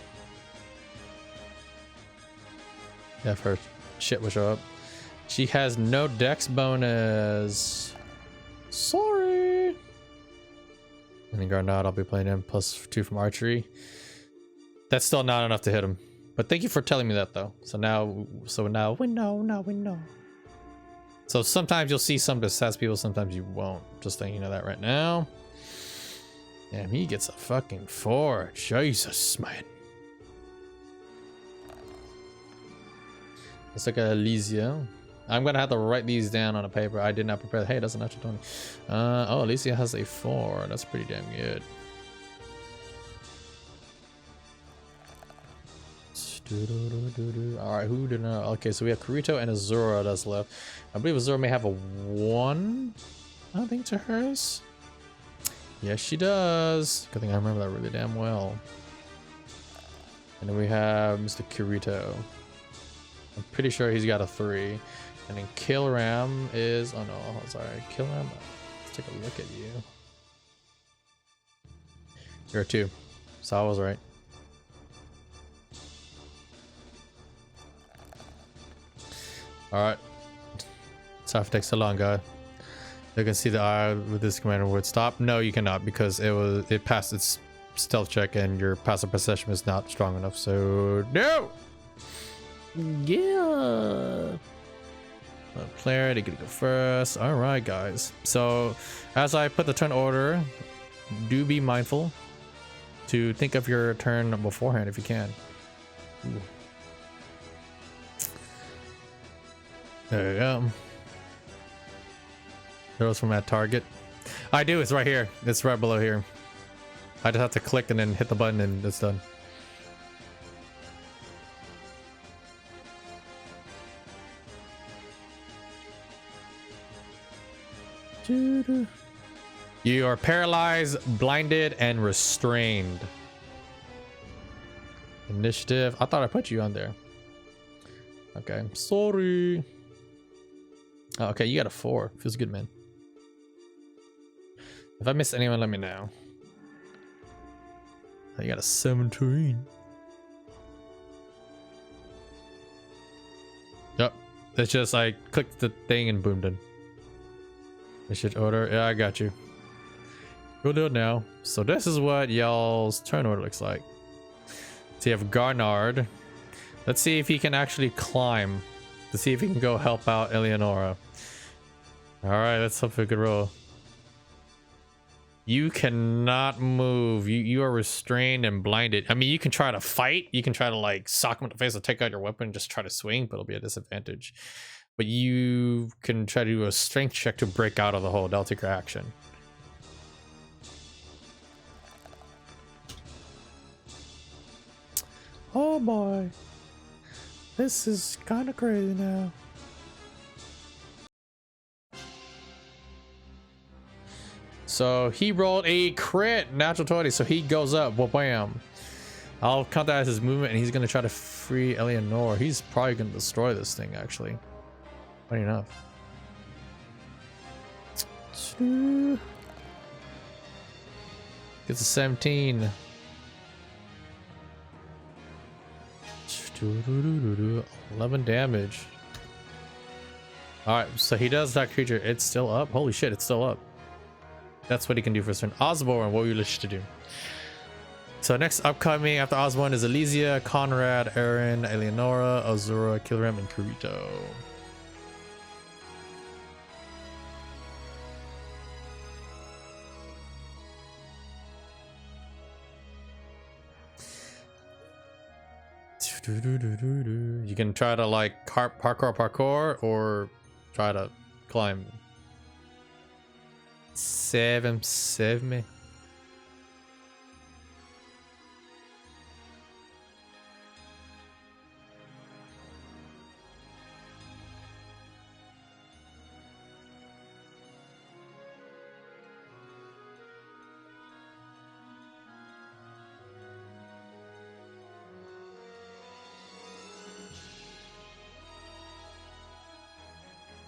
Yeah, her shit will show up. She has no dex bonus. Sorry. And then Garnot, I'll be playing him +2 from archery. That's still not enough to hit him. But thank you for telling me that, though. So now we know. So sometimes you'll see some stats people, sometimes you won't. Just letting you know that right now. Damn, he gets a fucking 4. Jesus, man. Let's look at Elysia. I'm gonna have to write these down on a paper. I did not prepare. Hey, that's a natural 20. Oh, Elysia has a 4. That's pretty damn good. All right, who did not? Okay, so we have Kirito and Azura that's left. I believe Azura may have a 1, I think, to hers. Yes, she does. Good thing I remember that really damn well. And then we have Mr. Kirito. I'm pretty sure he's got a 3. And then Kilram is, oh no, sorry, Kilram. Let's take a look at you. You're a 2, so I was right. All right. Sorry if it takes so long, guy. You can see the eye with this commander word stop. No, you cannot, because it passed its stealth check and your passive perception is not strong enough. So no. Yeah. Player, they get to go first. All right, guys. So as I put the turn order, do be mindful to think of your turn beforehand if you can. Ooh. There you go. Throws from that target. I do. It's right here. It's right below here. I just have to click and then hit the button and it's done. You are paralyzed, blinded, and restrained. Initiative. I thought I put you on there. Okay. Sorry. Oh, okay, you got a 4. Feels good, man. If I miss anyone, let me know. Oh, you got a 17. Yep. It's just I clicked the thing and boom, done. I should order. Yeah, I got you. We'll do it now. So this is what y'all's turn order looks like. So you have Garnard. Let's see if he can actually climb. To see if he can go help out Eleonora. Alright, let's hope for a good roll. You cannot move. You are restrained and blinded. I mean, you can try to fight. You can try to like sock him in the face or take out your weapon and just try to swing, but it'll be a disadvantage. But you can try to do a strength check to break out of the hole. That'll take your action. Oh boy. This is kind of crazy now. So he rolled a crit, natural 20, so he goes up. Wham. I'll count that as his movement, and he's going to try to free Eleanor. He's probably going to destroy this thing, actually. Funny enough. Gets a 17. 11 damage. Alright, so he does that creature. It's still up. Holy shit, it's still up. That's what he can do for a turn. Osborne, what would you wish to do? So next upcoming after Osborne is Elysia, Conrad, Aaron, Eleonora, Azura, Kilram, and Kurito. You can try to like parkour or try to climb. Save me.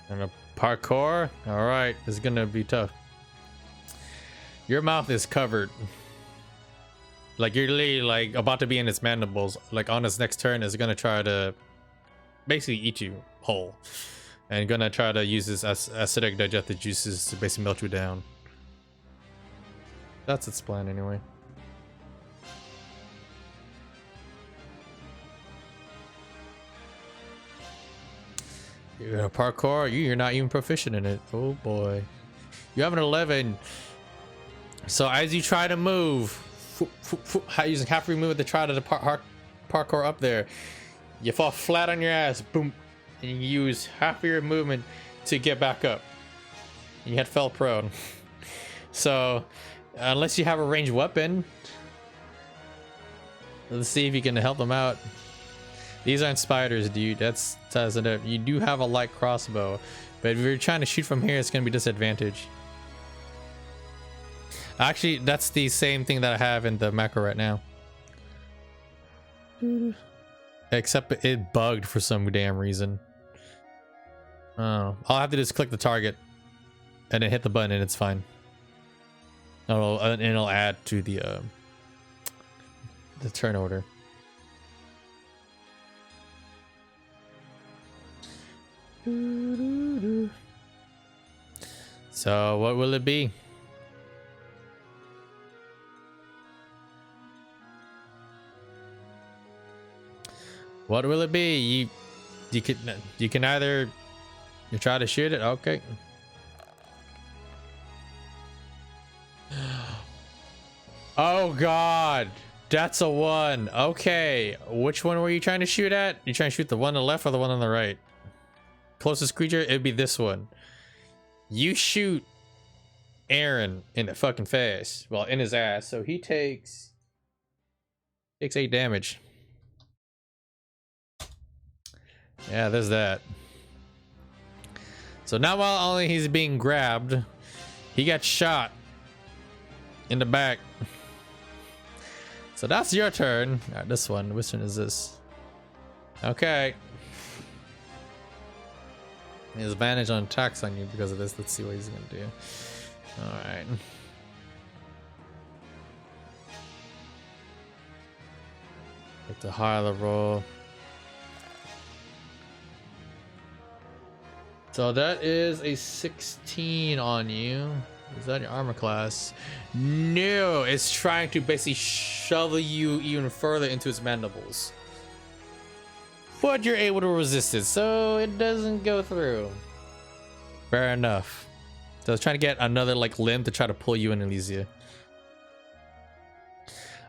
And a parkour. All right, this is gonna be tough. Your mouth is covered. Like you're literally like about to be in its mandibles. Like on its next turn, it's gonna try to basically eat you whole, and gonna try to use its acidic digestive juices to basically melt you down. That's its plan anyway. You're gonna parkour. You're not even proficient in it. Oh boy. You have an 11. So as you try to move, using half your movement to try to parkour up there, you fall flat on your ass. Boom. And you use half of your movement to get back up. You had fell prone. So unless you have a ranged weapon, let's see if you can help them out. These aren't spiders, dude. That's it. You do have a light crossbow, but if you're trying to shoot from here, it's gonna be disadvantage. Actually, that's the same thing that I have in the macro right now. Except it bugged for some damn reason. Oh, I'll have to just click the target and then hit the button and it's fine. And it'll add to the turn order. So what will it be? What will it be? You can either try to shoot it. Okay. Oh god, that's a 1. Okay, which one were you trying to shoot at? You trying to shoot the one on the left or the one on the right? closest creature, it'd be this one. You shoot Aaron in the fucking face. Well, in his ass. So he takes 8 damage. Yeah, there's that. So now while only he's being grabbed, he got shot in the back. So that's your turn. All right, this one. Which one is this? Okay. He has advantage on attacks on you because of this. Let's see what he's gonna do. All right. Get the higher roll. So that is a 16 on you. Is that your armor class? No, it's trying to basically shovel you even further into its mandibles. But you're able to resist it, so it doesn't go through. Fair enough. So I was trying to get another like limb to try to pull you in, Elysia.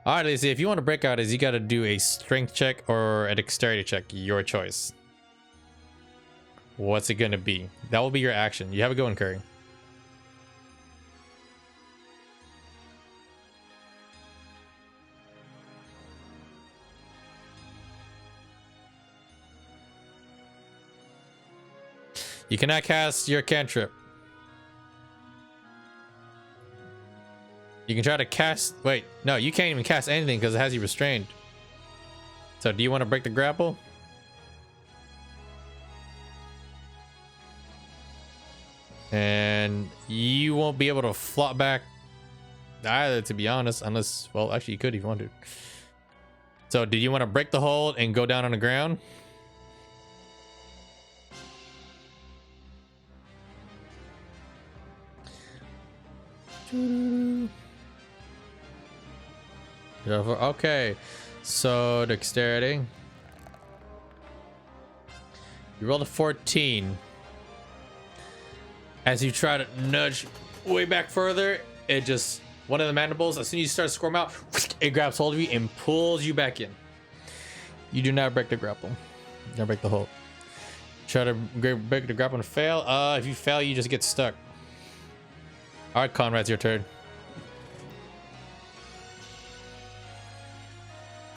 Alright, Elysia, if you want to break out, you gotta do a strength check or a dexterity check, your choice. What's it gonna be? That will be your action. You have a go in, Curry. You cannot cast your cantrip. You can try to cast. Wait, no, you can't even cast anything because it has you restrained. So, do you want to break the grapple? And you won't be able to flop back either, to be honest, unless, well, actually, you could if you wanted. So, do you want to break the hold and go down on the ground? Okay, so dexterity. You rolled a 14. As you try to nudge way back further, it just, one of the mandibles, as soon as you start to squirm out, it grabs hold of you and pulls you back in. You do not break the grapple. You don't break the hold. Try to break the grapple and fail. If you fail, you just get stuck. All right, Conrad, it's your turn.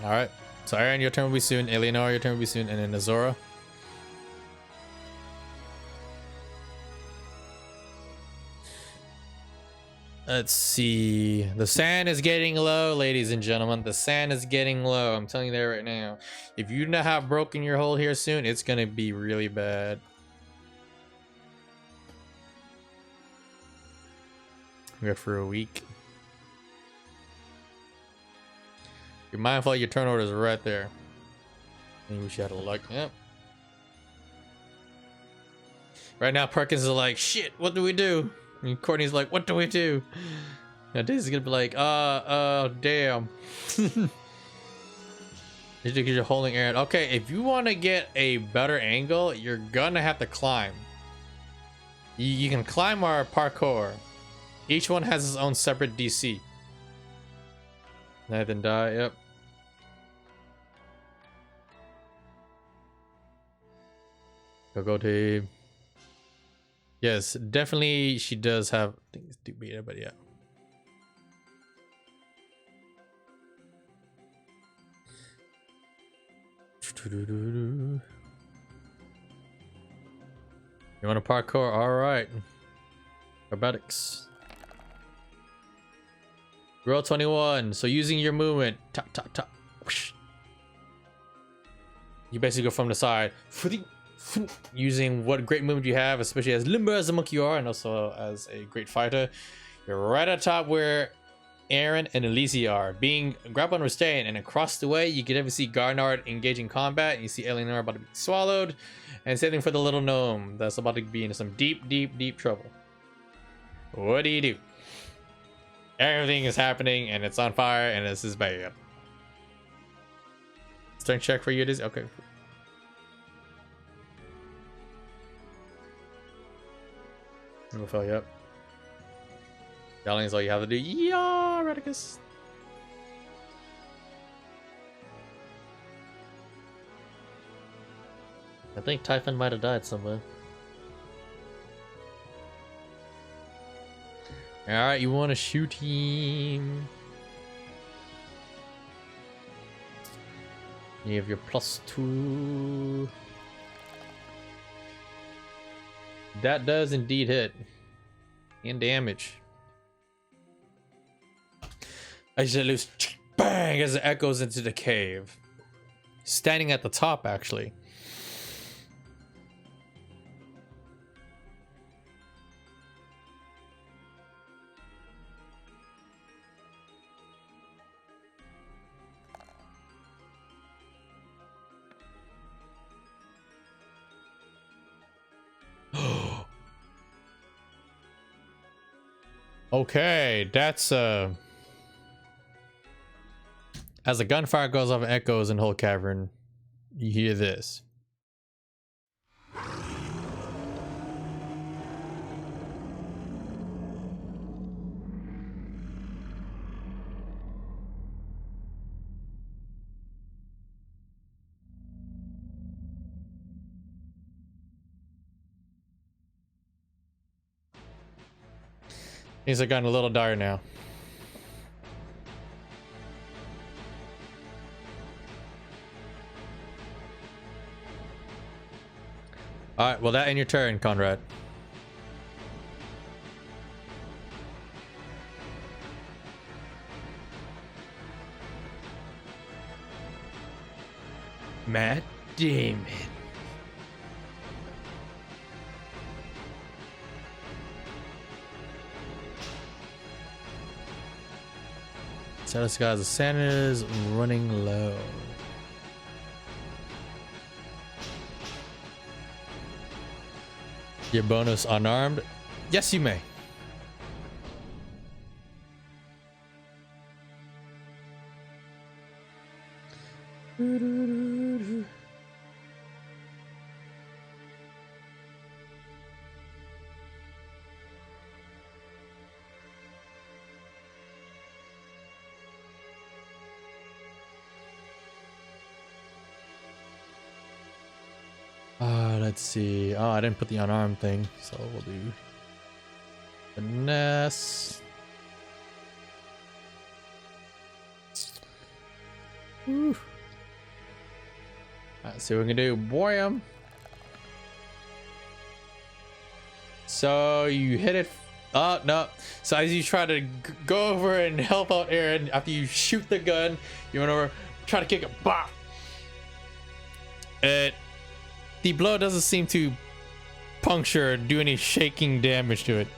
All right. So Aaron, your turn will be soon. Eleanor, your turn will be soon, and then Azora. Let's see. The sand is getting low, ladies and gentlemen. The sand is getting low. I'm telling you that right now. If you not have broken your hold here soon, it's gonna be really bad. We're here for a week. You're mindful your turn order is right there. I wish you had a luck. Yep. Right now, Perkins is like, shit, what do we do? And Courtney's like, what do we do? Now Daisy's gonna be like, damn. Because you're holding Aaron. Okay, if you want to get a better angle, you're gonna have to climb. You can climb our parkour. Each one has its own separate DC. Nathan die, yep. Go team. Yes, definitely she does have things to beat it, but yeah. You want a parkour? Alright. Acrobatics. Roll 21. So using your movement, tap, tap, tap. Whoosh. You basically go from the side. Using what great movement you have, especially as limber as a monkey you are, and also as a great fighter. You're right at top where Aaron and Elysia are, being grappled and restrained, and across the way you can ever see Garnard engaging combat, and you see Eleanor about to be swallowed, and same thing for the little gnome that's about to be in some deep, deep, deep trouble. What do you do? Everything is happening, and it's on fire, and this is bad. Strength check for you it is? Okay. We'll fill you up. Yelling is all you have to do. Yeah, Redicus. I think Typhon might have died somewhere. All right, you want to shoot him? You have your +2. That does indeed hit. And damage. I just lose bang as it echoes into the cave. Standing at the top, actually. Okay, that's as the gunfire goes off and echoes in the whole cavern, you hear this. Things are gotten a little dire now. All right, well, that in your turn, Conrad. Matt Damon. So this guy's the Santa's running low. Your bonus unarmed? Yes, you may. Let's see. Oh, I didn't put the unarmed thing, so we'll do finesse. Woo. Let's see what we can do. Boyum. So you hit it. Oh no! So as you try to go over and help out Aaron after you shoot the gun, you run over, try to kick it. Bah! The blow doesn't seem to puncture or do any shaking damage to it.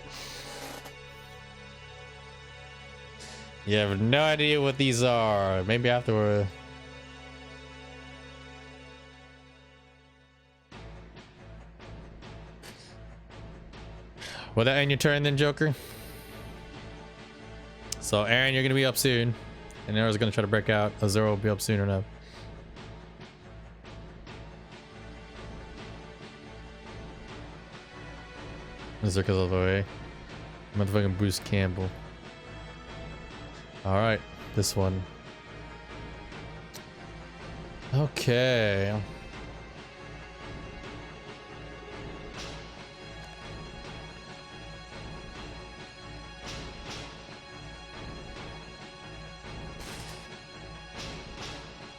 You have no idea what these are. Maybe afterward. Will that end your turn then, Joker? So Aaron, you're gonna be up soon. And Aaron's gonna try to break out. Azura will be up soon enough. Because of the way. Motherfucking Bruce Campbell. Alright, this one. Okay.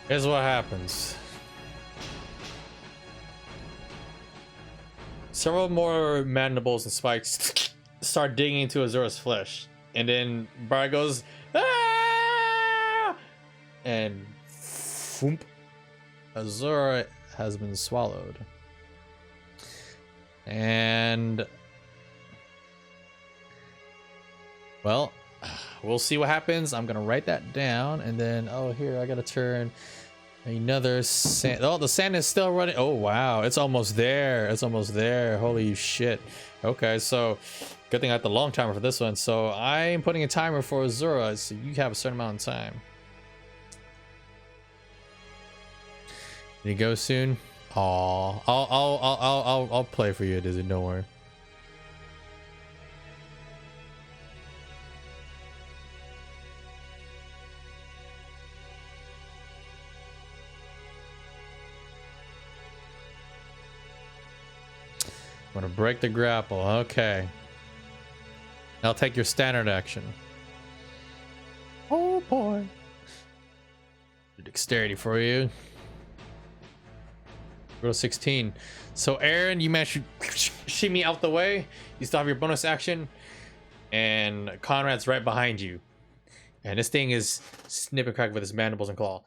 Here's what happens. Several more mandibles and spikes start digging into Azura's flesh. And then Bar goes, ah! And foomp, Azura has been swallowed. And well, we'll see what happens. I'm gonna write that down, and then oh, here I gotta turn another sand. Oh, the sand is still running. Oh wow, it's almost there. It's almost there. Holy shit. Okay, so good thing I got the long timer for this one. So I'm putting a timer for Azura, so you have a certain amount of time. Can you go soon? Aw, I'll play for you, Dizzy. Don't worry. I'm gonna break the grapple. Okay. I'll take your standard action. Oh boy. Dexterity for you. Roll 16. So Aaron, you managed to shimmy out the way. You still have your bonus action. And Conrad's right behind you. And this thing is snip and crack with his mandibles and claw.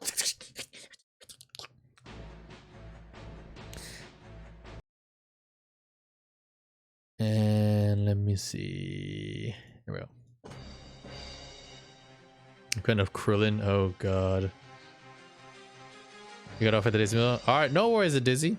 And let me see. Here we go. Kind of Krillin. Oh god. You got off at the dizzy mill. Alright, no worries, a dizzy.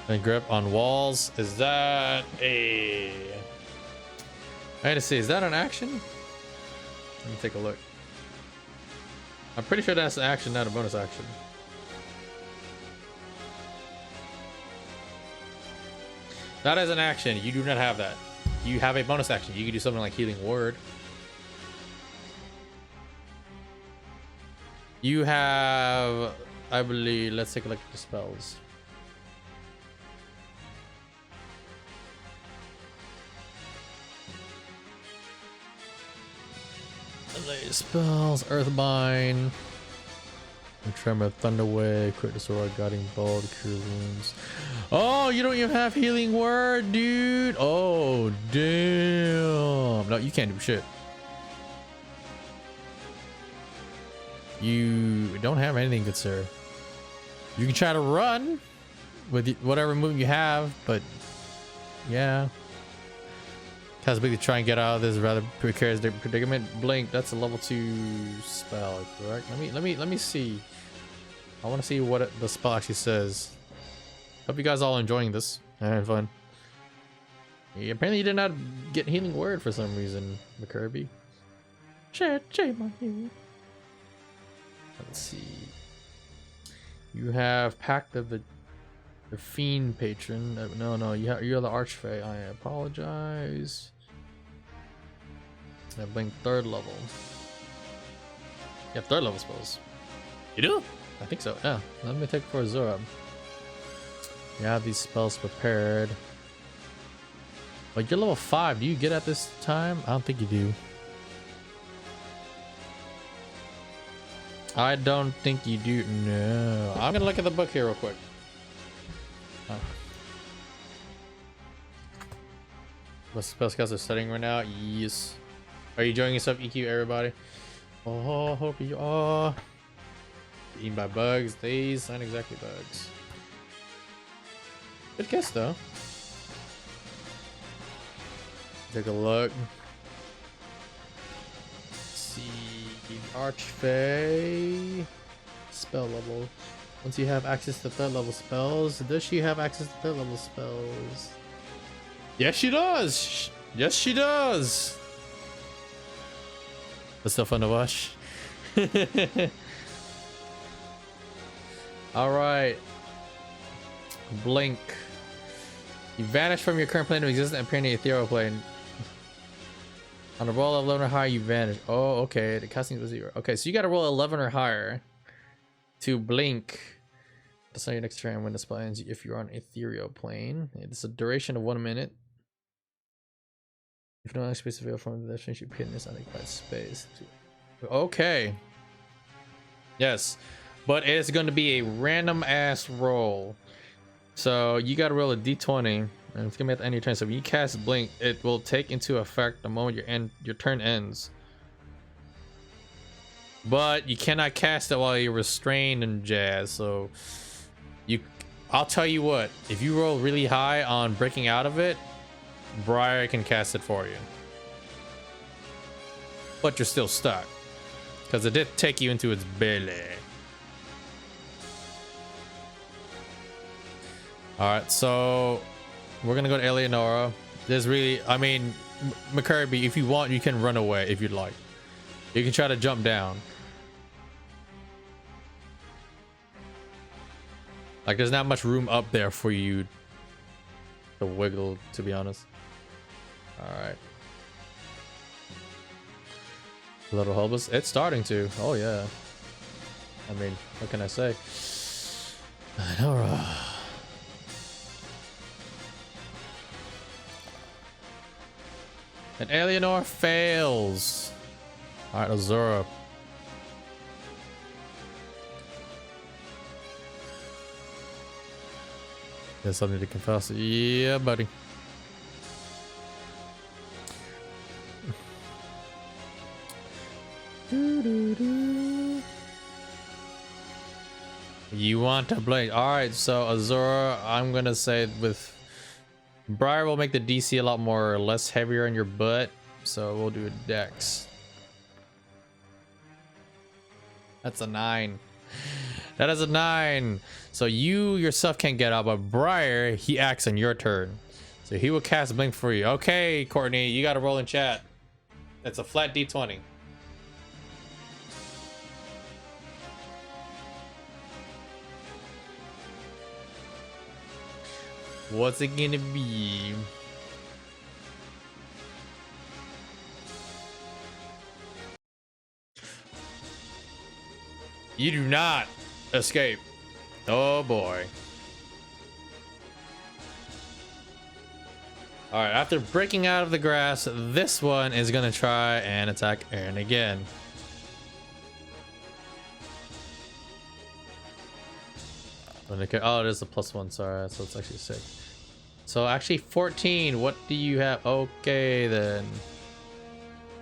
And grip on walls. Is that a... I had to see, is that an action? Let me take a look. I'm pretty sure that's an action, not a bonus action. That is an action. You do not have that. You have a bonus action. You can do something like Healing Word. You have, I believe, let's take a look at the spells. Spells, Earthbind, Tremor, Thunderwave, Crit Sword, Guiding Bolt, Cure Wounds. Oh, you don't even have Healing Word, dude. Oh, damn. No, you can't do shit. You don't have anything, good sir. You can try to run with whatever move you have, but yeah. Big to try and get out of this rather precarious predicament. Blink, that's a level 2 spell, correct? Let me see. I want to see what the spell actually says. Hope you guys all enjoying this and having fun. Yeah, apparently you did not get Healing Word for some reason, McKirby. Shame on you. Let's see. You have Pact of the Fiend Patron. No, you're the Archfey. I apologize. I blink 3rd level. You have 3rd level spells. You do? I think so. Yeah. Let me take for Zora. You have these spells prepared. But you're level 5. Do you get at this time? I don't think you do. I don't think you do. No. I'm gonna look at the book here real quick. Oh. What spellcasters are studying right now? Yes. Are you enjoying yourself, EQ, everybody? Oh, hope you are. Eaten by bugs. These aren't exactly bugs. Good guess, though. Take a look. Let's see. Archfey. Spell level. Once you have access to 3rd level spells, does she have access to 3rd level spells? Yes, she does. Yes, she does. That's still fun to watch. All right. Blink. You vanish from your current plane of existence and appear in the ethereal plane. On a roll of 11 or higher, you vanish. Oh, okay. The casting was 0. Okay, so you got to roll 11 or higher to blink. That's not your next turn when the spell ends if you're on ethereal plane. It's a duration of 1 minute. If no space available from the destination, you pin this unoccupied space. Okay. Yes, but it's going to be a random ass roll. So you got to roll a d20, and it's gonna be at the end of your turn. So when you cast blink, it will take into effect the moment your turn ends. But you cannot cast it while you're restrained and jazz. So I'll tell you what, if you roll really high on breaking out of it, Briar can cast it for you. But you're still stuck, because it did take you into its belly. Alright, so we're gonna go to Eleonora. There's really, I mean, McKirby, if you want, you can run away if you'd like. You can try to jump down. Like, there's not much room up there for you to wiggle, to be honest. Alright. Little hobos. It's starting to. Oh, yeah. I mean, what can I say? I know. And Eleanor fails. Alright, Azura. There's something to confess. Yeah, buddy. You want to play? Alright, so Azura, I'm gonna say with Briar will make the DC a lot more less heavier on your butt. So we'll do a Dex. That's a 9. That is a 9. So you yourself can't get out, but Briar, he acts on your turn. So he will cast Blink for you. Okay, Courtney, you gotta roll in chat. That's a flat D20. What's it gonna be? You do not escape. Oh boy. All right, after breaking out of the grass, this one is gonna try and attack Aaron again. Oh, it is a +1, sorry, so it's actually 6. So actually 14, what do you have? Okay then.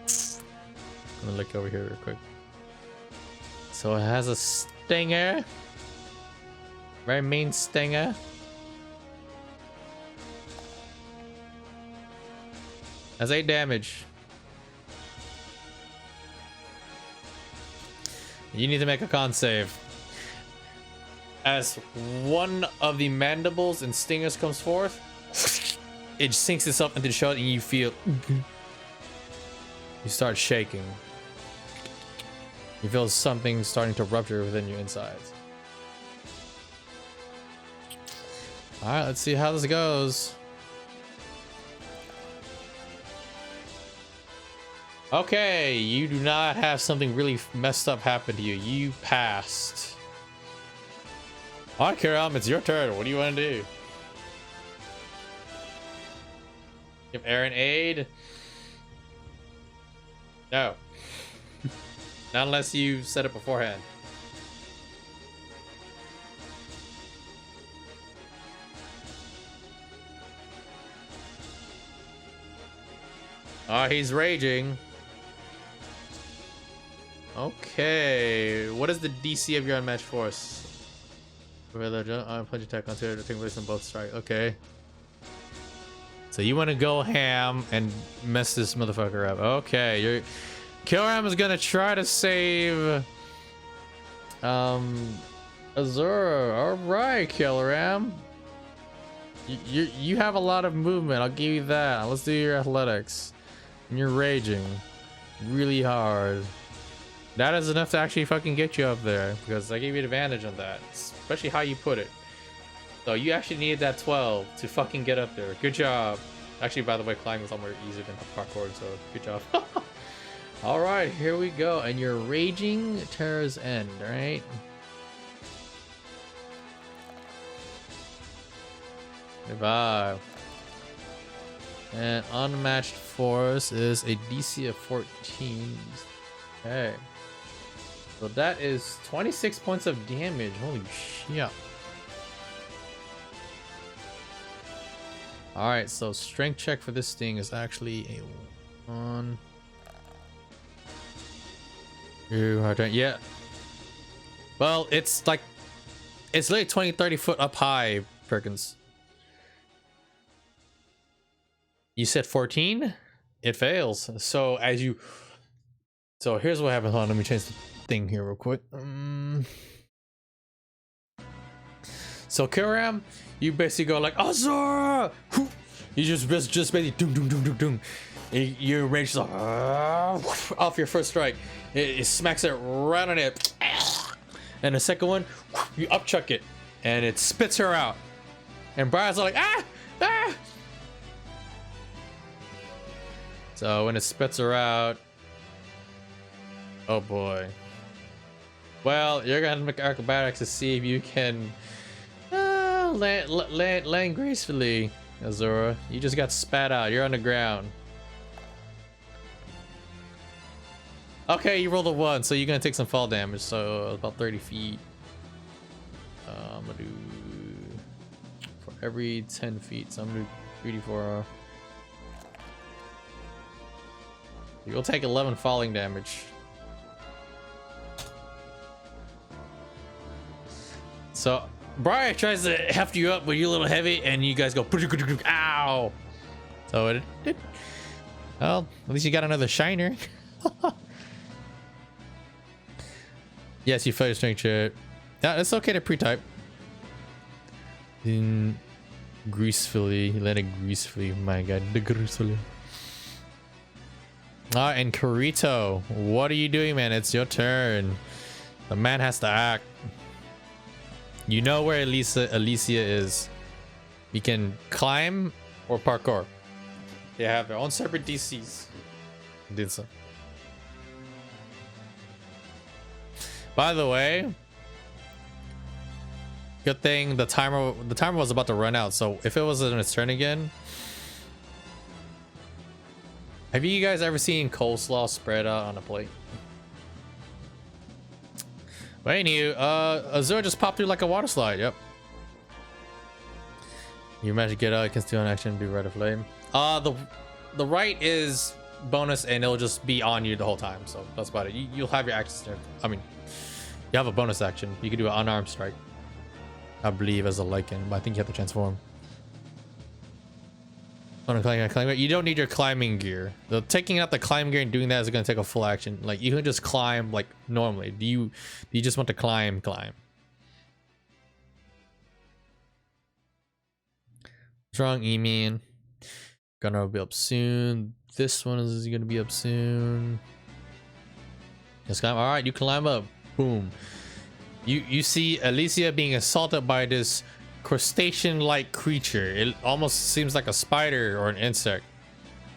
I'm gonna look over here real quick. So it has a stinger. Very mean stinger. Has 8 damage. You need to make a con save. As one of the mandibles and stingers comes forth, it sinks itself into the shell and you feel... You start shaking. You feel something starting to rupture within your insides. Alright, let's see how this goes. Okay, you do not have something really messed up happen to you. You passed. Alright, Kiram, it's your turn. What do you want to do? Give Aaron aid? No. Not unless you said it beforehand. Oh, he's raging. Okay. What is the DC of your unmatched force? Punch attack consider to take place on both strike. Okay. So you want to go ham and mess this motherfucker up. Okay, your Kilram is gonna try to save Azura. Alright, Kilram. You have a lot of movement, I'll give you that. Let's do your athletics. And you're raging really hard. That is enough to actually fucking get you up there, because I gave you advantage on that, especially how you put it. So you actually needed that 12 to fucking get up there. Good job. Actually, by the way, climbing is a lot more easier than parkour, so good job. All right, here we go. And you're raging Terra's End, right? Goodbye. And unmatched force is a DC of 14. Okay. So that is 26 points of damage. Holy shit. Alright, so strength check for this thing is actually a 1. Yeah. Well, it's like, it's like 20-30 foot up high, Perkins. You said 14? It fails. So as you... So here's what happens. Hold on, let me change the thing here real quick. So Kiram, you basically go like Azura! You just basically doom doom doom doom doom. Your range is like, off your first strike. It smacks it right on it. And the second one, you upchuck it and it spits her out. And Briar's like, ah! Ah! So when it spits her out, oh boy. Well, you're gonna make acrobatics to see if you can land gracefully, Azura. You just got spat out. You're on the ground. Okay, you rolled a 1, so you're gonna take some fall damage. So about 30 feet. I'm gonna do for every 10 feet. So I'm gonna do 3d4. You'll take 11 falling damage. So Briar tries to heft you up, but you're a little heavy, and you guys go ow. So it well, at least you got another shiner. Yes, you failed your strength check. Yeah, it's okay to pre-type. In gracefully, he landed gracefully. My God, the gracefully. And Kirito, what are you doing, man? It's your turn. The man has to act. You know where Alicia is. You can climb or parkour. They have their own separate DCs. Did so. By the way, good thing the timer was about to run out. So if it was in its turn again, have you guys ever seen coleslaw spread out on a plate? But anyway, Azura just popped through like a water slide. Yep. You managed to get out. You can steal an action. Do right of flame. The right is bonus, and it'll just be on you the whole time. So that's about it. You'll have your actions there. I mean, you have a bonus action. You can do an unarmed strike, I believe, as a lichen, but I think you have to transform. You don't need your climbing gear. Taking out the climbing gear and doing that is going to take a full action. Like, you can just climb like normally. Do you just want to climb? Strong E-man. Gonna be up soon. This one is gonna be up soon. Just climb. All right, you climb up. Boom. You see Alicia being assaulted by this crustacean-like creature. It almost seems like a spider or an insect,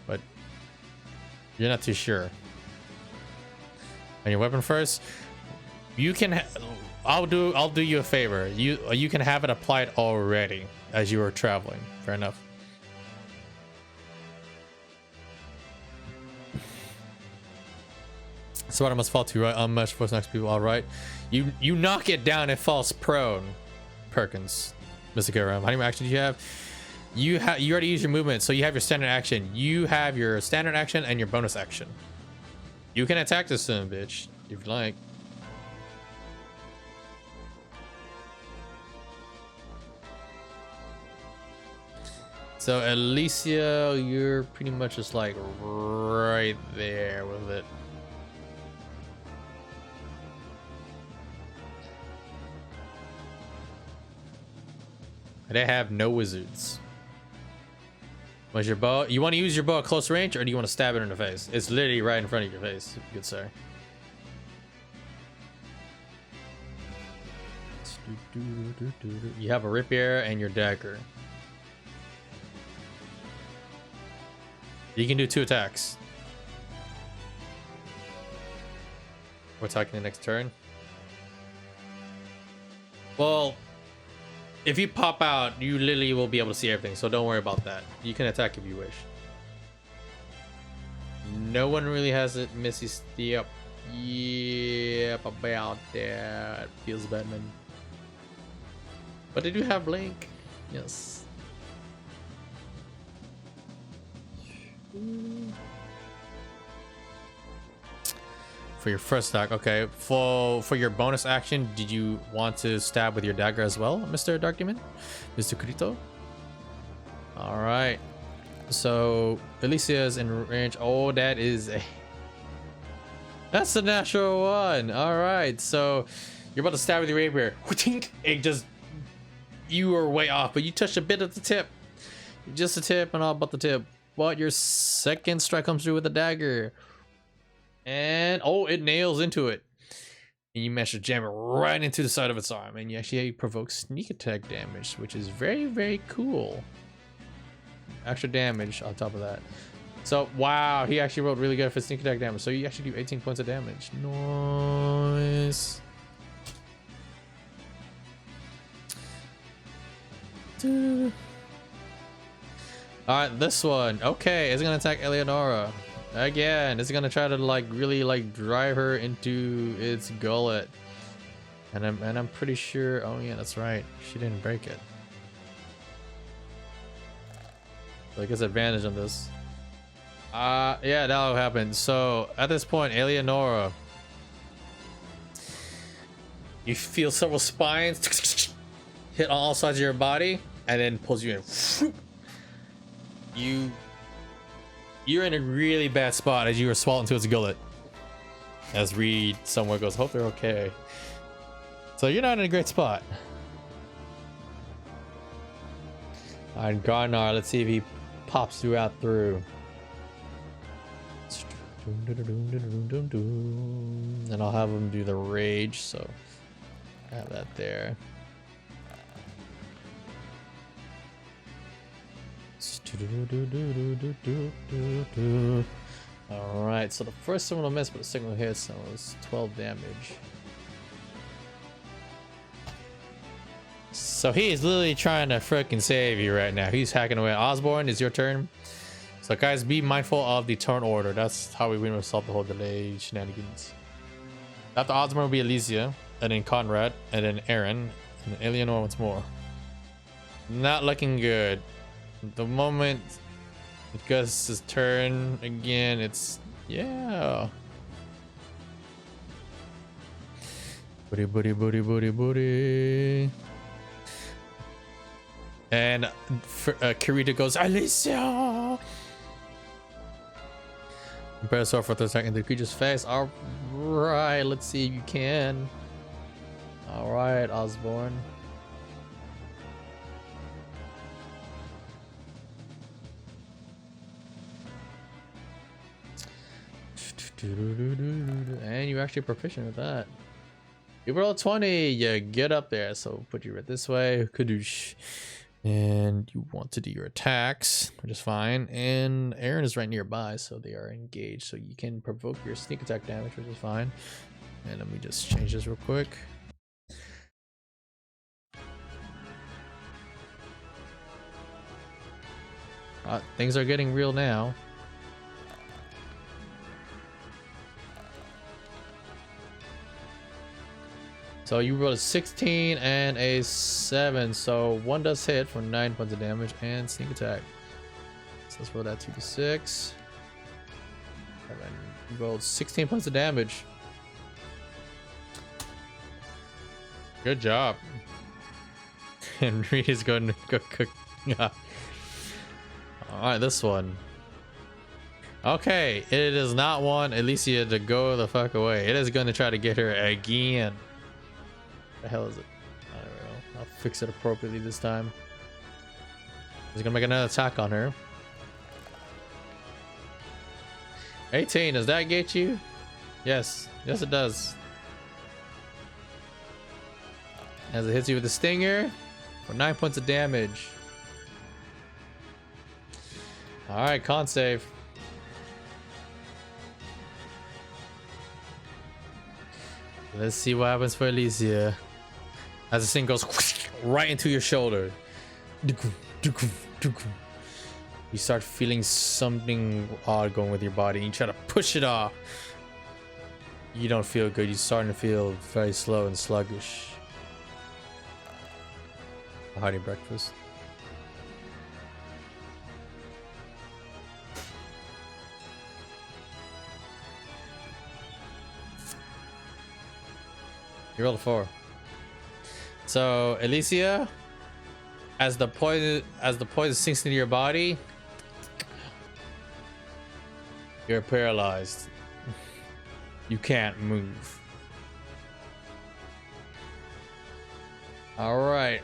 but you're not too sure. And your weapon first. You can. I'll do you a favor. You can have it applied already as you are traveling. Fair enough. So what I must fall to, right? Unmatched force next people. All right. You knock it down. It falls prone. Perkins. Mr. Karam, how many actions do you have? You already used your movement, so you have your standard action. You have your standard action and your bonus action. You can attack this son of a bitch if you like. So Alicia, you're pretty much just like right there with it. They have no wizards. What's your bow? You want to use your bow at close range, or do you want to stab it in the face? It's literally right in front of your face, good sir. You have a rapier and your dagger. You can do 2 attacks. We're attacking the next turn. Well, if you pop out, you literally will be able to see everything, so don't worry about that. You can attack if you wish. No one really has it. Missy step. Yep, about that. Feels Batman. But they do have Blink. Yes. For your first attack, okay. For your bonus action, did you want to stab with your dagger as well, Mr. Dark Demon? Mr. Kirito? Alright. So, Alicia is in range. Oh, that is a... That's a natural one. Alright, so you're about to stab with your rapier. It just... You were way off, but you touched a bit of the tip. Just a tip and all but the tip. But your second strike comes through with a dagger. And oh, it nails into it, and you manage to jam it right into the side of its arm, and you actually provoke sneak attack damage, which is very, very cool. Extra damage on top of that. So wow, he actually rolled really good for sneak attack damage. So you actually do 18 points of damage. Nice. Alright, this one. Okay, it's gonna attack Eleonora. Again, it's gonna try to like really like drive her into its gullet. And I'm pretty sure, oh yeah, that's right. She didn't break it. So it gets advantage on this. Yeah, that'll happen. So at this point, Eleonora, you feel several spines hit on all sides of your body and then pulls you in. You're in a really bad spot as you were swallowed into its gullet. As Reed somewhere goes, hope they're okay. So you're not in a great spot. Alright, Garnar, let's see if he pops throughout through. And I'll have him do the rage, so I have that there. Alright, so the first one will miss, but the second one hits, so it's 12 damage. So he is literally trying to freaking save you right now. He's hacking away. Osborne, it's your turn. So guys, be mindful of the turn order. That's how we win with solve the whole delay shenanigans. After Osborne will be Alicia, and then Conrad, and then Aaron, and then Eleanor once more. Not looking good. The moment it goes his turn again, it's yeah. Booty booty booty booty booty. And Kirita goes, Alicia! Prepare sword for the attack into the creature's face. Alright, let's see if you can. Alright, Osborne. And you're actually proficient with that. You roll 20, you get up there. So put you right this way. Kadoosh. And you want to do your attacks, which is fine. And Aaron is right nearby, so they are engaged. So you can provoke your sneak attack damage, which is fine. And let me just change this real quick. Things are getting real now. So you rolled a 16 and a 7, so one does hit for 9 points of damage and sneak attack. So let's roll that 2d6. And then you rolled 16 points of damage. Good job. And Reed is going to go cook. Alright, this one. Okay, it does not want Alicia to go the fuck away. It is going to try to get her again. The hell is it? I don't know. I'll fix it appropriately this time. He's gonna make another attack on her. 18, does that get you? Yes. Yes, it does. As it hits you with the stinger for 9 points of damage. Alright, con save. Let's see what happens for Alicia. As the thing goes right into your shoulder. You start feeling something odd going with your body and you try to push it off. You don't feel good. You're starting to feel very slow and sluggish. A hearty breakfast. You rolled a 4. So Alicia, as the poison sinks into your body, you're paralyzed. You can't move. All right.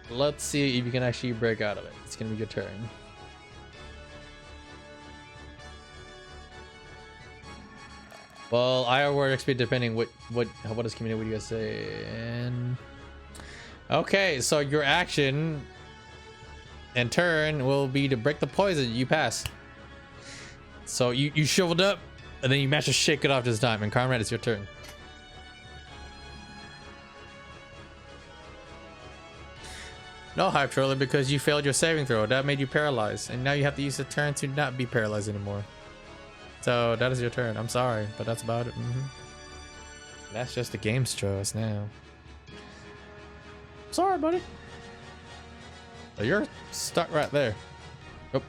Let's see if you can actually break out of it. It's gonna be your turn. Well, I award XP depending what is community, what do you guys say? And okay, so your action and turn will be to break the poison. You pass. So you shoveled up, and then you managed to shake it off this time. And Conrad, it's your turn. No hype troller because you failed your saving throw. That made you paralyzed, and now you have to use the turn to not be paralyzed anymore. So that is your turn. I'm sorry, but that's about it. That's just the game's choice now. Sorry, buddy. Oh, you're stuck right there. Oh.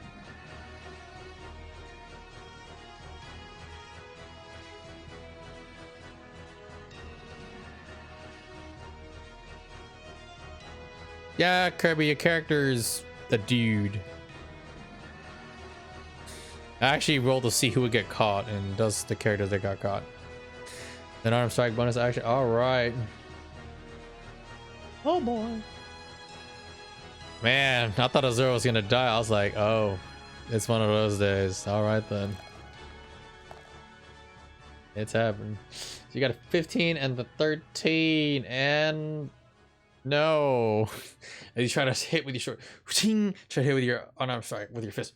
Yeah, Kirby, your character's a dude. I actually rolled to see who would get caught, and does the characters that got caught. Then arm strike bonus action. All right. Oh boy. Man, I thought Azura was gonna die. I was like, oh, it's one of those days. All right then. It's happened. So you got a 15 and the 13, and no. And you try to hit with your short. Try to hit with your unarmed strike with your fist.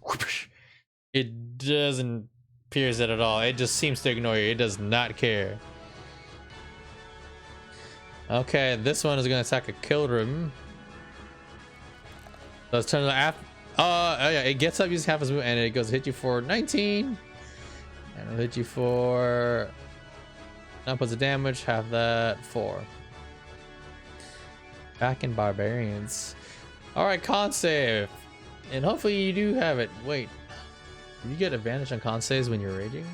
It doesn't pierce it at all. It just seems to ignore you. It does not care. Okay, this one is gonna attack a Kildrum. So let's turn the app. Oh yeah, it gets up using half its move, and it goes to hit you for 19. And it'll hit you for 9 points of damage, half that, 4. Back in Barbarians. Alright, con save. And hopefully you do have it. Wait. Do you get advantage on con saves when you're raging?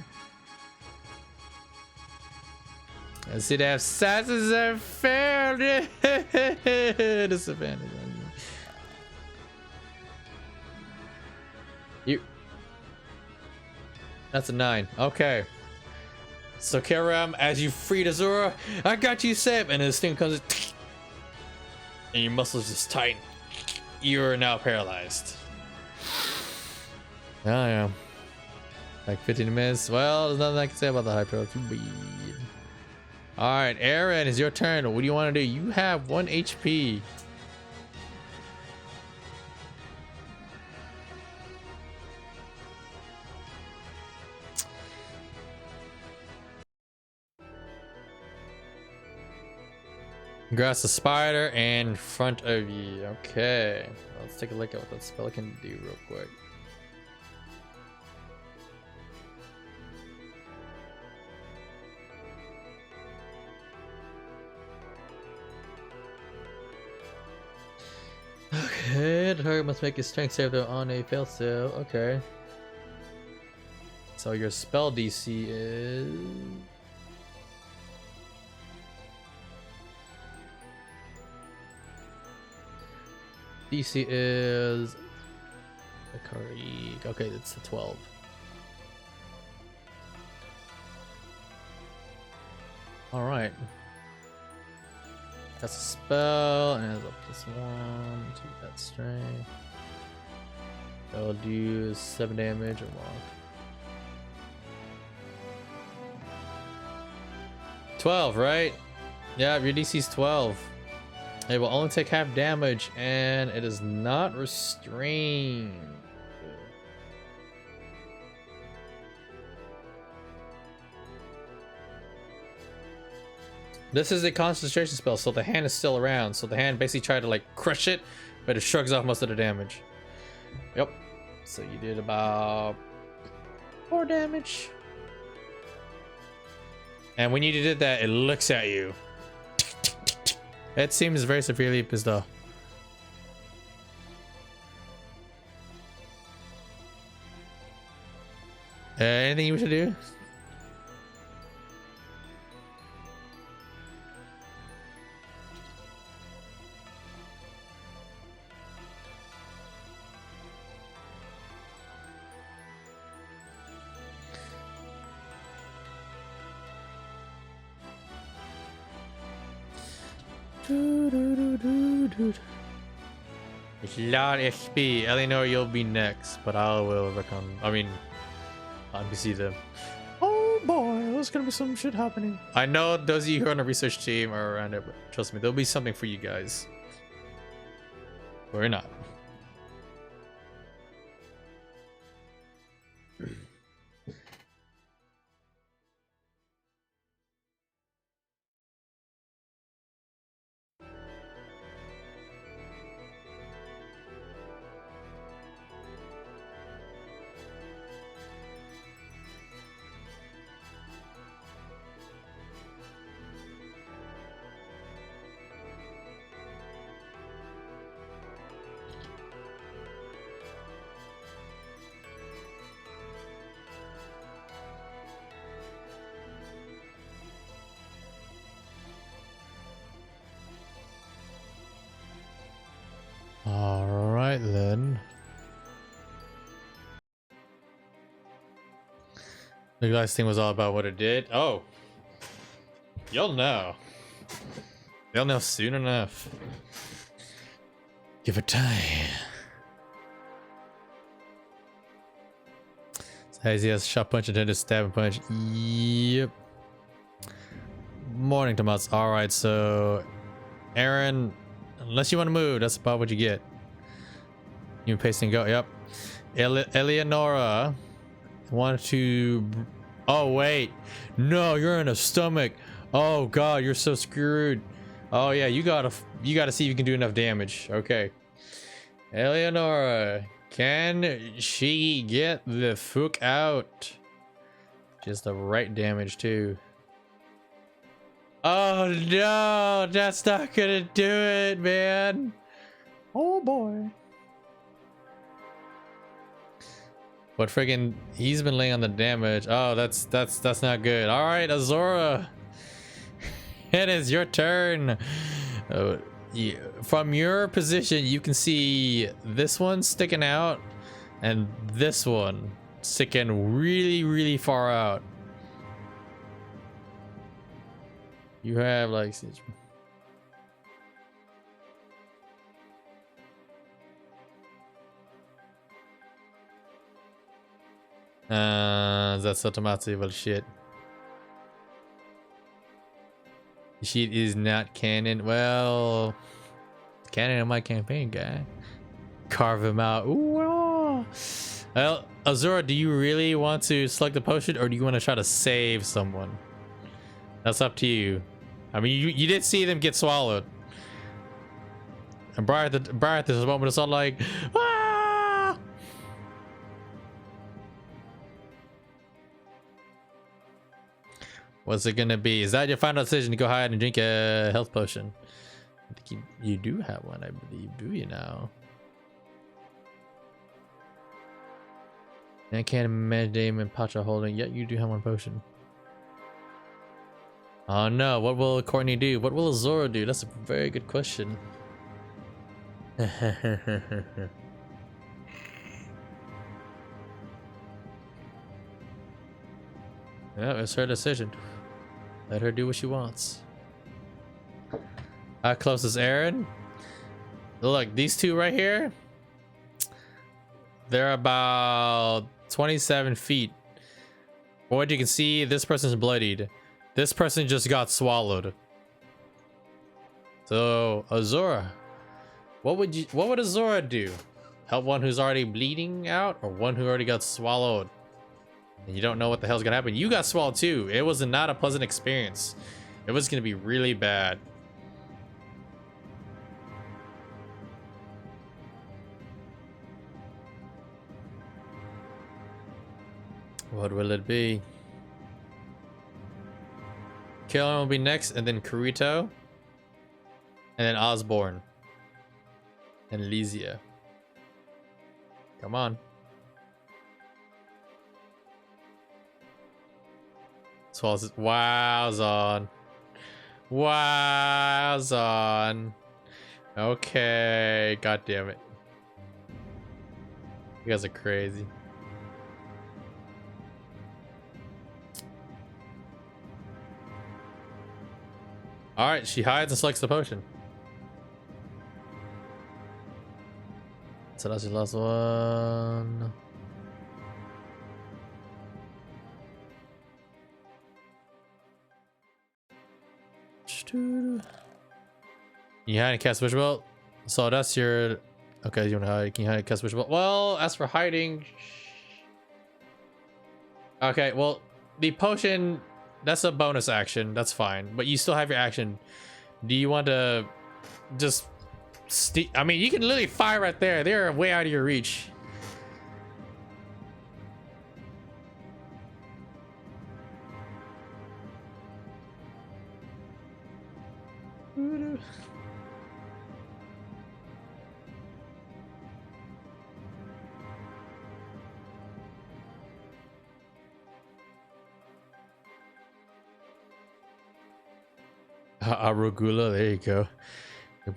I see they have sasses that failed. Disadvantage on you. That's a 9. Okay. So Karam, as you freed Azura, I got you safe, and this thing comes and your muscles just tighten. You're now paralyzed. Oh yeah. Like 15 minutes. Well, there's nothing I can say about the hyper. Too bad. Alright, Aaron, it's your turn. What do you want to do? You have 1 HP. Grasp the spider in front of you. Okay. Let's take a look at what that spell can do real quick. Okay, the target must make a strength save though on a fail save. Okay. So your spell DC is... DC is... Okay, it's a 12. Alright. That's a spell, and it has a +1 to that strength. That'll do 7 damage or more. 12, right? Yeah, your DC is 12. It will only take half damage, and it is not restrained. This is a concentration spell, so the hand is still around. So the hand basically tried to like crush it, but it shrugs off most of the damage. Yep. So you did about 4 damage. And when you did that, it looks at you. It seems very severely pissed off. Anything you wish to do? It's a lot of XP. Eleanor, you'll be next, but I will NPC them. Oh boy, there's gonna be some shit happening. I know those of you who are on the research team are around it, but trust me, there'll be something for you guys. Or not. The last thing was all about what it did. Oh, you'll know. You'll know soon enough. Give it time. So he has shot punch and then just stab and punch. Yep. Morning, Tomas. All right, so Aaron, unless you want to move, that's about what you get. You pace and go. Yep. Eleonora wanted to. Oh wait, no, you're in a stomach. Oh god, you're so screwed. Oh yeah, you gotta see if you can do enough damage. Okay, Eleonora, can she get the fuck out? Just the right damage too. Oh no, that's not gonna do it, man. Oh boy. But friggin', he's been laying on the damage. Oh, that's not good. All right, Azora, it is your turn. From your position, you can see this one sticking out, and this one sticking really far out. You have like. That's automatic bullshit. Sheet is not canon. Well, canon in my campaign, guy. Carve him out. Ooh, oh. Well, Azura, do you really want to select the potion, or do you want to try to save someone? That's up to you. I mean, you did see them get swallowed. And Briar at this moment is all like, ah! What's it gonna be? Is that your final decision to go hide and drink a health potion? I think you do have one, I believe. Do you now? I can't imagine Dame and Pacha holding. Yet you do have one potion. Oh no! What will Courtney do? What will Azora do? That's a very good question. Yeah, it's her decision. Let her do what she wants. How close is Aaron? Look, these two right here, they're about 27 feet. From what you can see, this person's bloodied. This person just got swallowed. So, Azora, what would Azora do? Help one who's already bleeding out, or one who already got swallowed? And you don't know what the hell's gonna happen. You got swallowed too. It was not a pleasant experience. It was gonna be really bad. What will it be? Kellen will be next, and then Kurito, and then Osborne, and Lysia. Come on. Wowzon. Wowzon. Okay. God damn it. You guys are crazy. Alright, she hides and selects the potion. So that's your last one. You hide and cast Wishbolt. So that's your. Okay, you want to hide? Can you hide and cast Wishbolt? Well, as for hiding. Okay, well, the potion, that's a bonus action. That's fine. But you still have your action. Do you want to just. I mean, you can literally fire right there. They're way out of your reach. Arugula, there you go.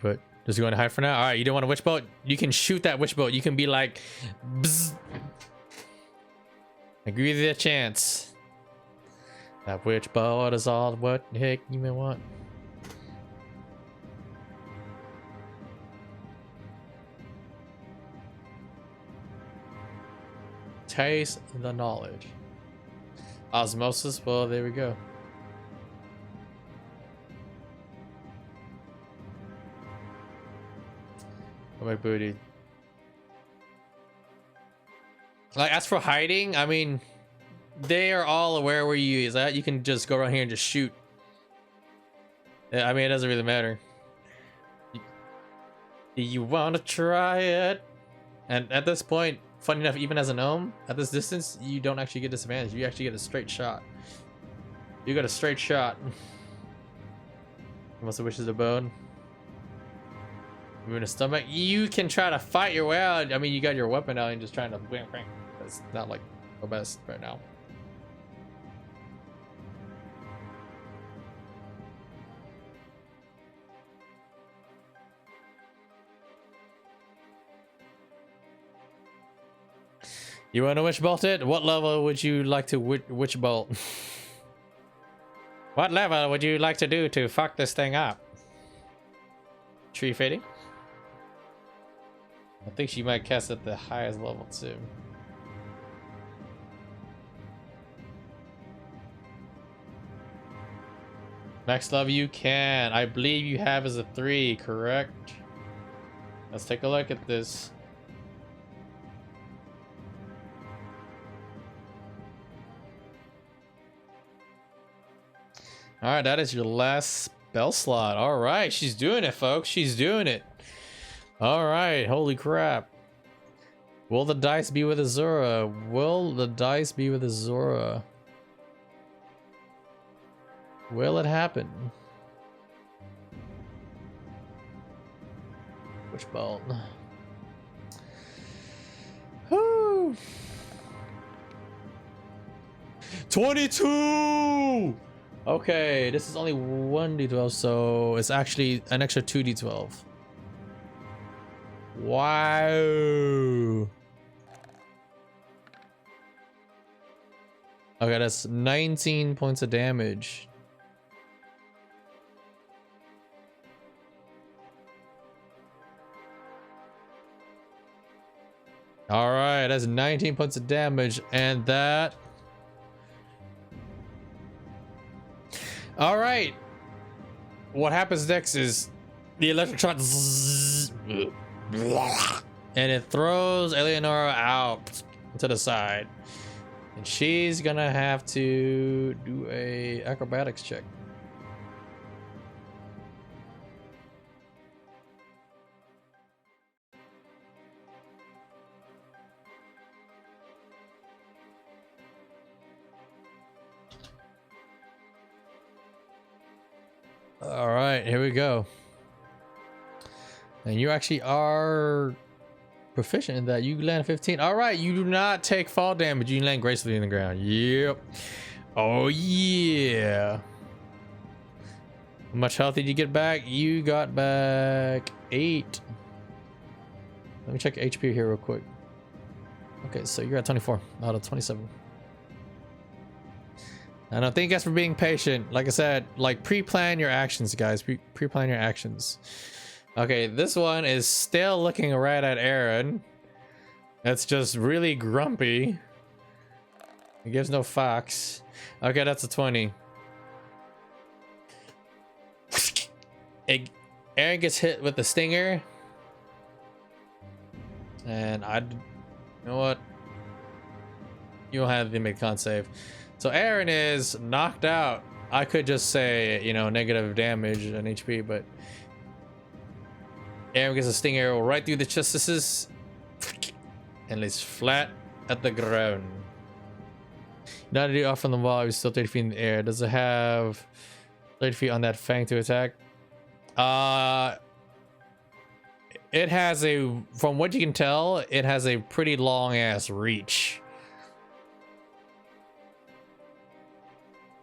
But just going to hide for now. All right, you don't want a witch bolt? You can shoot that witch bolt. You can be like, bzz. I give you the chance. That witch bolt is all what the heck you may want. Taste the knowledge. Osmosis, well, there we go. Oh, my booty. Like, as for hiding, I mean, they are all aware where you is at. You can just go around here and just shoot. Yeah, I mean, it doesn't really matter. Do you want to try it? And at this point, funny enough, even as a gnome, at this distance, you don't actually get disadvantage. You actually get a straight shot. You got a straight shot. Unless it wishes to bone. You're in the stomach. You can try to fight your way out. I mean, you got your weapon out and just trying to bang, bang. That's not like the best right now. You want to witch bolt it? What level would you like to witch bolt? What level would you like to do to fuck this thing up? Tree fading? I think she might cast at the highest level too. Max level you can. I believe you have as a 3, correct? Let's take a look at this. All right, that is your last spell slot. All right, she's doing it, folks. She's doing it. All right, holy crap. Will the dice be with Azura? Will the dice be with Azura? Will it happen? Which bolt? Whoo! 22! Okay, this is only 1d12, so it's actually an extra 2d12. Wow. Okay, that's 19 points of damage. All right, that's 19 points of damage, and that... All right. What happens next is the electric shot, and it throws Eleonora out to the side, and she's gonna have to do a acrobatics check. All right, here we go. And you actually are proficient in that. You land 15. All right, you do not take fall damage. You land gracefully in the ground. Yep. Oh yeah. How much health did you get back? You got back 8. Let me check HP here real quick. Okay, so you're at 24 out of 27. And I thank you guys for being patient. Like I said, like pre-plan your actions, guys. Pre-plan your actions. Okay, this one is still looking right at Aaron. That's just really grumpy. It gives no fucks. Okay, that's a 20. Aaron gets hit with the stinger. And you know what? You don't have to make a con save. So Aaron is knocked out. I could just say, you know, negative damage and HP, but Aaron gets a sting arrow right through the justices and lays flat at the ground. Not to do off from the wall, he's still 30 feet in the air. Does it have 30 feet on that fang to attack? It has a, from what you can tell, it has a pretty long ass reach.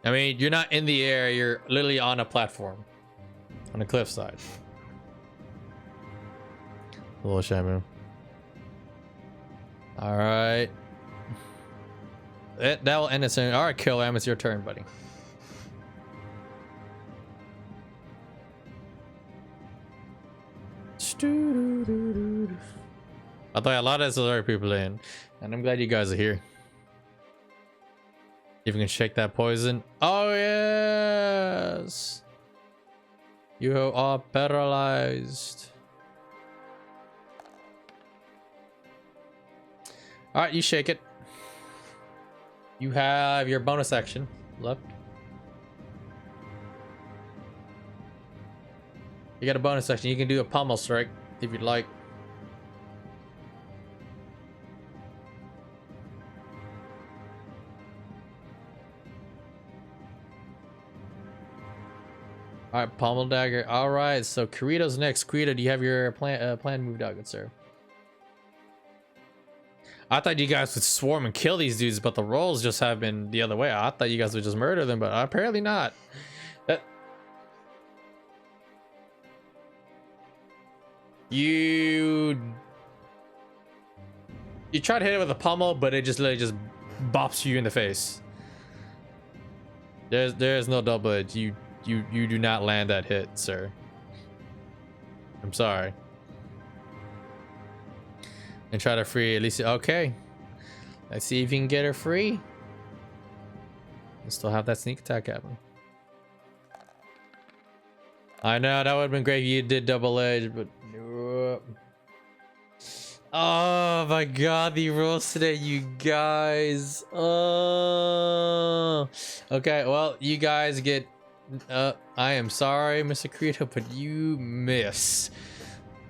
I mean, you're not in the air, you're literally on a platform. On a cliffside. A little Shamu. Alright. That will end it soon. Alright, Killam, it's your turn, buddy. I thought a lot of other people in, and I'm glad you guys are here. If you can shake that poison. Oh yes, you are paralyzed. All right, you shake it. You have your bonus action left. You got a bonus action. You can do a pommel strike if you'd like. All right, pommel dagger. All right, so Kirito's next. Kirito, do you have your plan moved out, good sir? I thought you guys would swarm and kill these dudes, but the rolls just have been the other way. I thought you guys would just murder them, but apparently not. You try to hit it with a pommel, but it just literally just bops you in the face. There's no double edge. You do not land that hit, sir. I'm sorry. And try to free Alicia. Okay, let's see if you can get her free and still have that sneak attack happen. I know that would have been great if you did double edge, but nope. Oh my god, the rolls today, you guys. Oh, okay, well, you guys get I am sorry, Mr. Kirito, but you miss.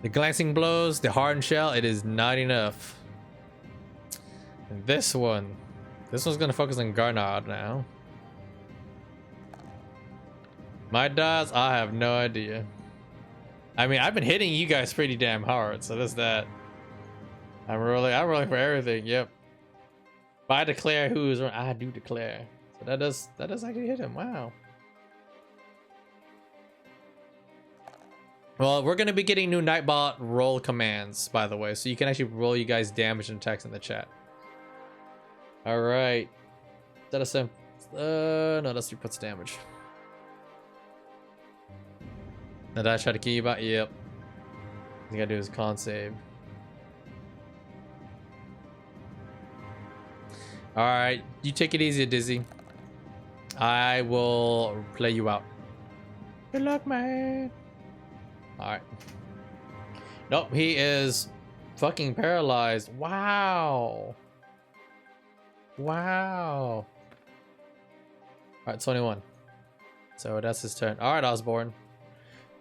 The glancing blows, the hardened shell, it is not enough. And this one's gonna focus on Garnard now. My dots, I have no idea. I mean, I've been hitting you guys pretty damn hard, so that's that. I'm rolling for everything. Yep. If I declare who's wrong, I do declare. So that does actually hit him. Wow. Well, we're gonna be getting new Nightbot roll commands, by the way, so you can actually roll you guys damage and attacks in the chat. All right. Is that a sim? No, that's 3 points damage. Did I try to kill you about? Yep. You gotta do his con save. All right, you take it easy, Dizzy. I will play you out. Good luck, man. All right. Nope, he is fucking paralyzed. Wow. Wow. All right, 21. So that's his turn. All right, Osborne.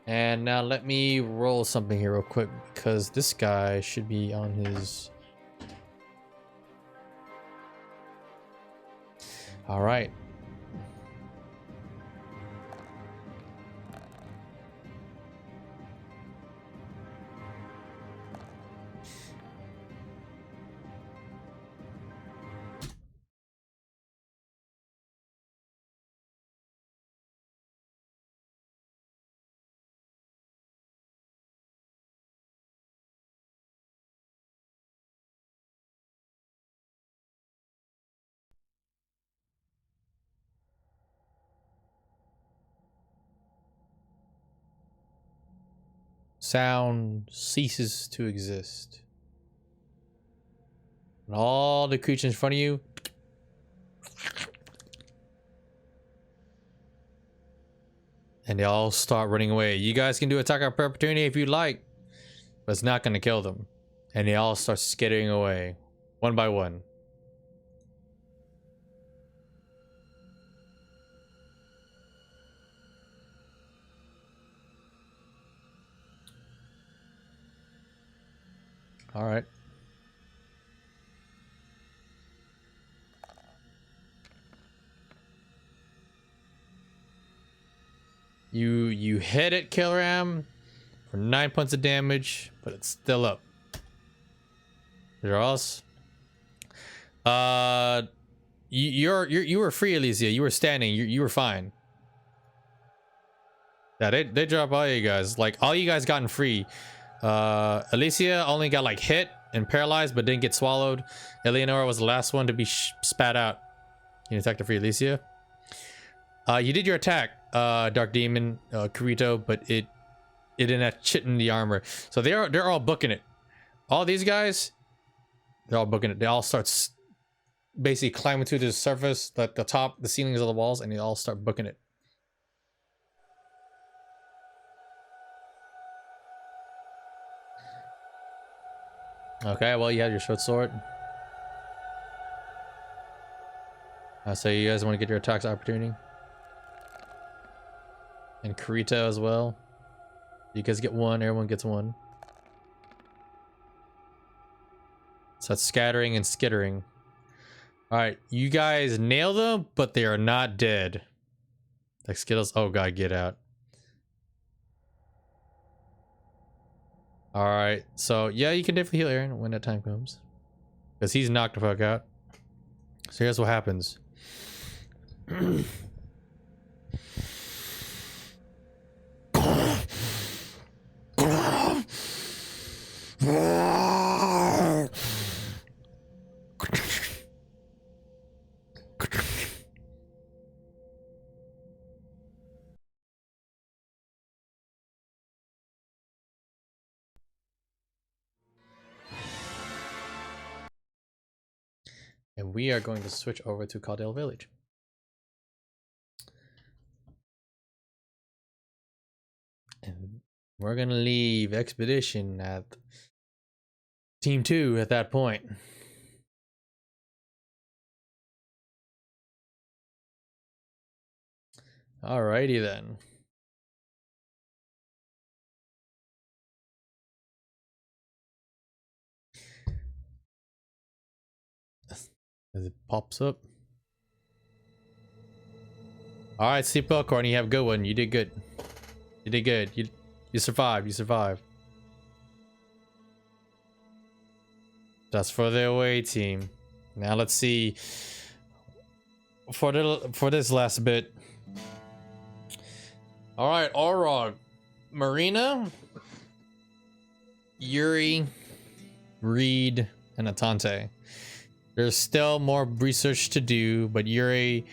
And now let me roll something here real quick because this guy should be on his. All right. Sound ceases to exist. And all the creatures in front of you and they all start running away. You guys can do attack of opportunity if you like, but it's not going to kill them. And they all start skittering away one by one. All right. You hit it, Killram, for 9 points of damage, but it's still up. Is there else? You were free, Alicia. You were standing. You were fine. Yeah, they drop all you guys. Like all you guys gotten free. Alicia only got like hit and paralyzed, but didn't get swallowed. Eleonora was the last one to be spat out. You attacked her free, Alicia. You did your attack, Dark Demon, Kirito, but it it in that chit in the armor. So they're all booking it. All these guys, they're all booking it. They all start basically climbing to the surface, like the top, the ceilings of the walls, and they all start booking it. Okay, well, you have your short sword. So you guys want to get your attacks opportunity? And Kurita as well. You guys get one, everyone gets one. So that's scattering and skittering. Alright, you guys nail them, but they are not dead. Like Skittles, oh god, get out. Alright, so yeah, you can definitely heal Aaron when that time comes. Because he's knocked the fuck out. So here's what happens. And we are going to switch over to Caldale Village. And we're gonna leave expedition at team 2 at that point. Alrighty then. As it pops up. Alright, Sleep Popcorn, you have a good one. You did good. You did good. You survived. You survived. That's for the away team. Now let's see. For this last bit. Alright, Orog. Marina. Yuri. Reed. And Atante. There's still more research to do, but Yuri...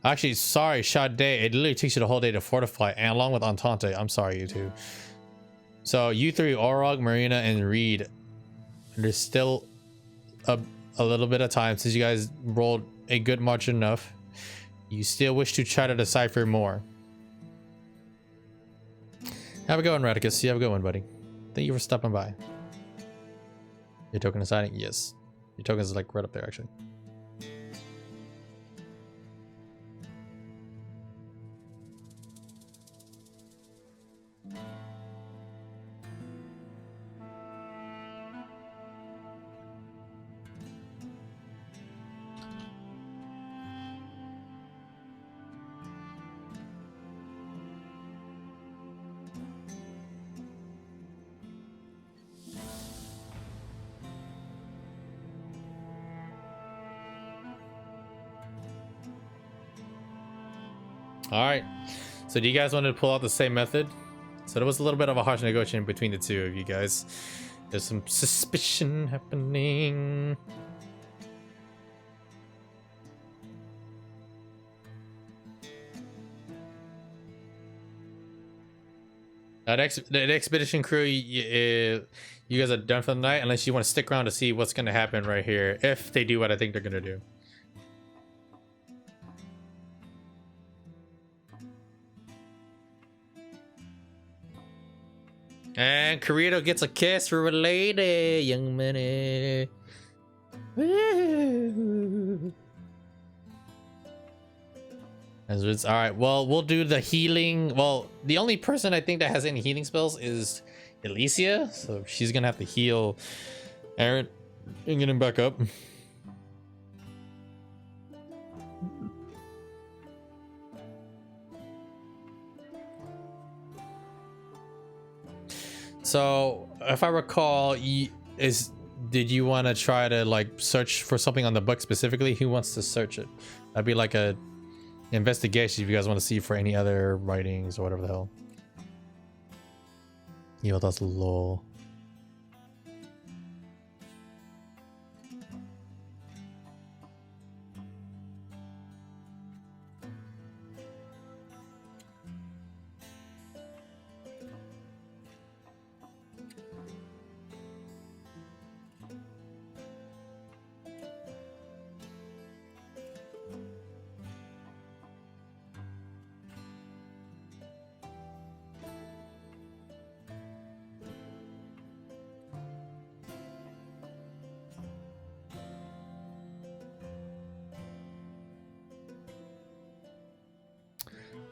Actually, sorry, Sade. It literally takes you the whole day to fortify, and along with Entente. I'm sorry, you two. So, you three, Orog, Marina, and Reed. There's still a little bit of time since you guys rolled a good march enough. You still wish to try to decipher more. Have a good one, Radicus. You have a good one, buddy. Thank you for stopping by. Your token is hiding? Yes. Your token is like right up there, actually. All right, so do you guys want to pull out the same method? So there was a little bit of a harsh negotiation between the two of you guys. There's some suspicion happening. The expedition crew, you guys are done for the night, unless you want to stick around to see what's going to happen right here, if they do what I think they're going to do. And Corito gets a kiss for a lady, young money. All right, well, we'll do the healing. Well, the only person I think that has any healing spells is Alicia, so she's gonna have to heal Aaron and get him back up. So, if I recall, did you want to try to like search for something on the book specifically? Who wants to search it? That'd be like a investigation if you guys want to see for any other writings or whatever the hell. Yo, that's lol.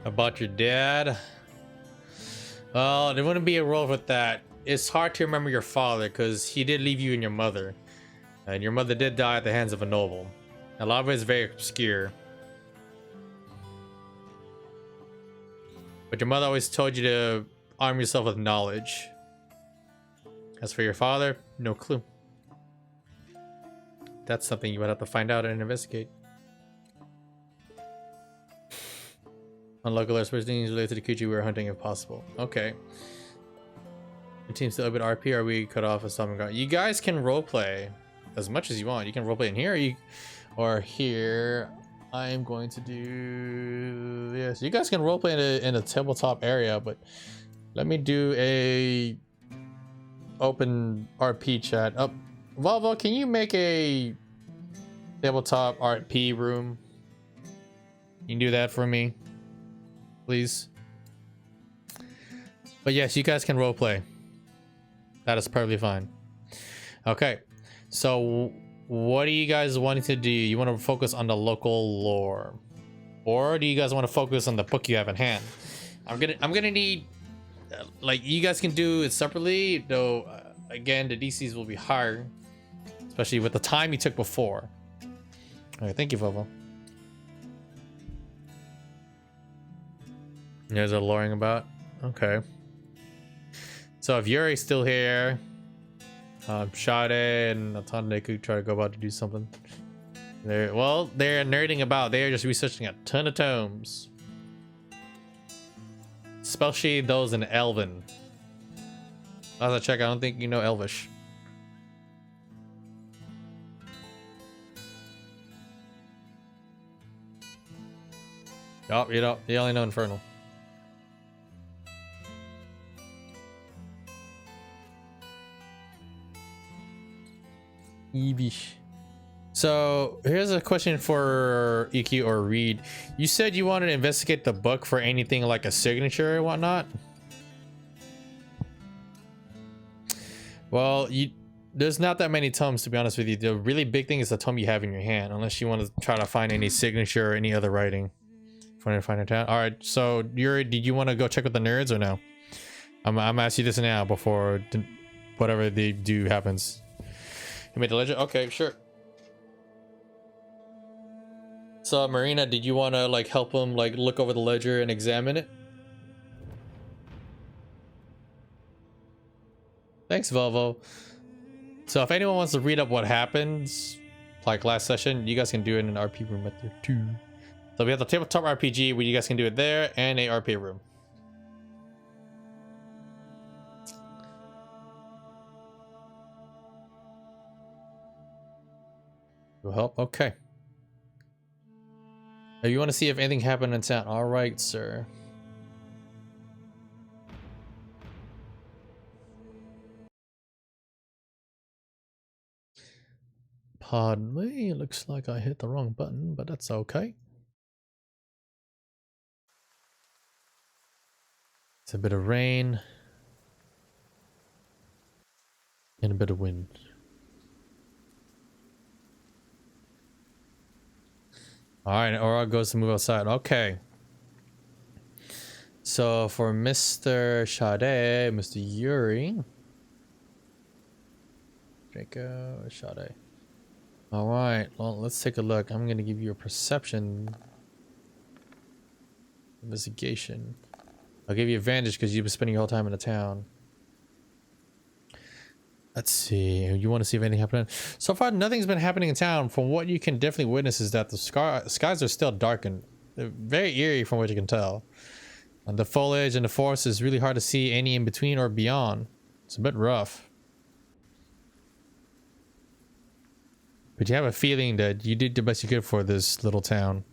About your dad? Well, there wouldn't be a role with that. It's hard to remember your father because he did leave you and your mother. And your mother did die at the hands of a noble. A lot of it is very obscure. But your mother always told you to arm yourself with knowledge. As for your father, no clue. That's something you would have to find out and investigate. Unlock alerts for things related to the creature we were hunting if possible. Okay. Your team's still open RP, or are we cut off as something gone? You guys can roleplay as much as you want. You can roleplay in here, or here. I am going to do yes. You guys can roleplay in a tabletop area, but let me do a open RP chat. Up, Volvo, can you make a tabletop RP room? You can do that for me, please. But yes, you guys can roleplay. That is perfectly fine. Okay, so what are you guys wanting to do? You want to focus on the local lore, or do you guys want to focus on the book you have in hand? I'm gonna need like you guys can do it separately, though. Again, the DCs will be higher, especially with the time you took before. Okay, thank you, Vovo. You guys are loring about. Okay. So if Yuri's still here, Sade and Atande could try to go about to do something. They're nerding about. They're just researching a ton of tomes, especially those in Elven. As I check, I don't think you know Elvish. Oh, you don't. You only know Infernal. Eebish. So here's a question for EQ or Reed. You said you wanted to investigate the book for anything like a signature or whatnot. Well, there's not that many tomes, to be honest with you. The really big thing is the tome you have in your hand, unless you want to try to find any signature or any other writing. Trying to find a town. All right, so did you want to go check with the nerds or no? I'm asking you this now before whatever they do happens. You made the ledger? Okay, sure. So Marina, did you want to like help him like look over the ledger and examine it? Thanks, Volvo. So if anyone wants to read up what happens, like last session, you guys can do it in an RP room right there too. So we have the tabletop RPG where you guys can do it there, and a RP room. Will help. Okay. Now you want to see if anything happened in town? All right, sir. Pardon me. Looks like I hit the wrong button, but that's okay. It's a bit of rain and a bit of wind. All right, Aura goes to move outside. Okay. So for Mr. Sade, Mr. Yuri, Draco, Sade. All right, well, let's take a look. I'm gonna give you a perception investigation. I'll give you advantage because you've been spending your whole time in the town. Let's see. You want to see if anything happened? So far, nothing's been happening in town. From what you can definitely witness is that the skies are still darkened. They're very eerie from what you can tell. And the foliage and the forest is really hard to see any in between or beyond. It's a bit rough. But you have a feeling that you did the best you could for this little town.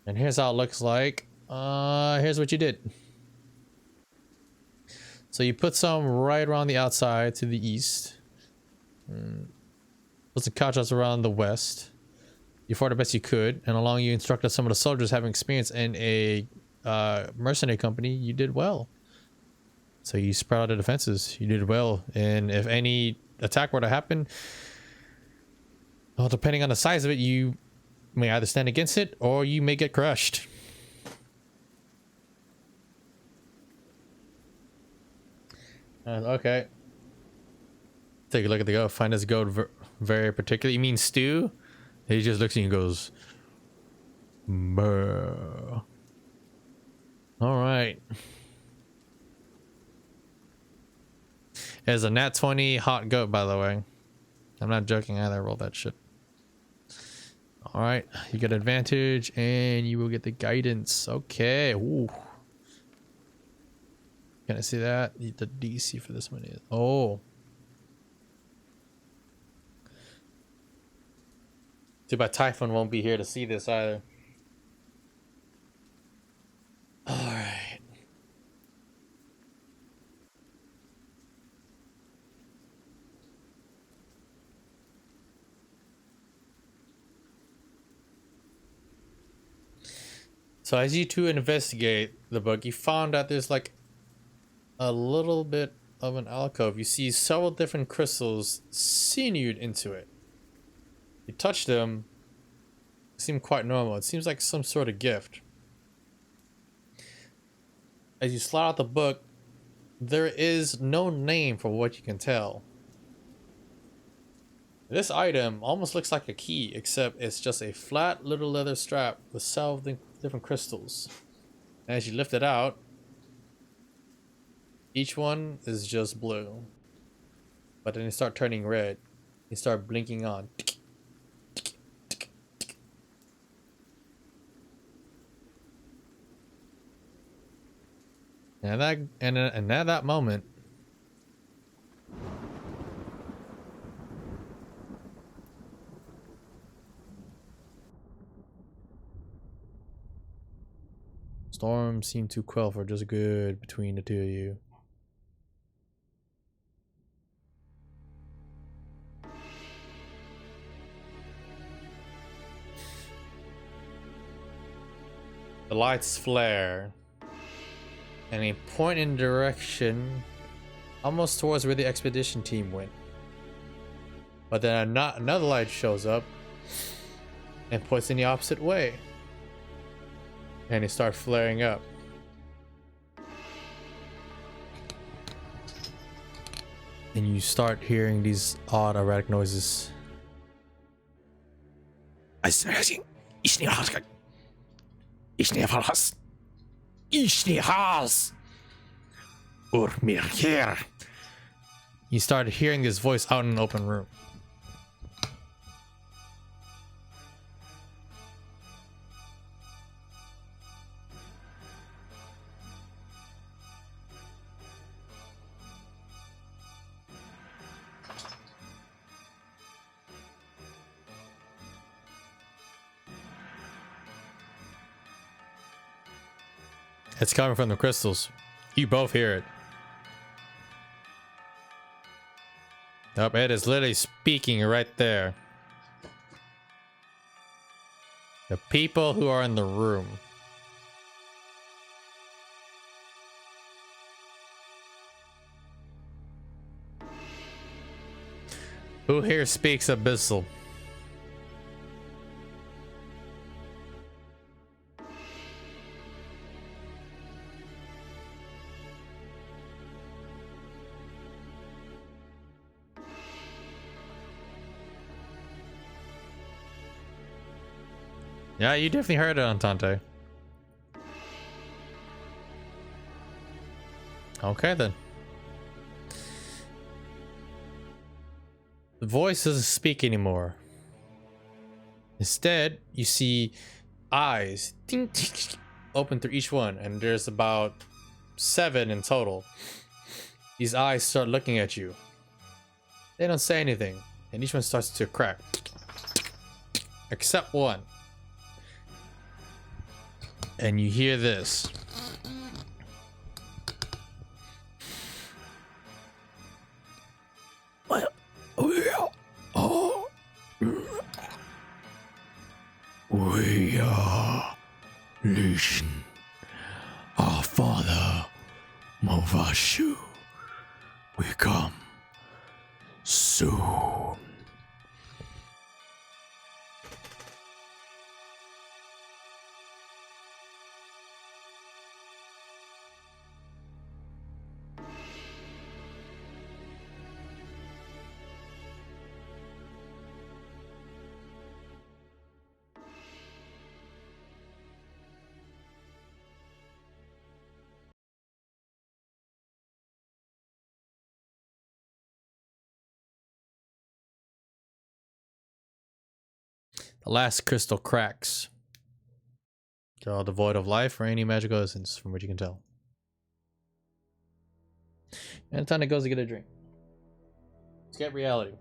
And here's how it looks like. Here's what you did. So you put some right around the outside to the east. Put some couches around the west. You fought the best you could, and along you instructed some of the soldiers having experience in a mercenary company. You did well. So you spread out the defenses. You did well, and if any attack were to happen, well, depending on the size of it, you may either stand against it or you may get crushed. Okay. Take a look at the goat. Find this goat very particular. You mean stew? He just looks at you and goes, "Brr." All right. It's a nat 20 hot goat, by the way. I'm not joking either. I rolled that shit. All right. You get advantage and you will get the guidance. Okay. Ooh. Can I see that? The DC for this one is. Oh. Too bad Typhon won't be here to see this either. Alright. So as you two investigate the book, you found out there's like a little bit of an alcove. You see several different crystals sinewed into it. You touch them, they seem quite normal. It seems like some sort of gift. As you slide out the book, there is no name for what you can tell. This item almost looks like a key, except it's just a flat little leather strap with several different crystals. And as you lift it out, each one is just blue. But then they start turning red. They start blinking on. And at that moment, storm seemed to quell for just good between the two of you. The lights flare, and they point in direction almost towards where the expedition team went. But then another light shows up and points in the opposite way. And they start flaring up. And you start hearing these odd erratic noises. You started hearing this voice out in an open room. It's coming from the crystals. You both hear it. Nope, it is literally speaking right there. The people who are in the room. Who here speaks Abyssal? Yeah, you definitely heard it, Antante. Okay, then. The voice doesn't speak anymore. Instead, you see eyes open through each one, and there's about 7 in total. These eyes start looking at you. They don't say anything, and each one starts to crack. Except one. And you hear this. We are Lucian. Our father, Movashu. We come soon. The last crystal cracks. They're all devoid of life or any magical essence, from what you can tell. And time it goes to get a drink. Let's get reality.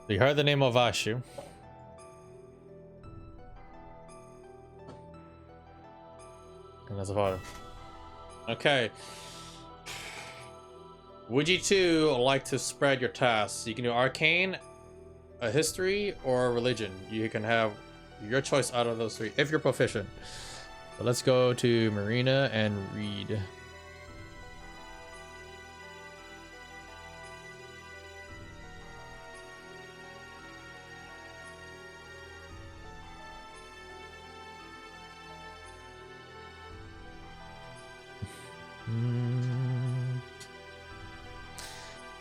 You heard the name of Vashu. And that's a father. Okay. Would you two like to spread your tasks? You can do arcane, a history, or religion. You can have your choice out of those three if you're proficient. So let's go to Marina and Reed.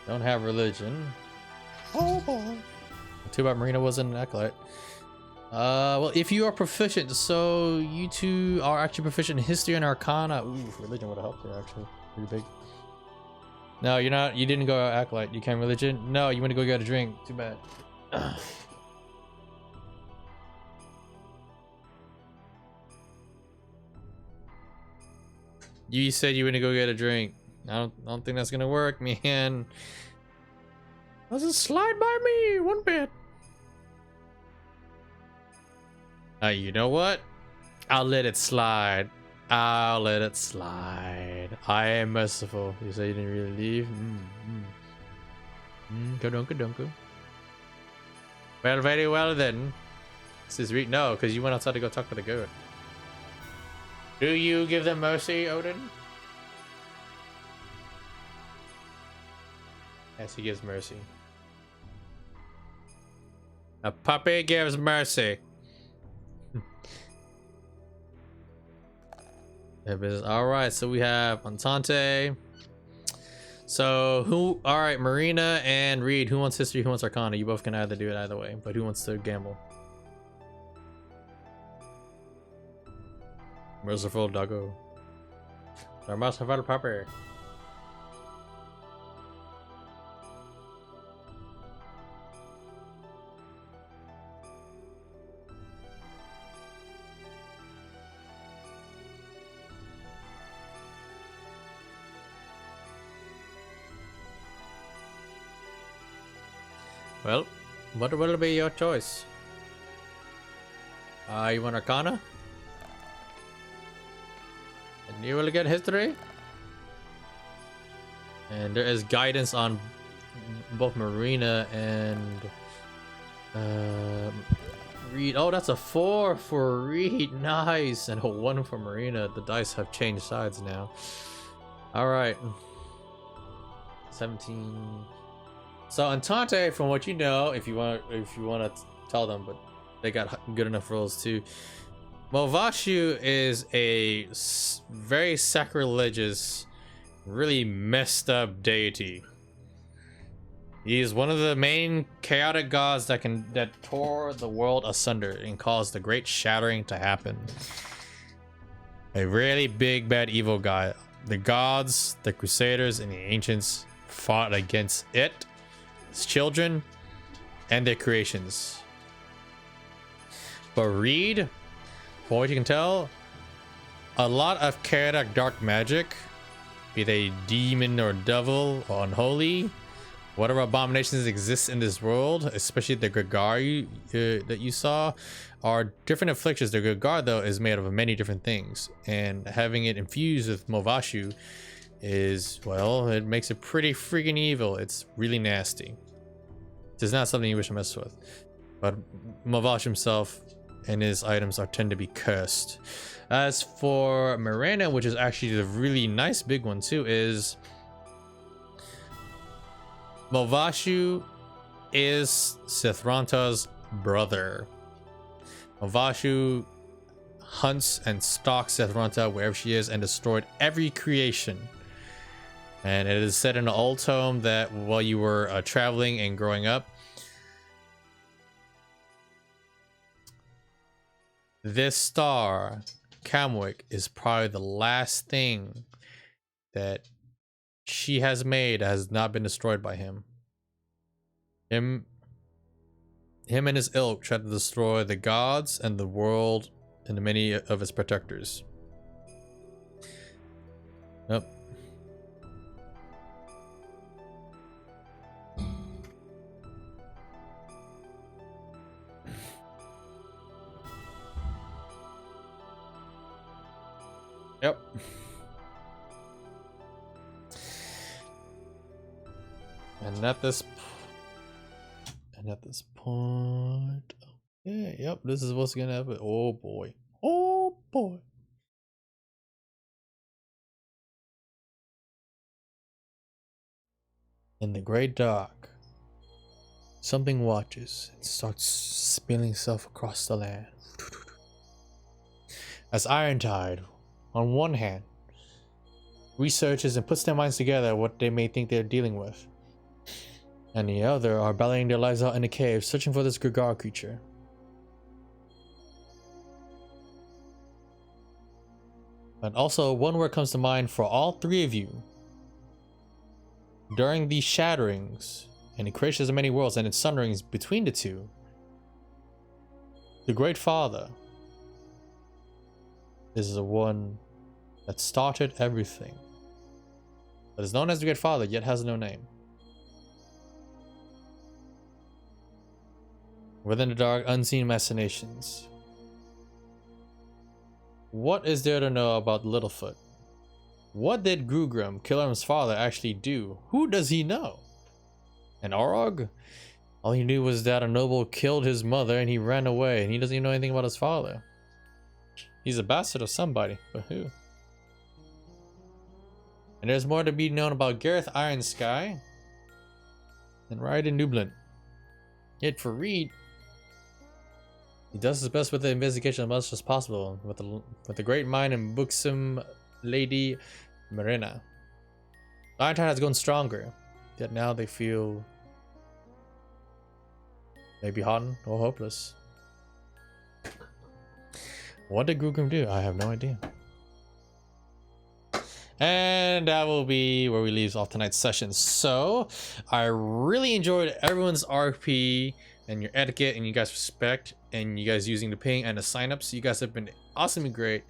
Don't have religion. Oh boy. Too bad Marina wasn't an acolyte. Well, if you are proficient, so you two are actually proficient in history and arcana. Ooh, religion would have helped here, actually. Pretty big. No, you're not. You didn't go acolyte. You came religion. No, you want to go get a drink. Too bad. You said you want to go get a drink. I don't think that's gonna work, man. Doesn't slide by me one bit. You know what? I'll let it slide. I'll let it slide. I am merciful. You say you didn't really leave? Kadunka. Well, very well then. This is no, because you went outside to go talk to the goat. Do you give them mercy, Odin? Yes, he gives mercy. A puppy gives mercy. All right, so we have Entente. So who? All right, Marina and Reed. Who wants history? Who wants arcana? You both can either do it either way, but who wants to gamble? Merciful doggo. Our merciful puppy. Well, what will be your choice? You want arcana? And you will get history. And there is guidance on both Marina and Reed. Oh, that's a 4 for Reed. Nice. And a 1 for Marina. The dice have changed sides now. All right. 17. So Entente, from what you know, if you want to tell them, but they got good enough rolls too. Movashu is a very sacrilegious, really messed up deity. He is one of the main chaotic gods that tore the world asunder and caused the great shattering to happen. A really big, bad, evil guy. The gods, the Crusaders, and the ancients fought against it, its children, and their creations. But Reed, from what you can tell, a lot of chaotic dark magic, be they demon or devil or unholy, whatever abominations exist in this world, especially the Gregari that you saw, are different afflictions. The Gregar, though, is made of many different things, and having it infused with Movashu is, well, it makes it pretty freaking evil. It's really nasty. It's not something you wish to mess with. But Movashu himself and his items tend to be cursed. As for Miranda, which is actually the really nice big one too, is Movashu is Sithranta's brother. Movashu hunts and stalks Sithranta wherever she is and destroyed every creation. And it is said in an old tome that while you were traveling and growing up, this star, Kamwick, is probably the last thing that she has made has not been destroyed by him. Him and his ilk tried to destroy the gods and the world and the many of its protectors. Yep. Yep. And at this point, okay, yep, this is what's gonna happen. Oh boy. Oh boy. In the great dark, something watches and starts spilling itself across the land. As Irontide, on one hand, researches and puts their minds together what they may think they're dealing with, and the other are battling their lives out in the cave, searching for this Gregar creature. And also, one word comes to mind for all three of you. During these shatterings, and the creations of many worlds and its sunderings between the two, the Great Father is the one that started everything. That is known as the Great Father, yet has no name. Within the dark, unseen machinations. What is there to know about Littlefoot? What did Grugrim, Killerm's father, actually do? Who does he know? And Orog? All he knew was that a noble killed his mother and he ran away, and he doesn't even know anything about his father. He's a bastard of somebody, but who? And there's more to be known about Gareth Ironsky and Ryden Nublin. Yet for Reed, he does his best with the investigation as much as possible with the great mind and buxom Lady Marina. Irontide has grown stronger, yet now they feel maybe hardened or hopeless. What did Grugrim do? I have no idea. And that will be where we leave off tonight's session. So, I really enjoyed everyone's RP and your etiquette and you guys' respect and you guys using the ping and the signups. You guys have been awesomely great.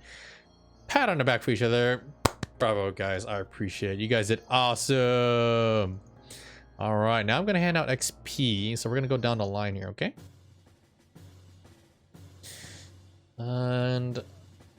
Pat on the back for each other. Bravo, guys. I appreciate it. You guys did awesome. All right, now I'm going to hand out XP. So we're going to go down the line here, okay? And